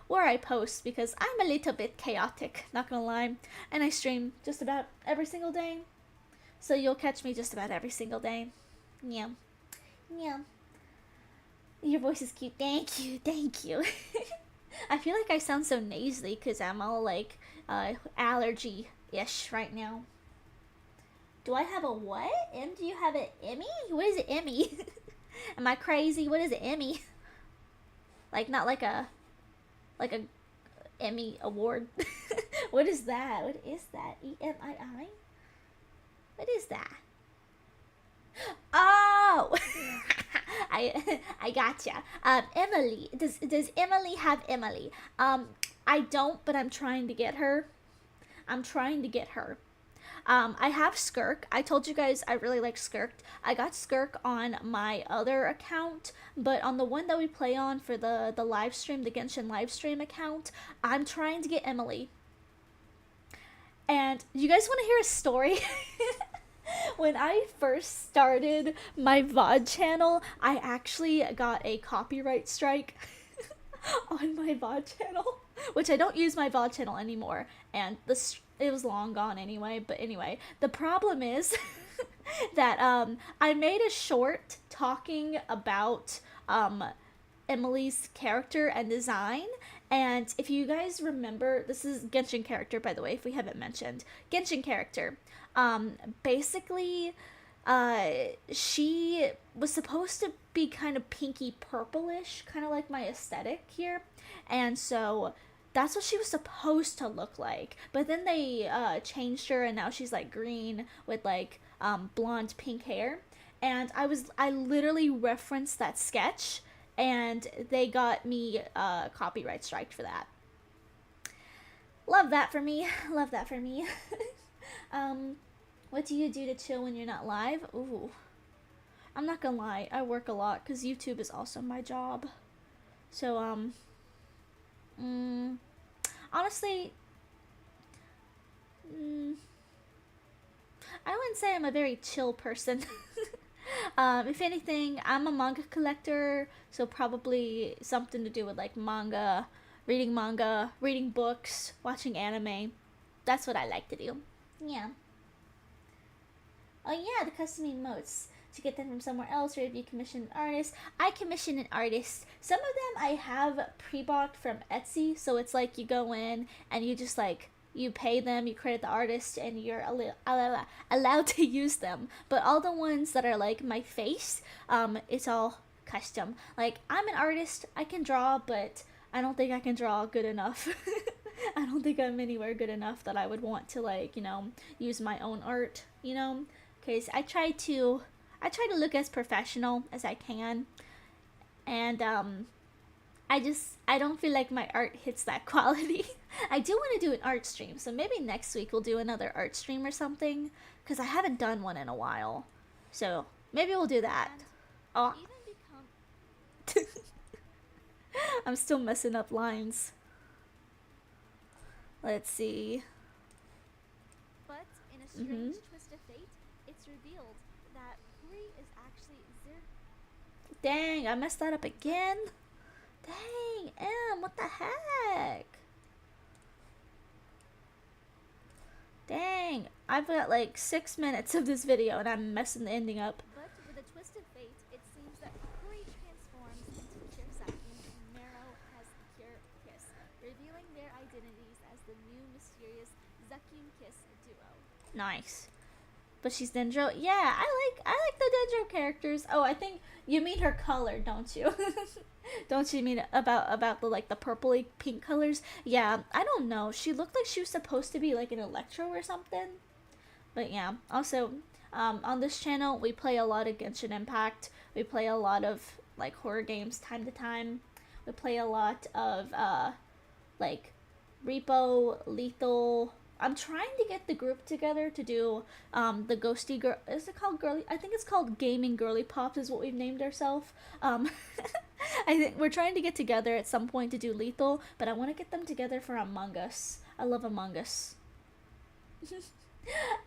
where I post, because I'm a little bit chaotic, not gonna lie. And I stream just about every single day. So you'll catch me just about every single day. Yeah. Yeah. Your voice is cute. Thank you. Thank you. I feel like I sound so nasally because I'm all like allergy ish right now. Do I have a what? Do you have an Emmy? What is an Emmy? Am I crazy? What is an Emmy? Like not like a Emmy award. What is that? What is that? EMII? What is that? Oh, I gotcha. Emily, does Emily have Emily? I don't, but I'm trying to get her. I'm trying to get her. I have Skirk. I told you guys I really like Skirk. I got Skirk on my other account, but on the one that we play on for the live stream, the Genshin live stream account, I'm trying to get Emily. And you guys want to hear a story? When I first started my VOD channel, I actually got a copyright strike on my VOD channel, which I don't use my VOD channel anymore, and it was long gone anyway. But anyway, the problem is that I made a short talking about Emily's character and design. And if you guys remember, this is Genshin character, by the way, if we haven't mentioned. Genshin character. Basically, she was supposed to be kind of pinky purplish, kind of like my aesthetic here. And so that's what she was supposed to look like. But then they changed her, and now she's like green with like blonde pink hair. And I literally referenced that sketch, and they got me copyright striked for that. Love that for me. Love that for me. What do you do to chill when you're not live? Ooh, I'm not gonna lie, I work a lot because YouTube is also my job. So honestly, I wouldn't say I'm a very chill person. If anything, I'm a manga collector, so probably something to do with like manga, reading books, watching anime. That's what I like to do. Yeah. Oh yeah, the custom emotes. To get them from somewhere else, or if you commission an artist. I commission an artist. Some of them I have pre-bought from Etsy, so it's like you go in and you just like you pay them, you credit the artist, and you're allowed to use them. But all the ones that are like my face, it's all custom. Like I'm an artist, I can draw, but I don't think I can draw good enough. I don't think I'm anywhere good enough that I would want to like use my own art. Because I try to look as professional as I can, and I don't feel like my art hits that quality. I do want to do an art stream, so maybe next week we'll do another art stream or something, because I haven't done one in a while. So maybe we'll do that. And Oh, even become I'm still messing up lines. Let's see. but in a Mm-hmm. strange twist of fate, it's revealed that Puri is actually Zir. Dang, I messed that up again. Dang, what the heck? Dang, I've got like 6 minutes of this video and I'm messing the ending up. But with a twist of fate, it seems that Huri transforms into Kirsaki and Marrow has Kir Kiss, revealing their identities as the new mysterious Zakim Kiss duo. Nice. But she's Dendro. Yeah, I like the Dendro characters. Oh, I think you mean her color, don't you? Don't you mean about the like the purpley pink colors? Yeah, I don't know. She looked like she was supposed to be like an Electro or something. But yeah, also on this channel we play a lot of Genshin Impact. We play a lot of like horror games time to time. We play a lot of like Repo, Lethal. I'm trying to get the group together to do the ghosty girl. Is it called girly? I think it's called Gaming Girly Pops is what we've named ourselves. I think we're trying to get together at some point to do Lethal, but I want to get them together for Among Us. I love Among Us.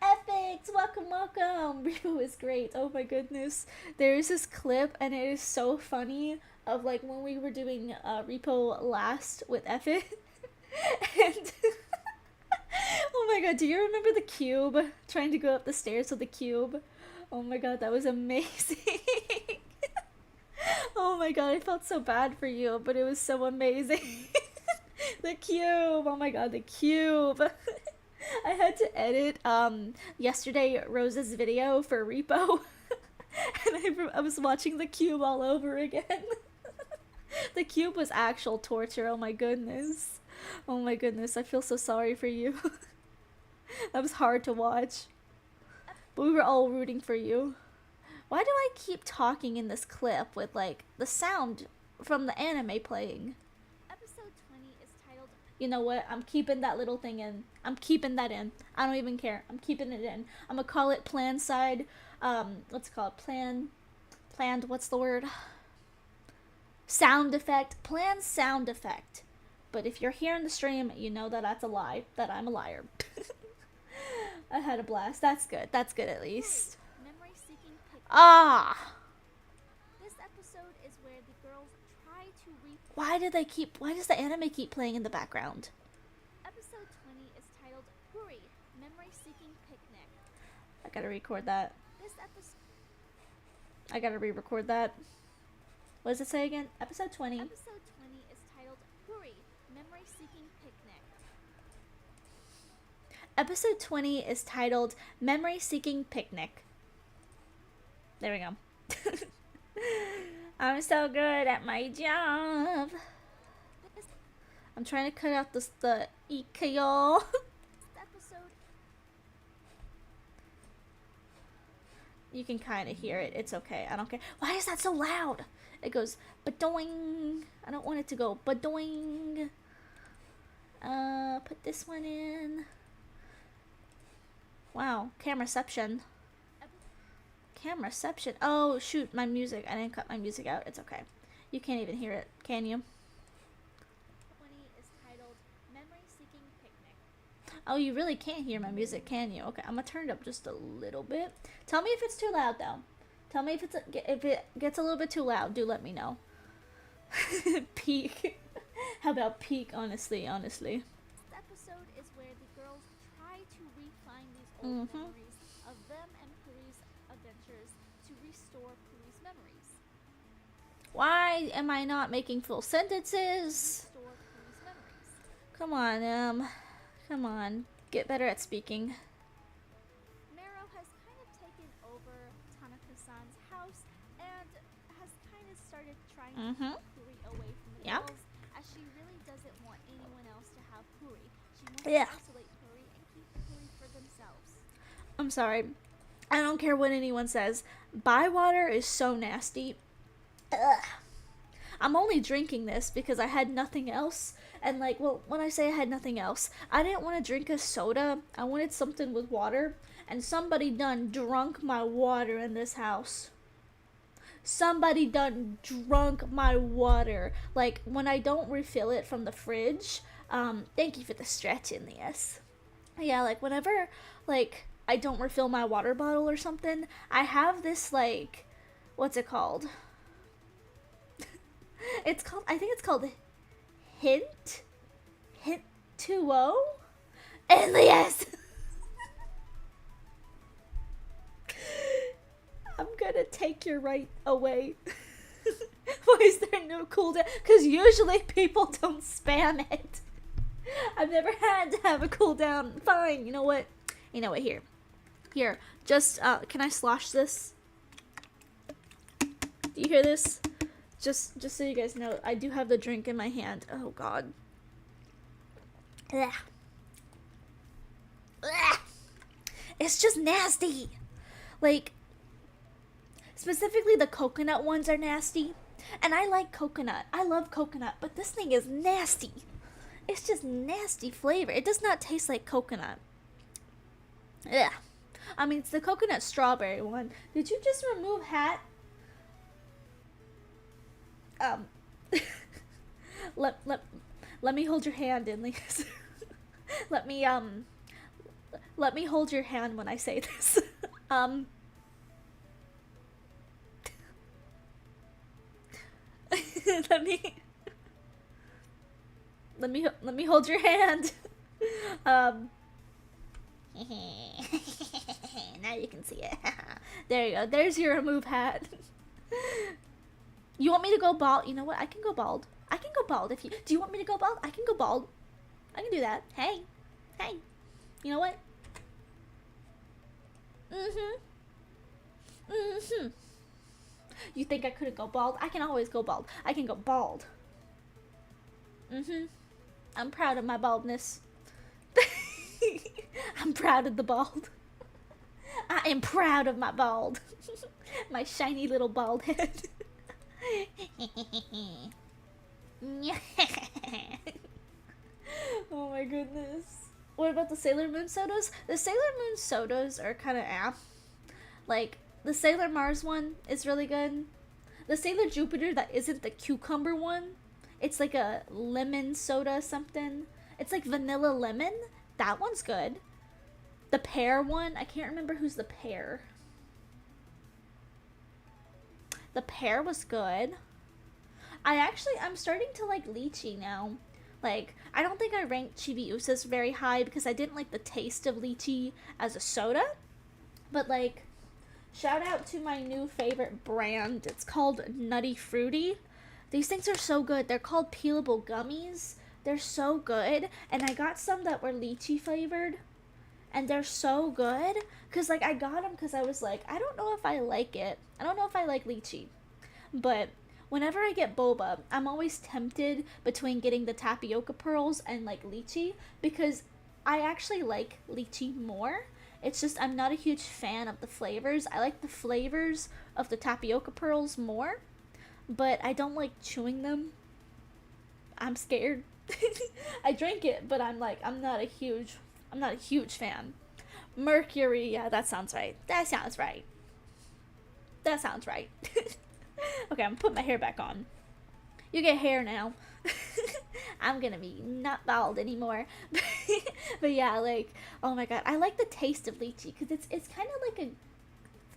Epics, welcome, welcome. Repo is great. Oh my goodness. There is this clip, and it is so funny of like when we were doing Repo last with Epic, and oh my god, do you remember the cube? Trying to go up the stairs with the cube. Oh my god, that was amazing. Oh my god, I felt so bad for you, but it was so amazing. The cube. Oh my god, the cube. I had to edit yesterday Rose's video for Repo. And I was watching the cube all over again. The cube was actual torture. Oh my goodness. Oh my goodness, I feel so sorry for you. That was hard to watch. But we were all rooting for you. Why do I keep talking in this clip with like the sound from the anime playing? Episode 20 is titled. You know what? I'm keeping that little thing in. I'm keeping that in. I don't even care. I'm keeping it in. I'm gonna call it plan side. What's it called? Planned. What's the word? Sound effect. Planned sound effect. But if you're here in the stream, you know that that's a lie. That I'm a liar. I had a blast. That's good. That's good at least. Memory seeking pick. Ah! This episode is where the girls try to Why does the anime keep playing in the background? Episode 20 is titled Huri, Memory Seeking Picnic. I gotta record that. This episode. I gotta re-record that. What does it say again? Episode 20. Episode 20 is titled Huri, Memory Seeking Picnic. Episode 20 is titled Memory Seeking Picnic. There we go. I'm so good at my job. I'm trying to cut out the EKO. Episode. You can kind of hear it. It's okay. I don't care. Why is that so loud? It goes ba-doing. I don't want it to go ba-doing. Put this one in. Wow, cameraception. Cameraception. Oh, shoot, my music. I didn't cut my music out. It's okay. You can't even hear it, can you? 20 is titled Memory Seeking Picnic. Oh, you really can't hear my music, can you? Okay, I'm gonna turn it up just a little bit. Tell me if it's too loud, though. Tell me if it gets a little bit too loud. Do let me know. Peak. How about peak? Honestly. This episode is where the girls try to refine these old memories of them and Puri's adventures to restore Puri's memories. Why am I not making full sentences? Restore Puri's memories. Come on. Get better at speaking. Marrow has kind of taken over Tanaka-san's house and has kind of started trying to keep Puri away from the girls, as she really doesn't want anyone else to have Puri. She wants to isolate Puri and keep Puri for themselves. I'm sorry. I don't care what anyone says. Bywater is so nasty. Ugh. I'm only drinking this because I had nothing else. And like, well, when I say I had nothing else, I didn't want to drink a soda. I wanted something with water. And somebody done drunk my water in this house. Somebody done drunk my water. Like, when I don't refill it from the fridge, thank you for the stretch in this. Yeah, like, whenever, like, I don't refill my water bottle or something, I have this, like, what's it called? I think it's called Hint 2O? Elias! gonna take your right away. Why is there no cooldown? Because usually people don't spam it. I've never had to have a cooldown. Fine, you know what? You know what, here, just, can I slosh this? Do you hear this? Just so you guys know, I do have the drink in my hand. Oh, God. Ugh. Ugh. It's just nasty. Like, specifically the coconut ones are nasty. And I like coconut. I love coconut, but this thing is nasty. It's just nasty flavor. It does not taste like coconut. Ugh. I mean, it's the coconut strawberry one. Did you just remove hat? let, let, let me hold your hand in these. let me hold your hand when I say this. let me hold your hand. Now you can see it. There you go. There's your remove hat. You want me to go bald? You know what? I can go bald. I can go bald if you... Do you want me to go bald? I can go bald. I can do that. Hey. Hey. You know what? You think I couldn't go bald? I can always go bald. I can go bald. I'm proud of my baldness. I'm proud of the bald. I am proud of my bald. My shiny little bald head. Oh my goodness. What about the Sailor Moon sodas? The Sailor Moon sodas are kind of Like, the Sailor Mars one is really good. The Sailor Jupiter that isn't the cucumber one, it's like a lemon soda something. It's like vanilla lemon. That one's good. The pear one, I can't remember who's the pear. The pear was good. I'm starting to like lychee now. Like, I don't think I ranked Chibiusa's very high because I didn't like the taste of lychee as a soda. But like, shout out to my new favorite brand. It's called Nutty Fruity. These things are so good. They're called peelable gummies. They're so good. And I got some that were lychee flavored. And they're so good. Because, like, I got them because I was like, I don't know if I like it. I don't know if I like lychee. But whenever I get boba, I'm always tempted between getting the tapioca pearls and, like, lychee. Because I actually like lychee more. It's just I'm not a huge fan of the flavors. I like the flavors of the tapioca pearls more. But I don't like chewing them. I'm scared. I drink it, but I'm not a huge fan. Mercury, yeah, that sounds right. That sounds right. Okay, I'm gonna put my hair back on. You get hair now. I'm gonna be not bald anymore. But yeah, like, oh my god, I like the taste of lychee because it's kind of like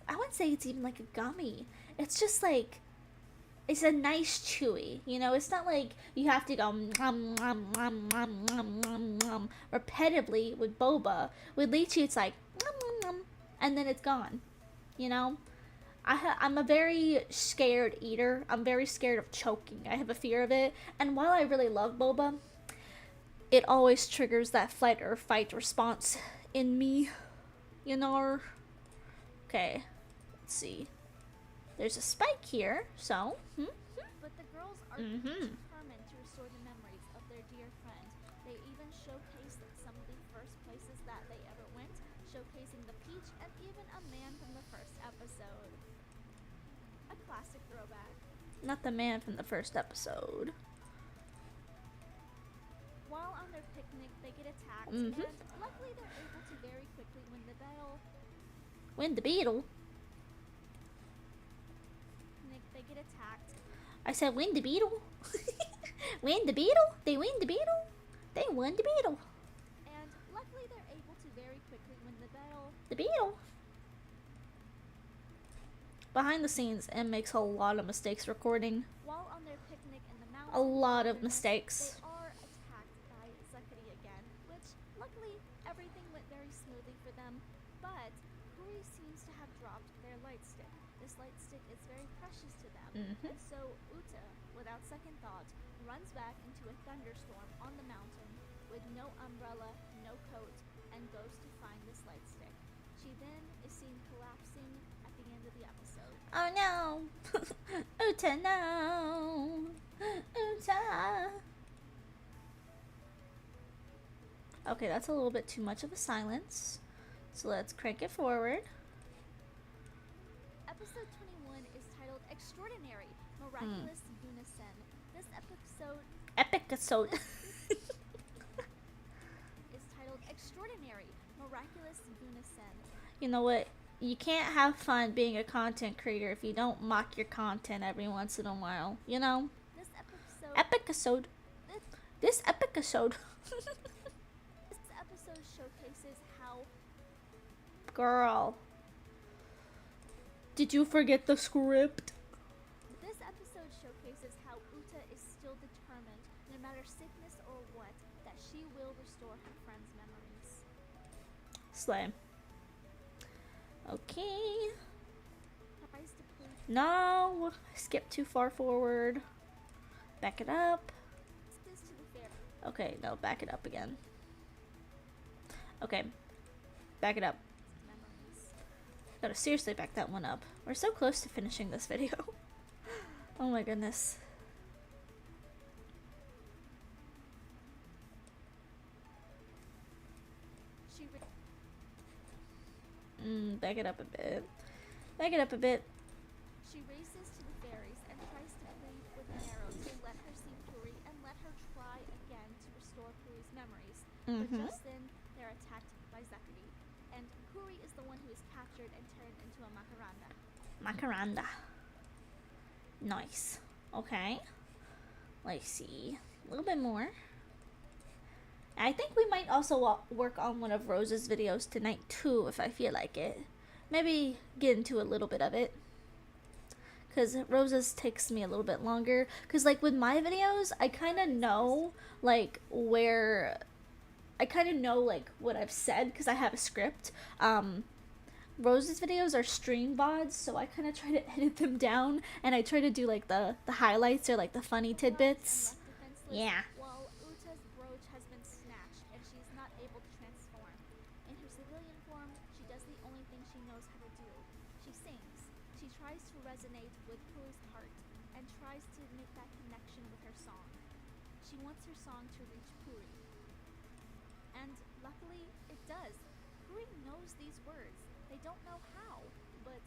I wouldn't say it's even like a gummy. It's just like, it's a nice chewy, you know. It's not like you have to go repetitively with boba. With lychee, it's like and then it's gone, you know. I'm a very scared eater. I'm very scared of choking. I have a fear of it. And while I really love boba, it always triggers that flight or fight response in me, you know. Okay, let's see. There's a spike here, so. But the girls are determined to restore the memories of their dear friend. They even showcased some of the first places that they ever went, showcasing the peach and even a man from the first episode. A classic throwback. Not the man from the first episode. While on their picnic, they get attacked, and luckily they're able to very quickly win the battle. Win the beetle? They get attacked. I said win the beetle. Win the beetle? They win the beetle? They won the beetle. And luckily they're able to very quickly win the battle. The beetle. Behind the scenes, Em makes a lot of mistakes recording. While on their picnic in the mountains, A lot of mistakes. They are attacked by Zakari again, which luckily everything went very smoothly for them. But who Kuri seems to have dropped their light stick. This light stick is very precious to them. Mm-hmm. And so Uta, without second thought, runs back into a thunderstorm on the mountain with no umbrella, no coat, and goes to find this light stick. She then is seen collapsing at the end of the episode. Oh no! Uta, no! Uta! Okay, that's a little bit too much of a silence. So let's crank it forward. Episode 21 is titled Extraordinary Miraculous Unison. This episode Episode. is titled Extraordinary Miraculous Unison. You know what? You can't have fun being a content creator if you don't mock your content every once in a while. You know? This episode Episode. This episode. This episode showcases how Girl. Did you forget the script? This episode showcases how Uta is still determined, no matter sickness or what, that she will restore her friend's memories. Slay. Okay. Tries to prove No. Skip too far forward. Back it up. this to the fair Okay, no, back it up again. Okay. Back it up. memories. Gotta seriously back that one up. We're so close to finishing this video. Oh my goodness. She Back it up a bit. Back it up a bit. races to the fairies and tries to plead with Nero to let her see Puri and let her try again to restore Puri's memories. But just then, they're attacked by Zakari. And Puri is the one who is captured and turned into a Makaranda. Macaranda. Nice. Okay. Let's see. A little bit more. I think we might also work on one of Rose's videos tonight too, if I feel like it. Maybe get into a little bit of it. Because Rose's takes me a little bit longer. Because, like, with my videos, I kind of know, like, where... I kind of know, like, what I've said because I have a script. Rose's videos are stream Vods, so I kind of try to edit them down. And I try to do, like, the highlights or, like, the funny tidbits. Yeah. While Uta's brooch has been snatched and she's not able to transform. In her civilian form, she does the only thing she knows how to do. She sings. She tries to resonate with Puri's heart and tries to make that connection with her song. She wants her song to reach Puri. And luckily, it does. Puri knows these words. They don't know how, but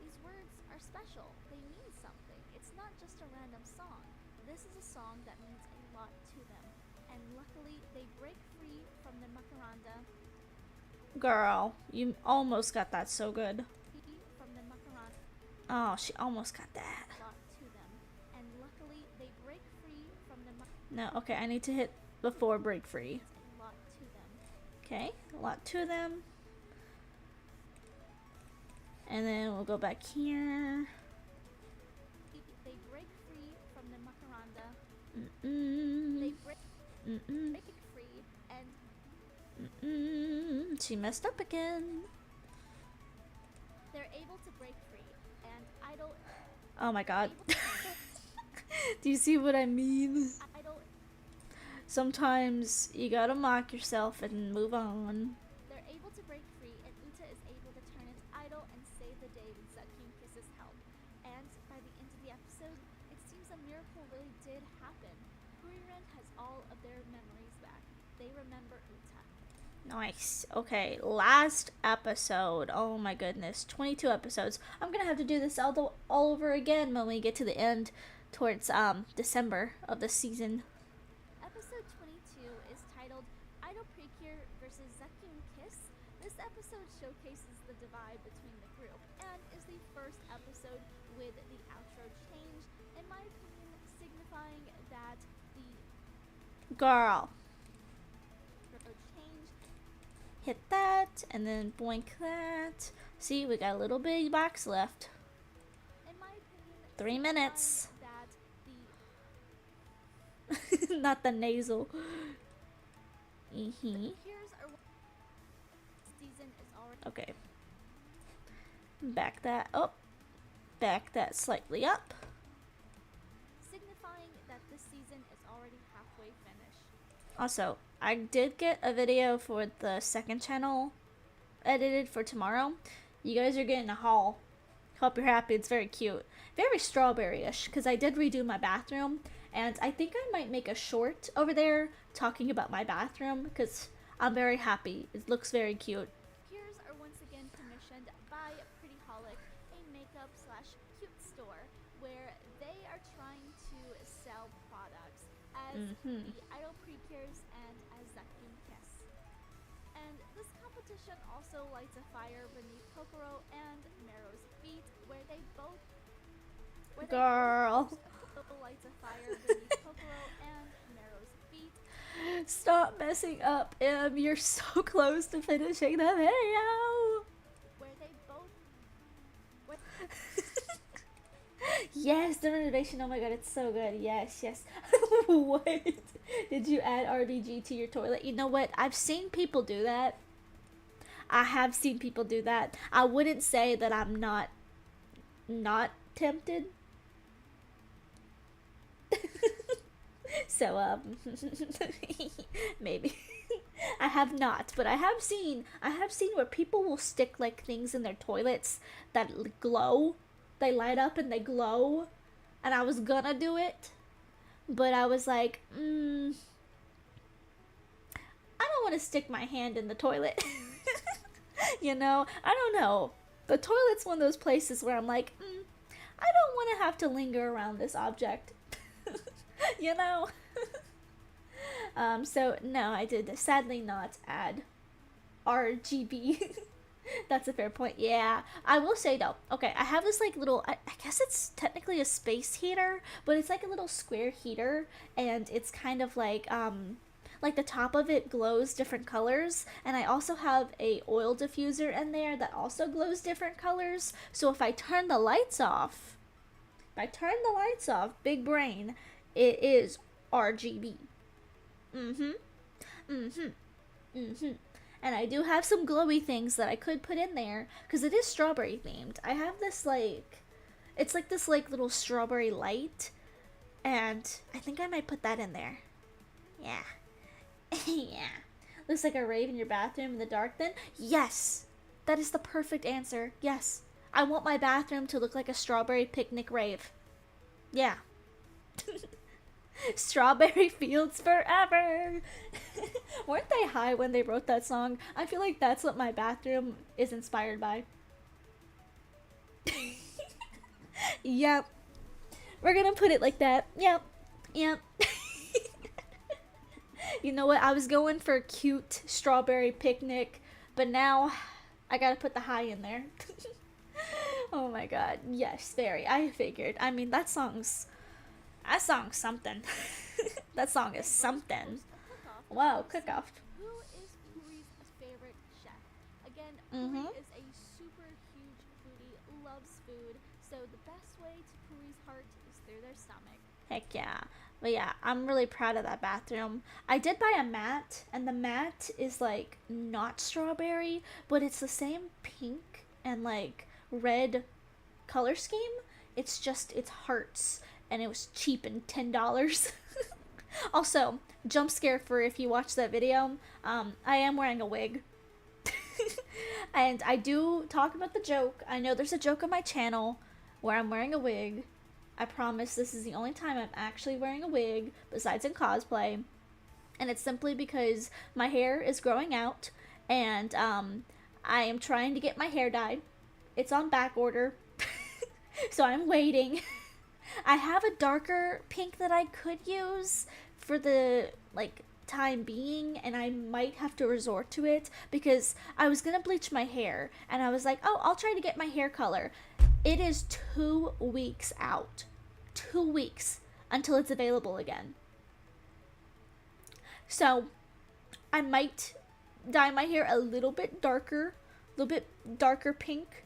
these words are special. They mean something. It's not just a random song. This is a song that means a lot to them. And luckily, they break free from the Makaranda. Girl, you almost got that so good. From the Makaranda. Oh, she almost got that. A lot to them. And luckily, they break free from the No, okay, I need to hit before break free. a lot to them. Okay, a lot to them. And then we'll go back here. They break free from the Makaranda. Mm-mm. They break Mm-mm. free and Mm-mm. She messed up again. they're able to break free. And Idol Oh my god. able Do you see what I mean? Idol Sometimes you gotta mock yourself and move on. they're able to break free and Uta is able to turn into Idol and save the day with Zakim Kiss's help. And by the end of the episode, it seems a miracle really did happen. Kuriren has all of their memories back. They remember Uta. Nice. Okay, last episode. Oh my goodness, 22 episodes. I'm gonna have to do this all over again when we get to the end, towards December of the season. Episode 22 is titled Idol Precure versus Zakim Kiss. This episode showcases the divide between the group and is the first episode with the outro change, in my opinion, signifying that the Girl, outro change hit that and then boink that. See, we got a little bitty box left. in my opinion 3 minutes. that Not the nasal. the peers are season is already Okay. Back that up. Back that slightly up. signifying that this season is already halfway finished. Also, I did get a video for the second channel edited for tomorrow. You guys are getting a haul. Hope you're happy. It's very cute. Very strawberry-ish, because I did redo my bathroom, and I think I might make a short over there talking about my bathroom, because I'm very happy. It looks very cute. Peers are once again commissioned by Pretty Holic, a makeup slash cute store where they are trying to sell products as the Idol Pre-Cures and as Zakin Kiss. And this competition also lights a fire beneath Kokoro and Mero's feet, Girl. lights a fire beneath Kokoro and Mero's feet, Stop messing up, Em. You're so close to finishing the video. where they both where Yes, the renovation. Oh my god, it's so good. Yes, yes. Wait, did you add RBG to your toilet? You know what? I've seen people do that. I have seen people do that. I wouldn't say that I'm not tempted. So maybe. I have not, but I have seen where people will stick like things in their toilets that glow. They light up and they glow. And I was gonna do it, but I was like, I don't want to stick my hand in the toilet. I don't know. The toilet's one of those places where I'm like, I don't want to have to linger around this object. you know? So no, I did sadly not add RGB. That's a fair point. Yeah, I will say though. Okay, I have this like little. I guess it's technically a space heater, but it's like a little square heater, and it's kind of like the top of it glows different colors, and I also have a oil diffuser in there that also glows different colors. So if I turn the lights off, big brain, it is RGB. Mm-hmm. Mm-hmm. Mm-hmm. And I do have some glowy things that I could put in there because it is strawberry themed. I have this it's like this like little strawberry light, and I think I might put that in there. Yeah. Yeah. Looks like a rave in your bathroom in the dark then? Yes! That is the perfect answer. Yes. I want my bathroom to look like a strawberry picnic rave. Yeah. Strawberry fields forever. Weren't they high when they wrote that song? I feel like that's what my bathroom is inspired by. Yep. We're gonna put it like that. Yep. Yep. You know what? I was going for cute strawberry picnic, but now I gotta put the high in there. Oh my god. Yes, very. I figured. I mean, that song's something. That song is something. Wow, cook off. who is Puri's favorite chef? Again, Mhm. Puri is a super huge foodie, loves food, so the best way to Puri's heart is through their stomach. Heck yeah. But yeah, I'm really proud of that bathroom. I did buy a mat, and the mat is like not strawberry, but it's the same pink and like red color scheme. It's hearts, and it was cheap and $10. Also, jump scare for if you watch that video. I am wearing a wig. And I do talk about the joke. I know there's a joke on my channel where I'm wearing a wig. I promise this is the only time I'm actually wearing a wig, besides in cosplay. And it's simply because my hair is growing out, and I am trying to get my hair dyed. It's on back order, so I'm waiting. I have a darker pink that I could use for the time being, and I might have to resort to it because I was gonna bleach my hair, and I was like, oh, I'll try to get my hair color. It is 2 weeks out. 2 weeks until it's available again. So I might dye my hair a little bit darker pink,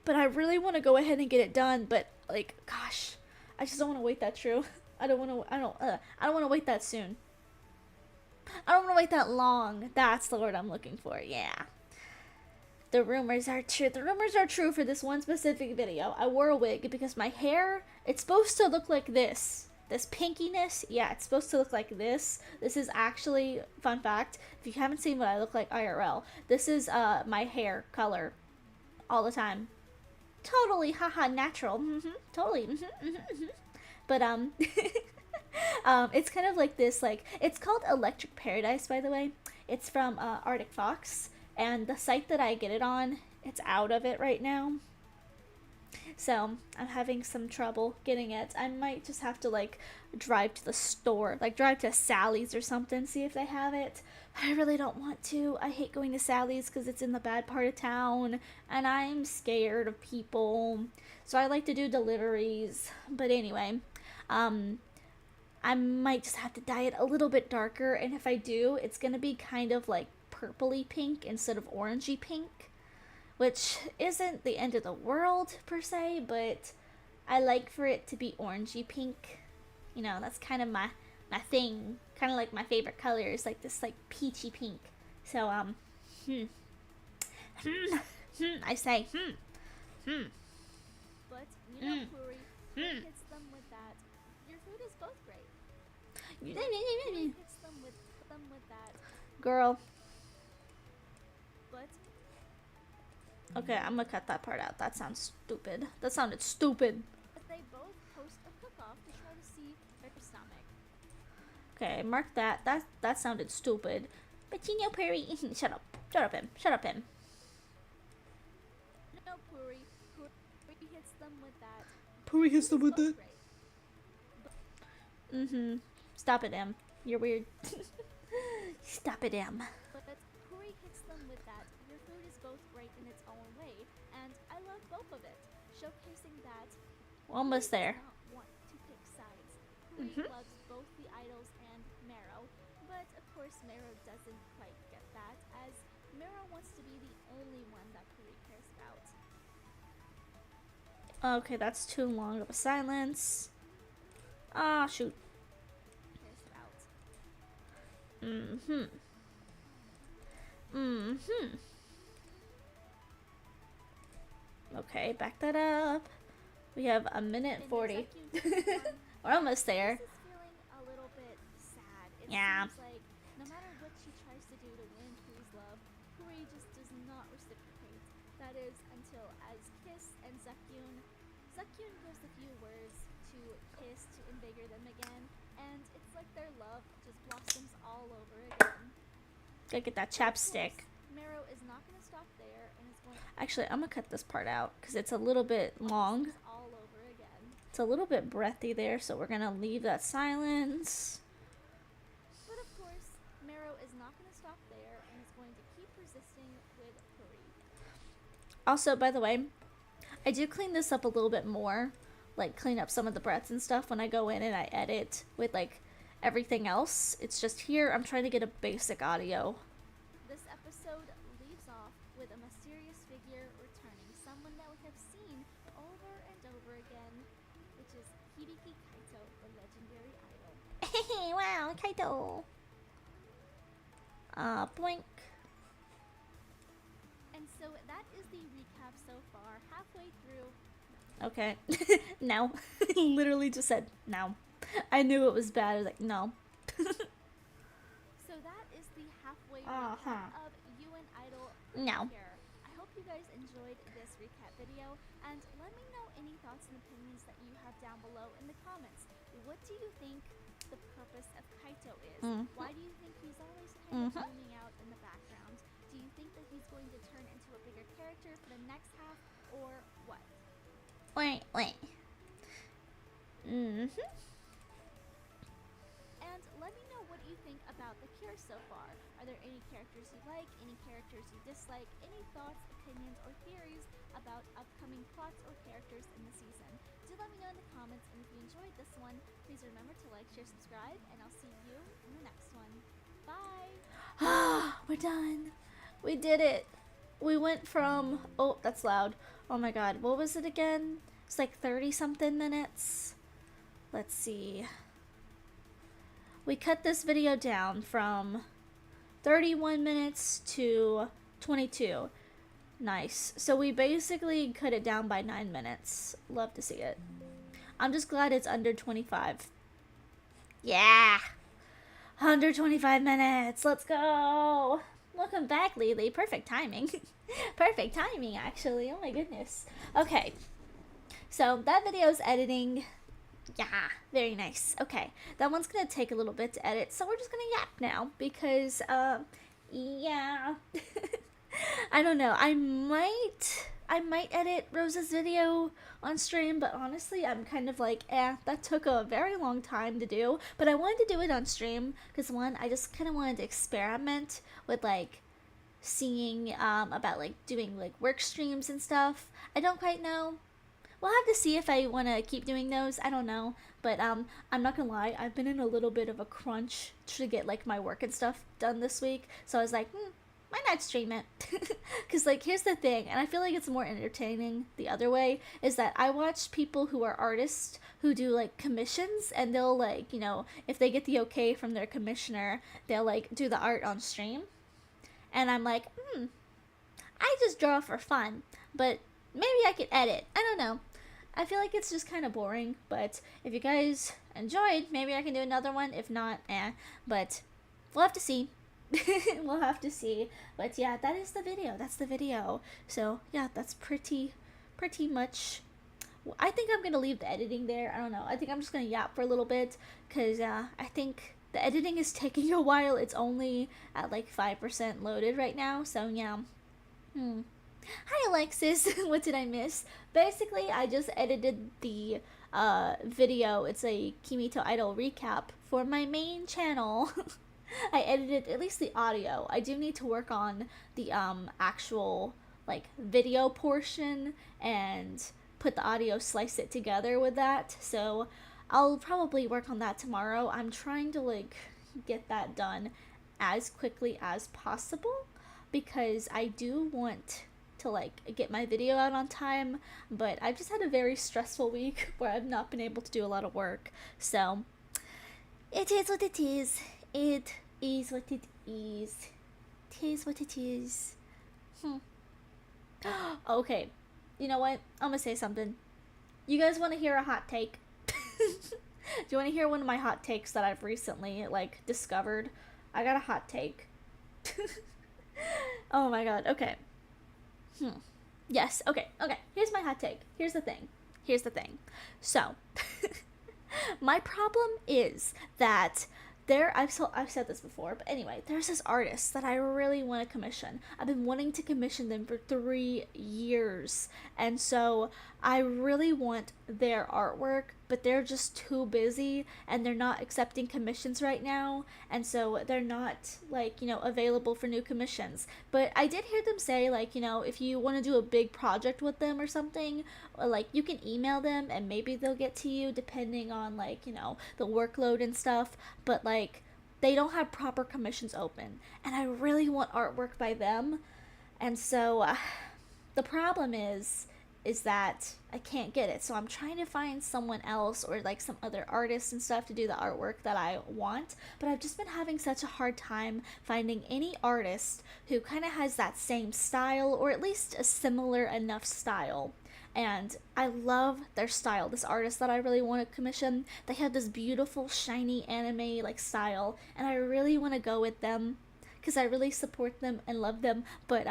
but I really want to go ahead and get it done. But gosh, I just don't want to wait that true. I don't want to. I don't want to wait that soon. I don't want to wait that long. That's the word I'm looking for. Yeah. The rumors are true. The rumors are true for this one specific video. I wore a wig because my hair, it's supposed to look like this. This pinkiness, yeah, it's supposed to look like this. This is actually, fun fact, if you haven't seen what I look like IRL, this is my hair color all the time. Totally, haha, natural. Totally. But it's kind of like this, like, it's called Electric Paradise, by the way. It's from Arctic Fox, and the site that I get it on, it's out of it right now. So I'm having some trouble getting it. I might just have to like drive to the store, like drive to Sally's or something, see if they have it. But I really don't want to. I hate going to Sally's because it's in the bad part of town, and I'm scared of people. So I like to do deliveries. But anyway, I might just have to dye it a little bit darker, and if I do, it's gonna be kind of like purpley pink instead of orangey pink, which isn't the end of the world per se, but I like for it to be orangey pink. You know, that's kind of my thing. Kind of like my favorite color is like this like peachy pink. So I say But you know, Puri hits them with that. Your food is both great. Puri hits them with that. Girl. But Okay, I'm gonna cut that part out. That sounds stupid. That sounded stupid. they both host a cook-off to try to see their stomach. Okay, mark that. That sounded stupid. But you know, Perry, shut up. Shut up him. Shut up him. No, Puri hits them with that. Puri hits them with Both it. great. Stop it, Em. You're weird. Stop it, Em. But Puri hits them with that. Your food is both great in its own way, and I love both of it, showcasing that We're almost Puri there. does not want to pick sides. Puri loves both the idols and Marrow, but of course Marrow doesn't quite get that, as Marrow wants to be the only one that Puri cares about. Okay, that's too long of a silence. Ah, shoot. Cares about. Okay, back that up. We have a minute And 40. Zakyun We're almost there. This is feeling a little bit sad. It Yeah. seems like no matter what she tries to do to win Puri's love, Puri just does not reciprocate. That is until as Kiss and Zakyun gives a few words to Kiss to invigorate them again, and it's like their love just blossoms all over again. Gotta get that Of course, chapstick. Marrow is not going to stop there and is going to Actually, I'm gonna cut this part out because it's a little bit long. blossoms all over again. It's a little bit breathy there, so we're gonna leave that silence. But of course, Marrow is not going to stop there and is going to keep resisting with Puri. Also, by the way, I do clean this up a little bit more, like clean up some of the breaths and stuff when I go in and I edit with like everything else. It's just here I'm trying to get a basic audio. This episode leaves off with a mysterious figure returning, someone that we have seen over and over again, which is Hibiki Kaito, the legendary idol. Wow, Kaito. Blink. And so that is the recap so far, halfway through. Okay. No. Literally just said no. I knew it was bad. I was like, no. So that is the halfway Uh-huh. recap of UN Idol No. here. I hope you guys enjoyed this recap video, and let me know any thoughts and opinions that you have down below in the comments. What do you think the purpose of Kaito is? Why do you think he's always kind of looming out in the background? Do you think that he's going to turn into a bigger character for the next half, or what? Wait. And let me know what you think about the cure so far. Are there any characters you like, any characters you dislike, any thoughts, opinions, or theories about upcoming plots or characters in the season? Do let me know in the comments, and if you enjoyed this one, please remember to like, share, subscribe, and I'll see you in the next one. Bye! We're done. We did it. We went from, oh, that's loud. Oh my god, what was it again? It's like 30 something minutes. Let's see. We cut this video down from 31 minutes to 22. Nice. So we basically cut it down by 9 minutes. Love to see it. I'm just glad it's under 25. Yeah! 125 minutes. Let's go. Welcome back, Lily. Perfect timing. Perfect timing, actually. Oh my goodness. Okay. So that video's editing. Yeah, very nice. Okay. That one's gonna take a little bit to edit, so we're just gonna yap now because, yeah. I don't know. I might edit Rosa's video on stream, but honestly, I'm kind of like, that took a very long time to do. But I wanted to do it on stream because one, I just kind of wanted to experiment with like seeing about like doing like work streams and stuff. I don't quite know. We'll have to see if I want to keep doing those. I don't know, but I'm not gonna lie. I've been in a little bit of a crunch to get like my work and stuff done this week, so I was like, why not stream it? Because like here's the thing, and I feel like it's more entertaining the other way, is that I watch people who are artists who do like commissions, and they'll like, if they get the okay from their commissioner, they'll like do the art on stream, and I'm like, I just draw for fun, but maybe I could edit. I don't know. I feel like it's just kind of boring, but if you guys enjoyed, maybe I can do another one. If not, but we'll have to see. We'll have to see. But yeah, that is the video. That's the video. So yeah, that's pretty much. I think I'm gonna leave the editing there. I don't know. I think I'm just gonna yap for a little bit because I think the editing is taking a while. It's only at like 5% loaded right now. So yeah. Hi Alexis. What did I miss? Basically, I just edited the video. It's a Kimito Idol recap for my main channel. I edited at least the audio. I do need to work on the actual like video portion and put the audio, slice it together with that. So I'll probably work on that tomorrow. I'm trying to like get that done as quickly as possible because I do want to like get my video out on time, but I've just had a very stressful week where I've not been able to do a lot of work. So it is what it is. It is what it is. It is what it is. Okay. You know what? I'm gonna say something. You guys want to hear a hot take? Do you want to hear one of my hot takes that I've recently like discovered? I got a hot take. Oh my god. Okay. Yes. Okay. Here's my hot take. Here's the thing. So, my problem is that I've said this before, but anyway, there's this artist that I really want to commission. I've been wanting to commission them for 3 years, and so I really want their artwork, but they're just too busy, and they're not accepting commissions right now, and so they're not like available for new commissions. But I did hear them say like if you want to do a big project with them or something, like you can email them and maybe they'll get to you depending on like the workload and stuff. But like they don't have proper commissions open, and I really want artwork by them, and so the problem is that I can't get it. So I'm trying to find someone else or like some other artists and stuff to do the artwork that I want, but I've just been having such a hard time finding any artist who kind of has that same style, or at least a similar enough style. And I love their style. This artist that I really want to commission, they have this beautiful shiny anime like style, and I really want to go with them because I really support them and love them, but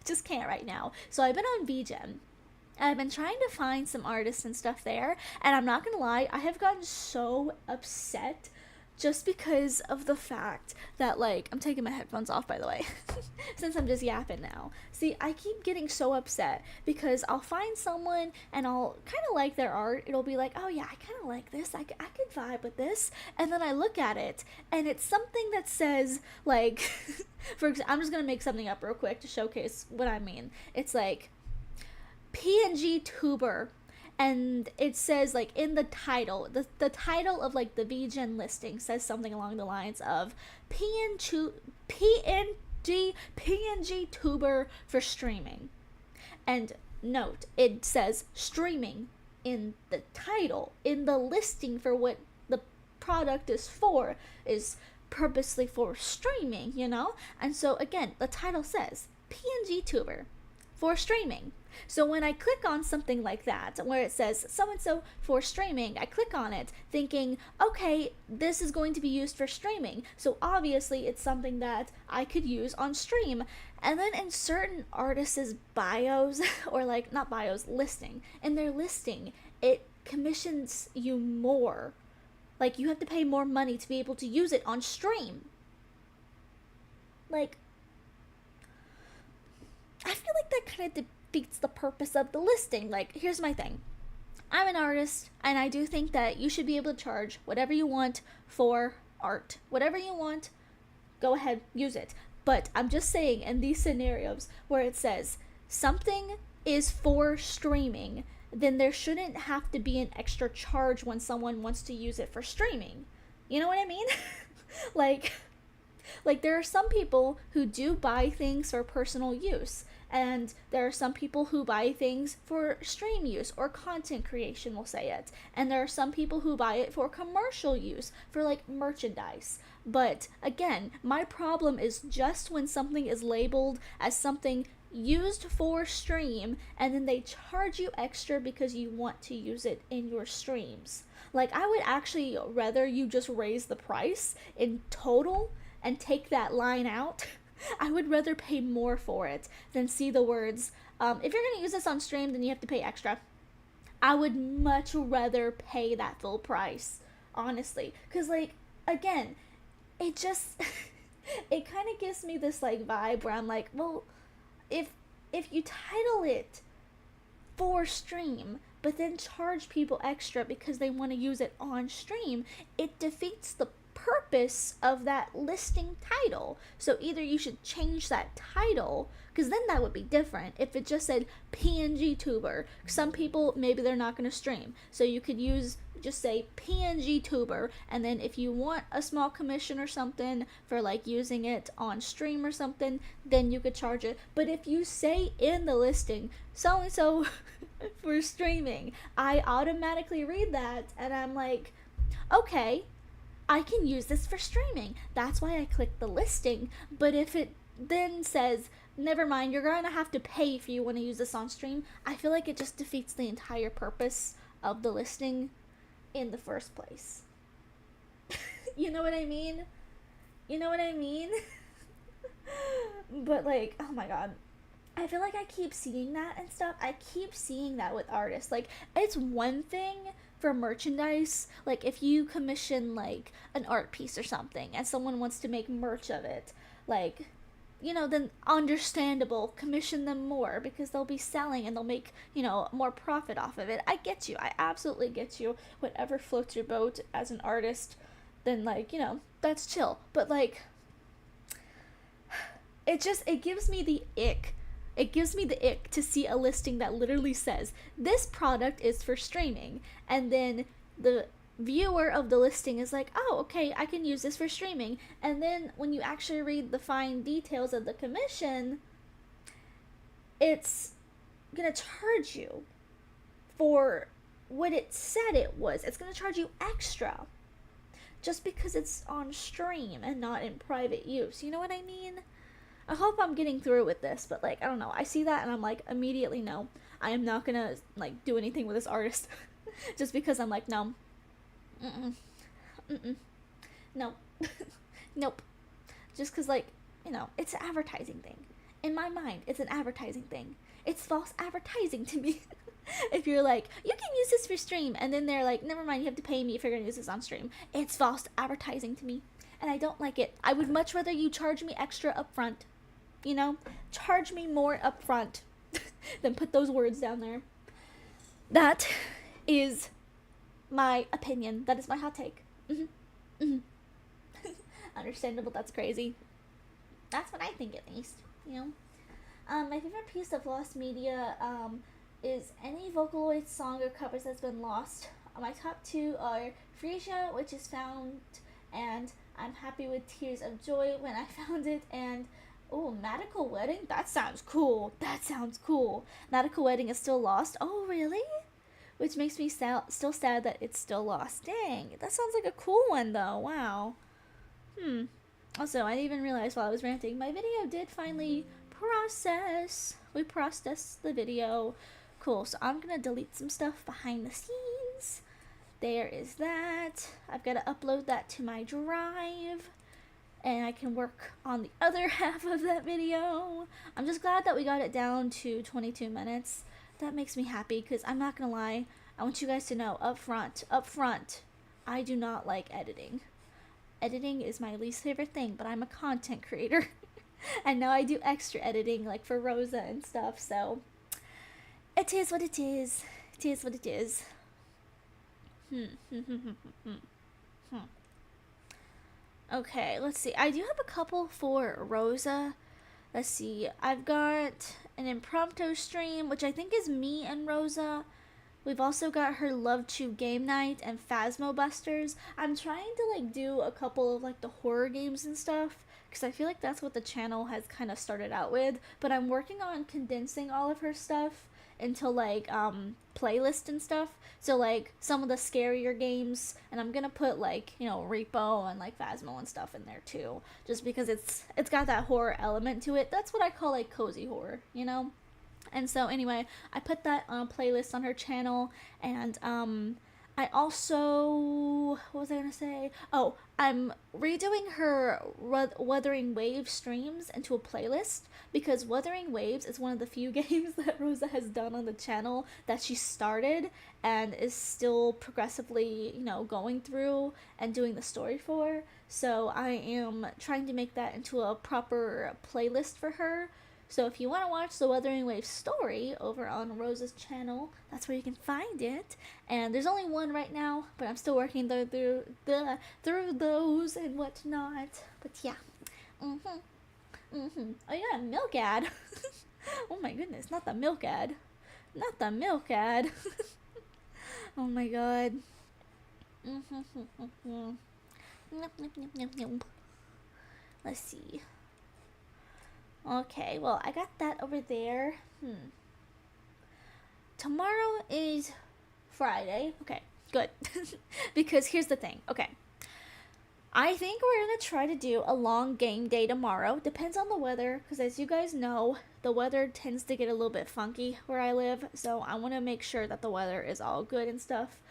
just can't right now. So I've been on VGen. I've been trying to find some artists and stuff there, and I'm not gonna lie, I have gotten so upset just because of the fact that, like, I'm taking my headphones off, by the way, since I'm just yapping now. See, I keep getting so upset because I'll find someone and I'll kind of like their art. It'll be like, oh yeah, I kind of like this. I could vibe with this. And then I look at it and it's something that says, like, for example, I'm just gonna make something up real quick to showcase what I mean. It's like, PNG tuber, and it says like in the title, the title of like the VGen listing says something along the lines of PNG tuber for streaming. And note, it says streaming in the title. In the listing for what the product is purposely for streaming, And so again, the title says PNG tuber for streaming. So when I click on something like that, where it says so and so for streaming, I click on it thinking, okay, this is going to be used for streaming. So obviously it's something that I could use on stream. And then in certain artists' bios, or like, not bios, listing, in their listing, it commissions you more. Like, you have to pay more money to be able to use it on stream. Like, I feel like that kind of defeats the purpose of the listing. Like, here's my thing. I'm an artist, and I do think that you should be able to charge whatever you want for art. Whatever you want, go ahead, use it. But I'm just saying, in these scenarios where it says something is for streaming, then there shouldn't have to be an extra charge when someone wants to use it for streaming. You know what I mean? like, like there are some people who do buy things for personal use, and there are some people who buy things for stream use or content creation, we'll say it, and there are some people who buy it for commercial use, for like merchandise. But again, my problem is just when something is labeled as something used for stream and then they charge you extra because you want to use it in your streams. Like, I would actually rather you just raise the price in total and take that line out. I would rather pay more for it than see the words, if you're going to use this on stream, then you have to pay extra. I would much rather pay that full price, honestly. Because, like, again, it just, it kind of gives me this, like, vibe where I'm like, well, if you title it for stream, but then charge people extra because they want to use it on stream, it defeats the purpose of that listing title. So either you should change that title, because then that would be different if it just said PNG tuber. Some people, maybe they're not going to stream, so you could just say PNG tuber, and then if you want a small commission or something for like using it on stream or something, then you could charge it. But if you say in the listing so and so for streaming, I automatically read that and I'm like, okay, I can use this for streaming. That's why I click the listing. But if it then says, never mind, you're gonna have to pay if you want to use this on stream, I feel like it just defeats the entire purpose of the listing in the first place. You know what I mean? You know what I mean? But like, oh my god. I feel like I keep seeing that and stuff. I keep seeing that with artists. Like, it's one thing for merchandise. Like, if you commission, like, an art piece or something and someone wants to make merch of it, like, you know, then understandable, commission them more because they'll be selling and they'll make, you know, more profit off of it. I get you. I absolutely get you. Whatever floats your boat as an artist, then, like, you know, that's chill. But, like, it gives me the ick. It gives me the ick to see a listing that literally says, this product is for streaming. And then the viewer of the listing is like, oh, okay, I can use this for streaming. And then when you actually read the fine details of the commission, it's gonna charge you for what it said it was. It's gonna charge you extra just because it's on stream and not in private use. You know what I mean? I hope I'm getting through with this, but like, I don't know. I see that and I'm like, immediately, no. I am not gonna like do anything with this artist just because I'm like, no. Mm-mm. Mm-mm. No. Nope. Just because, like, you know, it's an advertising thing. In my mind, it's an advertising thing. It's false advertising to me. If you're like, you can use this for stream, and then they're like, never mind, you have to pay me if you're gonna use this on stream. It's false advertising to me. And I don't like it. I would much rather you charge me extra up front. You know? Charge me more up front than put those words down there. That is my opinion. That is my hot take. Mm-hmm. Mm-hmm. Understandable, that's crazy. That's what I think, at least. You know? My favorite piece of lost media is any Vocaloid song or covers that's been lost. My top two are Frisia, which is found, and I'm happy with Tears of Joy when I found it, and Magical Wedding? That sounds cool. That sounds cool. Magical Wedding is still lost? Oh, really? Which makes me still sad that it's still lost. Dang, that sounds like a cool one, though. Wow. Also, I didn't even realize while I was ranting, my video did finally We processed the video. Cool. So I'm gonna delete some stuff behind the scenes. There is that. I've got to upload that to my drive, and I can work on the other half of that video. I'm just glad that we got it down to 22 minutes. That makes me happy because I'm not gonna lie. I want you guys to know up front, I do not like editing. Editing is my least favorite thing, but I'm a content creator. And now I do extra editing like for Rosa and stuff, so it is what it is. It is what it is. Okay, let's see. I do have a couple for Rosa. Let's see. I've got an impromptu stream, which I think is me and Rosa. We've also got her Love Chew game night and Phasmo Busters. I'm trying to like do a couple of like the horror games and stuff because I feel like that's what the channel has kind of started out with, but I'm working on condensing all of her stuff into like playlist and stuff. So like some of the scarier games, and I'm gonna put like, you know, Repo and like Phasmo and stuff in there too, just because it's got that horror element to it. That's what I call like cozy horror, you know. And so anyway, I put that playlist on her channel, and I also, what was I gonna say? Oh, I'm redoing her Wuthering Waves streams into a playlist because Wuthering Waves is one of the few games that Rosa has done on the channel that she started and is still progressively, you know, going through and doing the story for. So I am trying to make that into a proper playlist for her. So if you want to watch the Wuthering Waves story over on Rosa's channel, that's where you can find it. And there's only one right now, but I'm still working through those and whatnot. But yeah. Oh yeah, milk ad. Oh my goodness, not the milk ad. Not the milk ad. Oh my god. Let's see. Okay, well, I got that over there. Tomorrow is Friday. Okay, good. Because here's the thing. Okay. I think we're going to try to do a long game day tomorrow. Depends on the weather, because as you guys know, the weather tends to get a little bit funky where I live. So I want to make sure that the weather is all good and stuff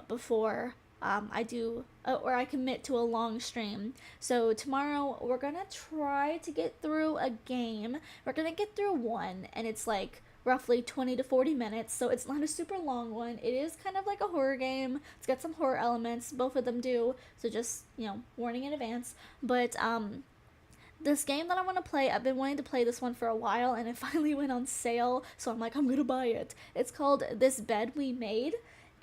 before I do or I commit to a long stream. So tomorrow we're gonna try to get through a game. We're gonna get through one, and it's like roughly 20 to 40 minutes, so it's not a super long one. It is kind of like a horror game. It's got some horror elements, both of them do, so just, you know, warning in advance. But this game that I want to play, I've been wanting to play this one for a while, and it finally went on sale, so I'm like, I'm gonna buy it. It's called This Bed We Made,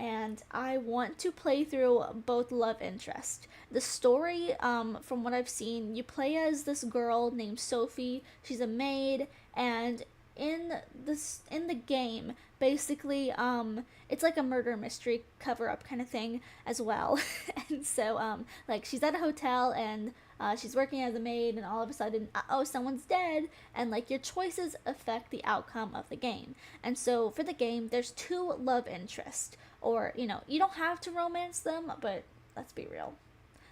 and I want to play through both love interest. The story, from what I've seen, you play as this girl named Sophie. She's a maid, and in the game, basically, it's like a murder mystery cover up kind of thing as well. And so, like, she's at a hotel, and she's working as a maid, and all of a sudden, oh, someone's dead, and like your choices affect the outcome of the game. And so for the game, there's two love interests, or you know, you don't have to romance them, but let's be real.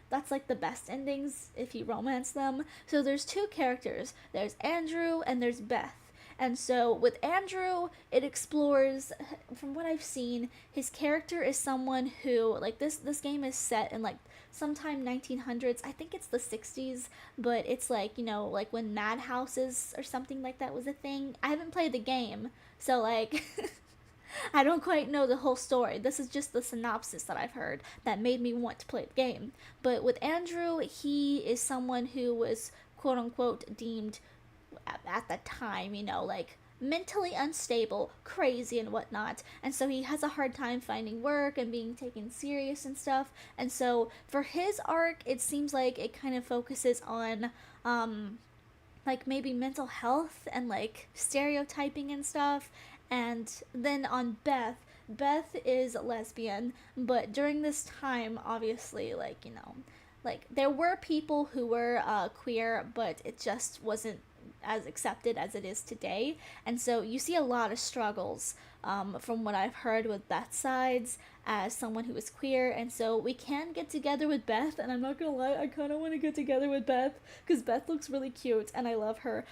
That's like the best endings if you romance them. So there's two characters. There's Andrew and there's Beth. And so with Andrew, it explores, from what I've seen, his character is someone who, like, this game is set in like sometime 1900s. I think it's the 60s, but it's like, you know, like when madhouses or something like that was a thing. I haven't played the game, so like I don't quite know the whole story. This is just the synopsis that I've heard that made me want to play the game. But with Andrew, he is someone who was quote unquote deemed at the time, you know, like mentally unstable, crazy, and whatnot. And so he has a hard time finding work and being taken serious and stuff. And so for his arc, it seems like it kind of focuses on, like maybe mental health and like stereotyping and stuff. And then on Beth, Beth is lesbian, but during this time, obviously, like, you know, like there were people who were queer, but it just wasn't as accepted as it is today. And so you see a lot of struggles from what I've heard with Beth's sides as someone who is queer. And so we can get together with Beth. And I'm not gonna lie, I kind of want to get together with Beth because Beth looks really cute and I love her.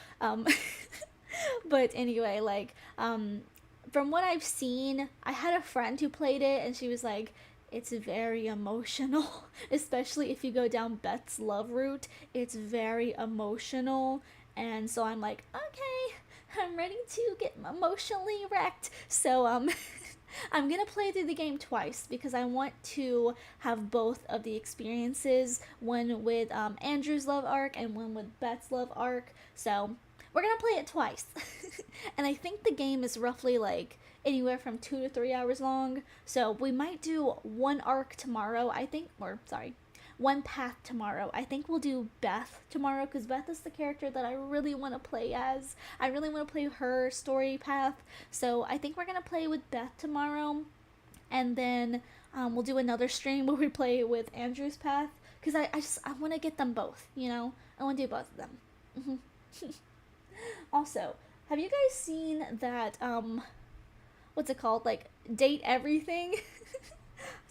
But anyway, from what I've seen, I had a friend who played it and she was like, it's very emotional, especially if you go down Beth's love route. It's very emotional. And so I'm like, okay, I'm ready to get emotionally wrecked. So I'm gonna play through the game twice because I want to have both of the experiences, one with Andrew's love arc and one with Beth's love arc. So we're gonna play it twice. And I think the game is roughly like anywhere from 2 to 3 hours long. So we might do one arc tomorrow, I think, or sorry, one path tomorrow. I think we'll do Beth tomorrow because Beth is the character that I really want to play as. I really want to play her story path. So I think we're going to play with Beth tomorrow. And then we'll do another stream where we play with Andrew's path because I want to get them both, you know? I want to do both of them. Also, have you guys seen that, what's it called? Like, date everything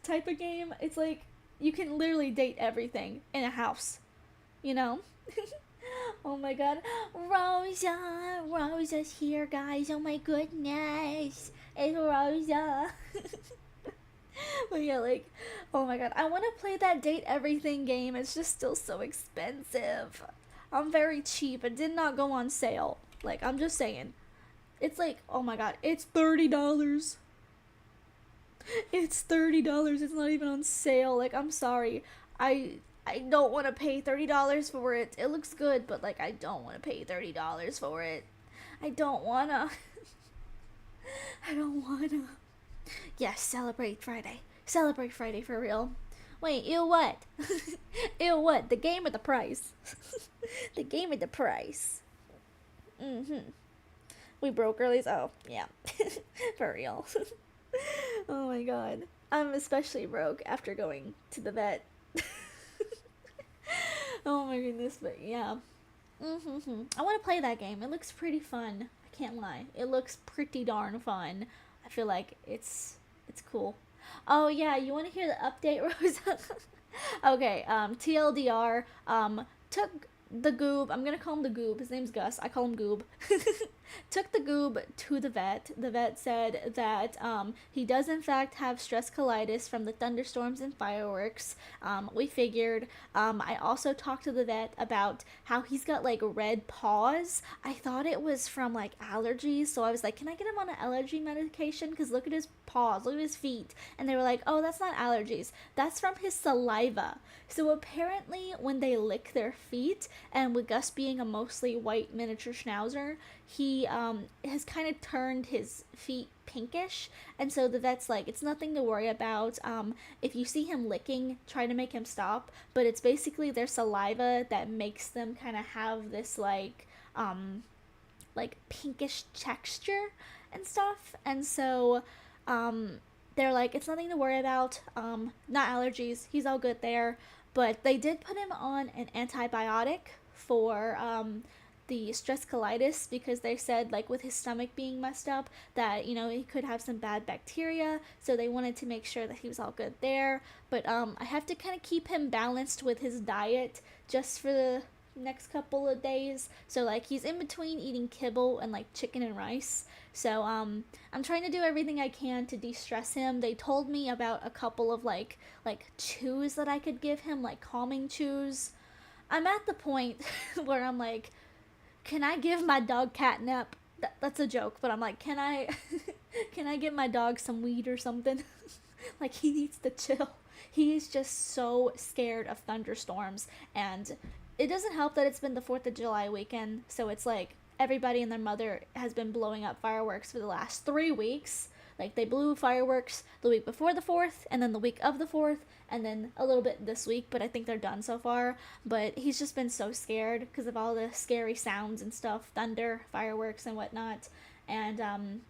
type of game? It's like you can literally date everything in a house, you know? Oh my god. Rosa's here, guys. Oh my goodness. It's Rosa. But yeah, like, oh my god. I want to play that date everything game. It's just still so expensive. I'm very cheap. It did not go on sale. Like, I'm just saying. It's like, oh my god, it's $30. It's $30. It's not even on sale. Like, I'm sorry. I don't want to pay $30 for it. It looks good, but like I don't want to pay $30 for it. I don't wanna. I don't wanna. Yes, celebrate Friday. Celebrate Friday for real. Wait, ew what? Ew what? The game or the price? The game or the price? Mm-hmm. We broke early. Oh, yeah. For real. Oh my god. I'm especially broke after going to the vet. Oh my goodness, but yeah. I want to play that game. It looks pretty fun. I can't lie. It looks pretty darn fun. I feel like it's cool. Oh yeah, you want to hear the update, Rosa? Okay, TLDR, took the goob, I'm gonna call him the goob, his name's Gus, I call him goob, took the goob to the vet. The vet said that he does in fact have stress colitis from the thunderstorms and fireworks. We figured. I also talked to the vet about how he's got like red paws. I thought it was from like allergies, so I was like, can I get him on an allergy medication? Because look at his paws, look at his feet. And they were like, oh, that's not allergies, that's from his saliva. So apparently, when they lick their feet, and with Gus being a mostly white miniature schnauzer, he has kind of turned his feet pinkish. And so the vet's like, it's nothing to worry about. If you see him licking, try to make him stop. But it's basically their saliva that makes them kind of have this like pinkish texture and stuff. And so they're like, it's nothing to worry about. Not allergies. He's all good there. But they did put him on an antibiotic for the stress colitis because they said like with his stomach being messed up that he could have some bad bacteria, so they wanted to make sure that he was all good there. But I have to kind of keep him balanced with his diet just for the next couple of days, so like he's in between eating kibble and like chicken and rice. So I'm trying to do everything I can to de-stress him. They told me about a couple of like chews that I could give him, like calming chews. I'm at the point where I'm like, can I give my dog catnip? That's a joke, but I'm like, can I can I give my dog some weed or something? Like he needs to chill. He is just so scared of thunderstorms, and it doesn't help that it's been the 4th of July weekend, so it's like everybody and their mother has been blowing up fireworks for the last 3 weeks. Like they blew fireworks the week before the 4th, and then the week of the 4th, and then a little bit this week, but I think they're done so far. But he's just been so scared because of all the scary sounds and stuff, thunder, fireworks, and whatnot. And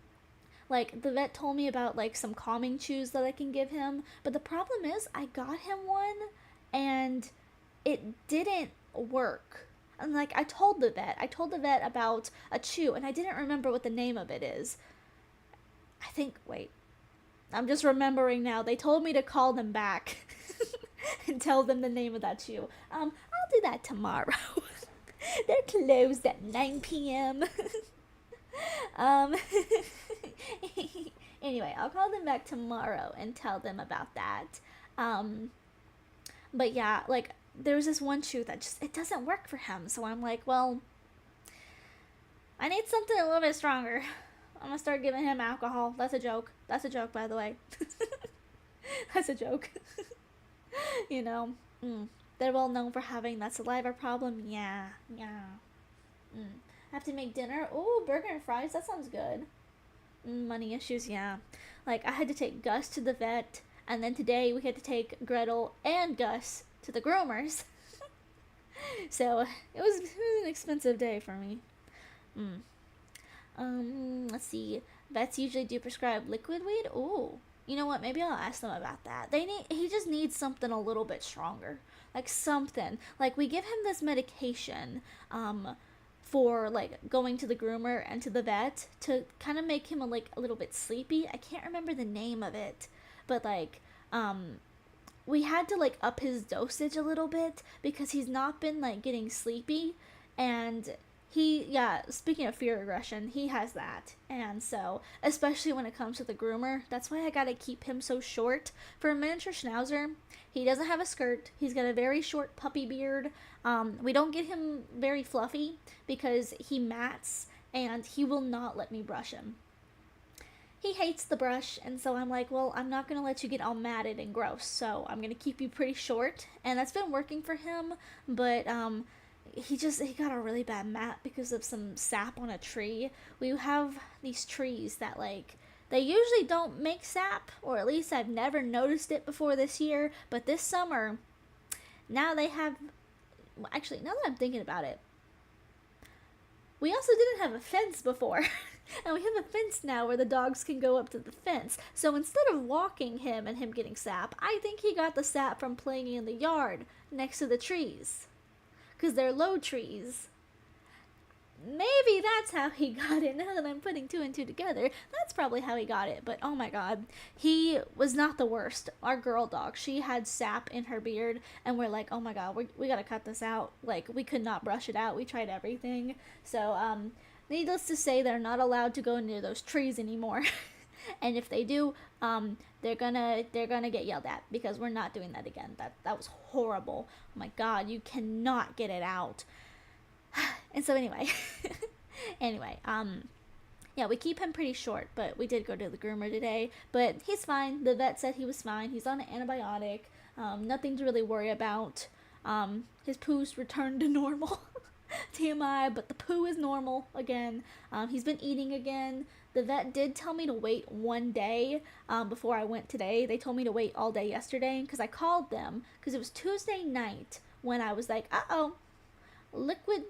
like the vet told me about like some calming chews that I can give him, but the problem is I got him one and it didn't work. And like I told the vet about a chew, and I didn't remember what the name of it is. I think, wait, I'm just remembering now. They told me to call them back and tell them the name of that chew. I'll do that tomorrow. They're closed at 9 p.m. um, anyway, I'll call them back tomorrow and tell them about that. Um, but yeah, like there's this one chew that just it doesn't work for him. So I'm like, well, I need something a little bit stronger. I'm gonna start giving him alcohol. That's a joke. That's a joke, by the way. That's a joke. you know, mm. They're well known for having that saliva problem. Yeah, yeah. Mm. Have to make dinner. Ooh, burger and fries. That sounds good. Money issues. Yeah. Like I had to take Gus to the vet, and then today we had to take Gretel and Gus to the groomers. So it was an expensive day for me. Mm. Let's see. Vets usually do prescribe liquid weed. Ooh, you know what? Maybe I'll ask them about that. He just needs something a little bit stronger, like something. Like we give him this medication, for like going to the groomer and to the vet to kind of make him a little bit sleepy. I can't remember the name of it, but like, we had to like up his dosage a little bit because he's not been like getting sleepy, and yeah, speaking of fear aggression, he has that. And so especially when it comes to the groomer, that's why I gotta keep him so short. For a miniature schnauzer, he doesn't have a skirt. He's got a very short puppy beard. We don't get him very fluffy because he mats and he will not let me brush him. He hates the brush, and so I'm like, well, I'm not gonna let you get all matted and gross, so I'm gonna keep you pretty short, and that's been working for him. But he got a really bad mat because of some sap on a tree. We have these trees that like they usually don't make sap, or at least I've never noticed it before this year, but this summer now they have. Well, actually, now that I'm thinking about it, we also didn't have a fence before. And we have a fence now where the dogs can go up to the fence. So instead of walking him and him getting sap, I think he got the sap from playing in the yard next to the trees. Because they're low trees. Maybe that's how he got it. Now that I'm putting two and two together, that's probably how he got it. But oh my god, he was not the worst. Our girl dog, she had sap in her beard, and we're like, oh my god, we gotta cut this out. Like, we could not brush it out. We tried everything. So, needless to say, they're not allowed to go near those trees anymore. And if they do, they're gonna get yelled at because we're not doing that again. That was horrible. Oh my god, you cannot get it out. And so anyway, anyway, yeah, we keep him pretty short, but we did go to the groomer today. But he's fine. The vet said he was fine. He's on an antibiotic. Nothing to really worry about. His poo's returned to normal. TMI, but the poo is normal again. He's been eating again. The vet did tell me to wait one day before I went today. They told me to wait all day yesterday because I called them because it was Tuesday night when I was like, uh-oh, liquid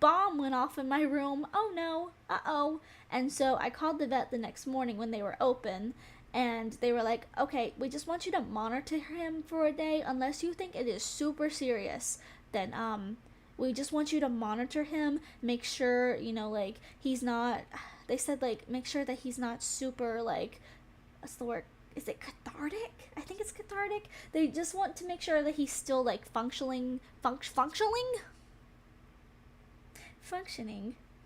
bomb went off in my room. Oh no, uh-oh. And so I called the vet the next morning when they were open, and they were like, okay, we just want you to monitor him for a day unless you think it is super serious. Then we just want you to monitor him, make sure, like he's not, they said like make sure that he's not super like, what's the word, is it cathartic? I think it's cathartic. They just want to make sure that he's still like functioning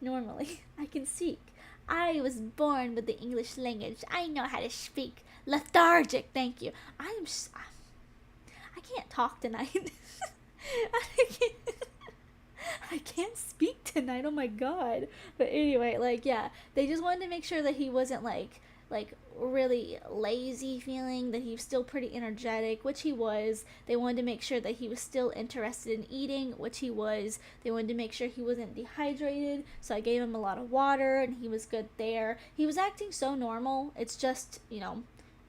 normally. I can speak. I was born with the English language. I know how to speak. Lethargic, thank you. I can't talk tonight. I can't, I can't speak tonight. Oh my god. But anyway, like yeah, they just wanted to make sure that he wasn't like really lazy feeling, that he was still pretty energetic, which he was. They wanted to make sure that he was still interested in eating, which he was. They wanted to make sure he wasn't dehydrated, so I gave him a lot of water and he was good there. He was acting so normal. It's just,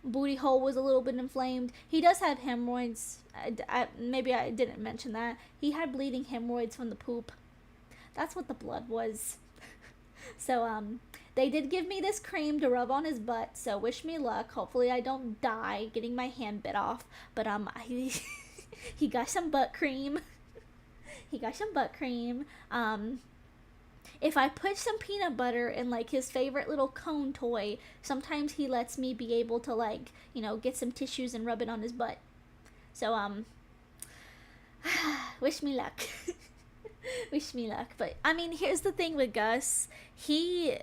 booty hole was a little bit inflamed. He does have hemorrhoids. Maybe I didn't mention that. He had bleeding hemorrhoids from the poop. That's what the blood was. So, they did give me this cream to rub on his butt, so wish me luck. Hopefully I don't die getting my hand bit off. But, he got some butt cream. He got some butt cream. If I put some peanut butter in like his favorite little cone toy, sometimes he lets me be able to like, get some tissues and rub it on his butt. So wish me luck. Wish me luck. But I mean, here's the thing with Gus. He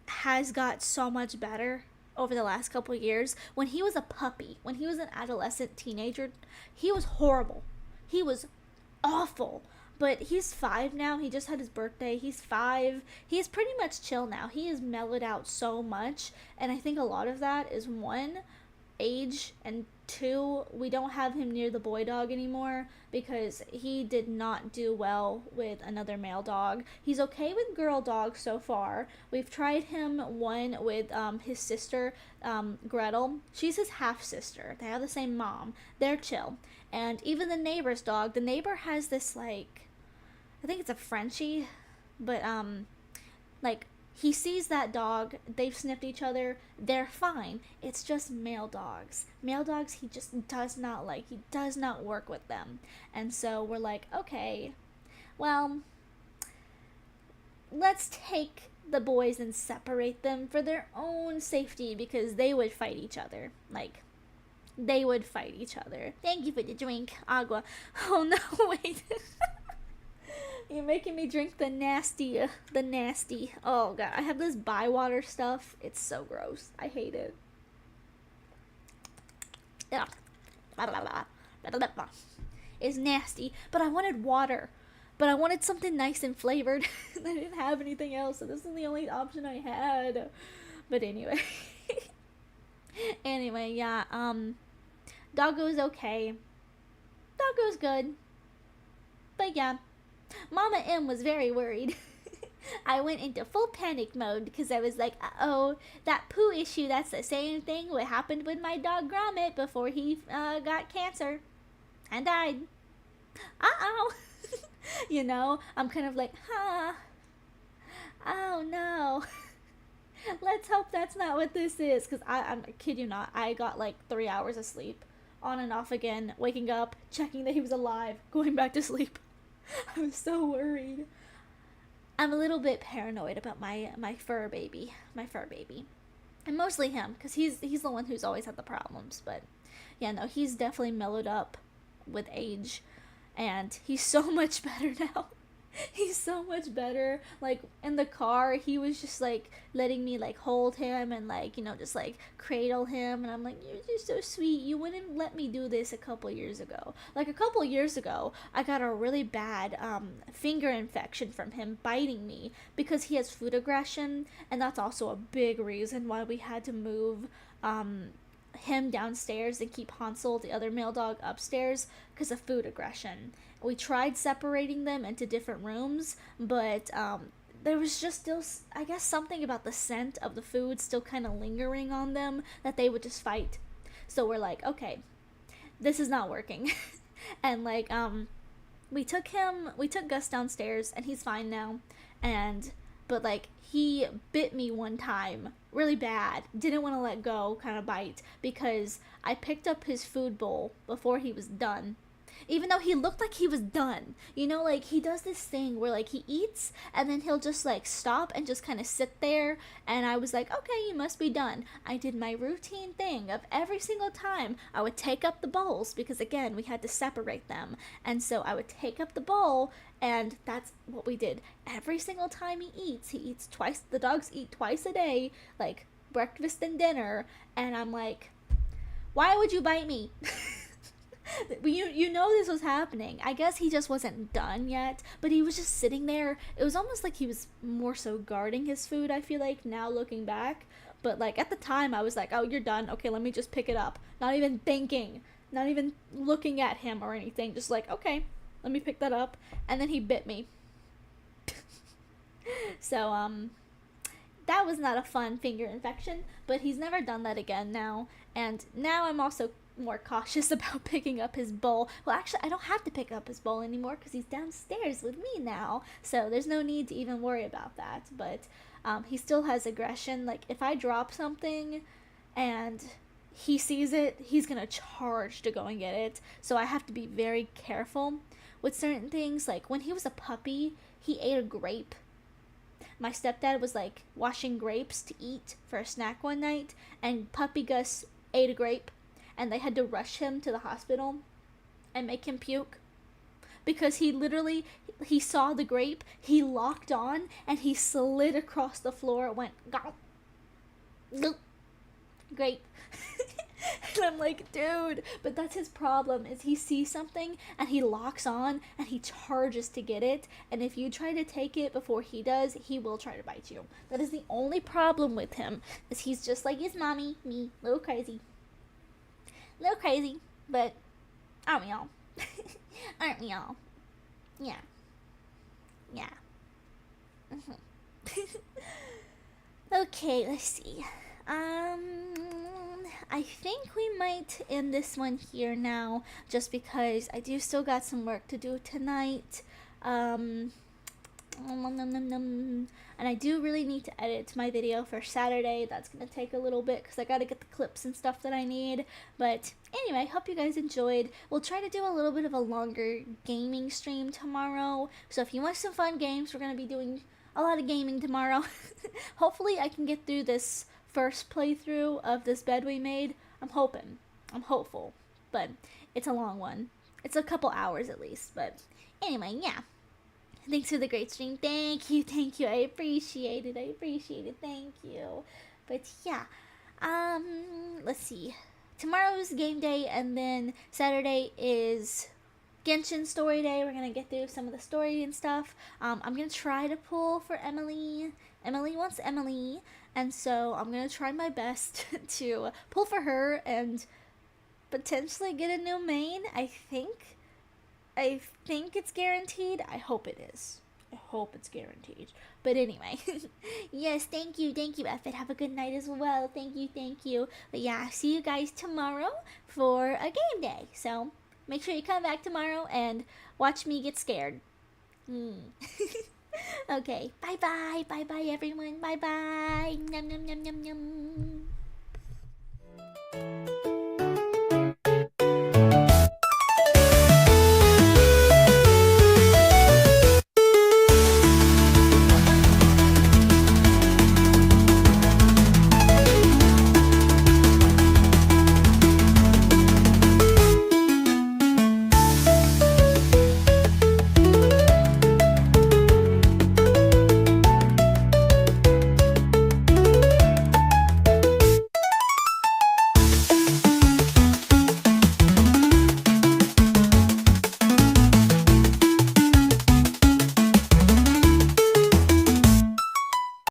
has got so much better over the last couple of years. When he was a puppy, when he was an adolescent teenager, he was horrible. He was awful. But he's 5 now. He just had his birthday. He's 5. He's pretty much chill now. He has mellowed out so much. And I think a lot of that is one, age, and two, we don't have him near the boy dog anymore because he did not do well with another male dog. He's okay with girl dogs so far. We've tried him one with his sister, Gretel. She's his half sister. They have the same mom. They're chill. And even the neighbor's dog, the neighbor has this like, I think it's a Frenchie, but like he sees that dog, they've sniffed each other, they're fine. It's just male dogs. Male dogs he just does not like. He does not work with them. And so we're like, okay, well, let's take the boys and separate them for their own safety because they would fight each other. Like, they would fight each other. Thank you for the drink, Agua. Oh no, wait. You're making me drink the nasty, Oh god, I have this Bywater stuff. It's so gross. I hate it. Yeah. It's nasty, but I wanted water. But I wanted something nice and flavored. I didn't have anything else, so this is the only option I had. But anyway. Anyway, yeah, Doggo's okay. Doggo's good. But yeah, Mama M was very worried. I went into full panic mode because I was like, uh-oh, that poo issue, that's the same thing what happened with my dog Gromit before he got cancer and died. Uh-oh. I'm kind of like, huh. Oh no. Let's hope that's not what this is. Because I kid you not, I got like 3 hours of sleep. On and off again, waking up, checking that he was alive, going back to sleep. I was so worried. I'm a little bit paranoid about my fur baby. My fur baby. And mostly him, because he's the one who's always had the problems. But yeah, no, he's definitely mellowed up with age. And he's so much better now. He's so much better. Like in the car, he was just like letting me like hold him and like just like cradle him, and I'm like, you're just so sweet. You wouldn't let me do this a couple years ago. Like a couple years ago, I got a really bad finger infection from him biting me because he has food aggression, and that's also a big reason why we had to move him downstairs and keep Hansel, the other male dog, upstairs because of food aggression. We tried separating them into different rooms, but there was just still, I guess, something about the scent of the food still kind of lingering on them that they would just fight. So we're like, okay, this is not working. And like we took Gus downstairs and he's fine now. But like he bit me one time really bad, didn't want to let go kind of bite, because I picked up his food bowl before he was done, even though he looked like he was done. Like he does this thing where like he eats and then he'll just like stop and just kind of sit there, and I was like, okay, you must be done. I did my routine thing of every single time I would take up the bowls, because again we had to separate them, and so I would take up the bowl, and that's what we did every single time he eats twice. The dogs eat twice a day, like breakfast and dinner, and I'm like, why would you bite me? You know this was happening. I guess he just wasn't done yet, but he was just sitting there. It was almost like he was more so guarding his food, I feel like, now looking back. But like at the time I was like, oh, you're done, okay, let me just pick it up, not even thinking, not even looking at him or anything, just like, okay, let me pick that up. And then he bit me. So that was not a fun finger infection, but he's never done that again now. And now I'm also more cautious about picking up his bowl. Well, actually, I don't have to pick up his bowl anymore because he's downstairs with me now, so there's no need to even worry about that. But he still has aggression. Like if I drop something and he sees it, he's gonna charge to go and get it, so I have to be very careful with certain things. Like when he was a puppy, he ate a grape. My stepdad was like washing grapes to eat for a snack one night, and puppy Gus ate a grape, and they had to rush him to the hospital and make him puke because he saw the grape, he locked on, and he slid across the floor. It went gulp, gulp, grape. And I'm like, dude, but that's his problem is he sees something and he locks on and he charges to get it, and if you try to take it before he does, he will try to bite you. That is the only problem with him, is he's just like his mommy, me, little crazy. Little crazy, but aren't we all? Aren't we all? Yeah. Yeah. Okay, let's see. I think we might end this one here now, just because I do still got some work to do tonight. Um, and I do really need to edit my video for Saturday. That's gonna take a little bit because I gotta get the clips and stuff that I need. But anyway, hope you guys enjoyed. We'll try to do a little bit of a longer gaming stream tomorrow. So if you want some fun games, we're gonna be doing a lot of gaming tomorrow. Hopefully I can get through this first playthrough of this bed we made. I'm hoping. I'm hopeful. But it's a long one. It's a couple hours at least. But anyway, yeah. Thanks for the great stream. Thank you, thank you. I appreciate it. I appreciate it. Thank you. But yeah. Let's see. Tomorrow's game day, and then Saturday is Genshin story day. We're gonna get through some of the story and stuff. I'm gonna try to pull for Emily. Emily wants Emily, and so I'm gonna try my best to pull for her and potentially get a new main. I think it's guaranteed. I hope it is. I hope it's guaranteed. But anyway, yes, thank you, Effet. Have a good night as well. Thank you. But yeah, see you guys tomorrow for a game day. So make sure you come back tomorrow and watch me get scared. Okay, bye bye everyone. Bye bye. Yum yum yum yum yum.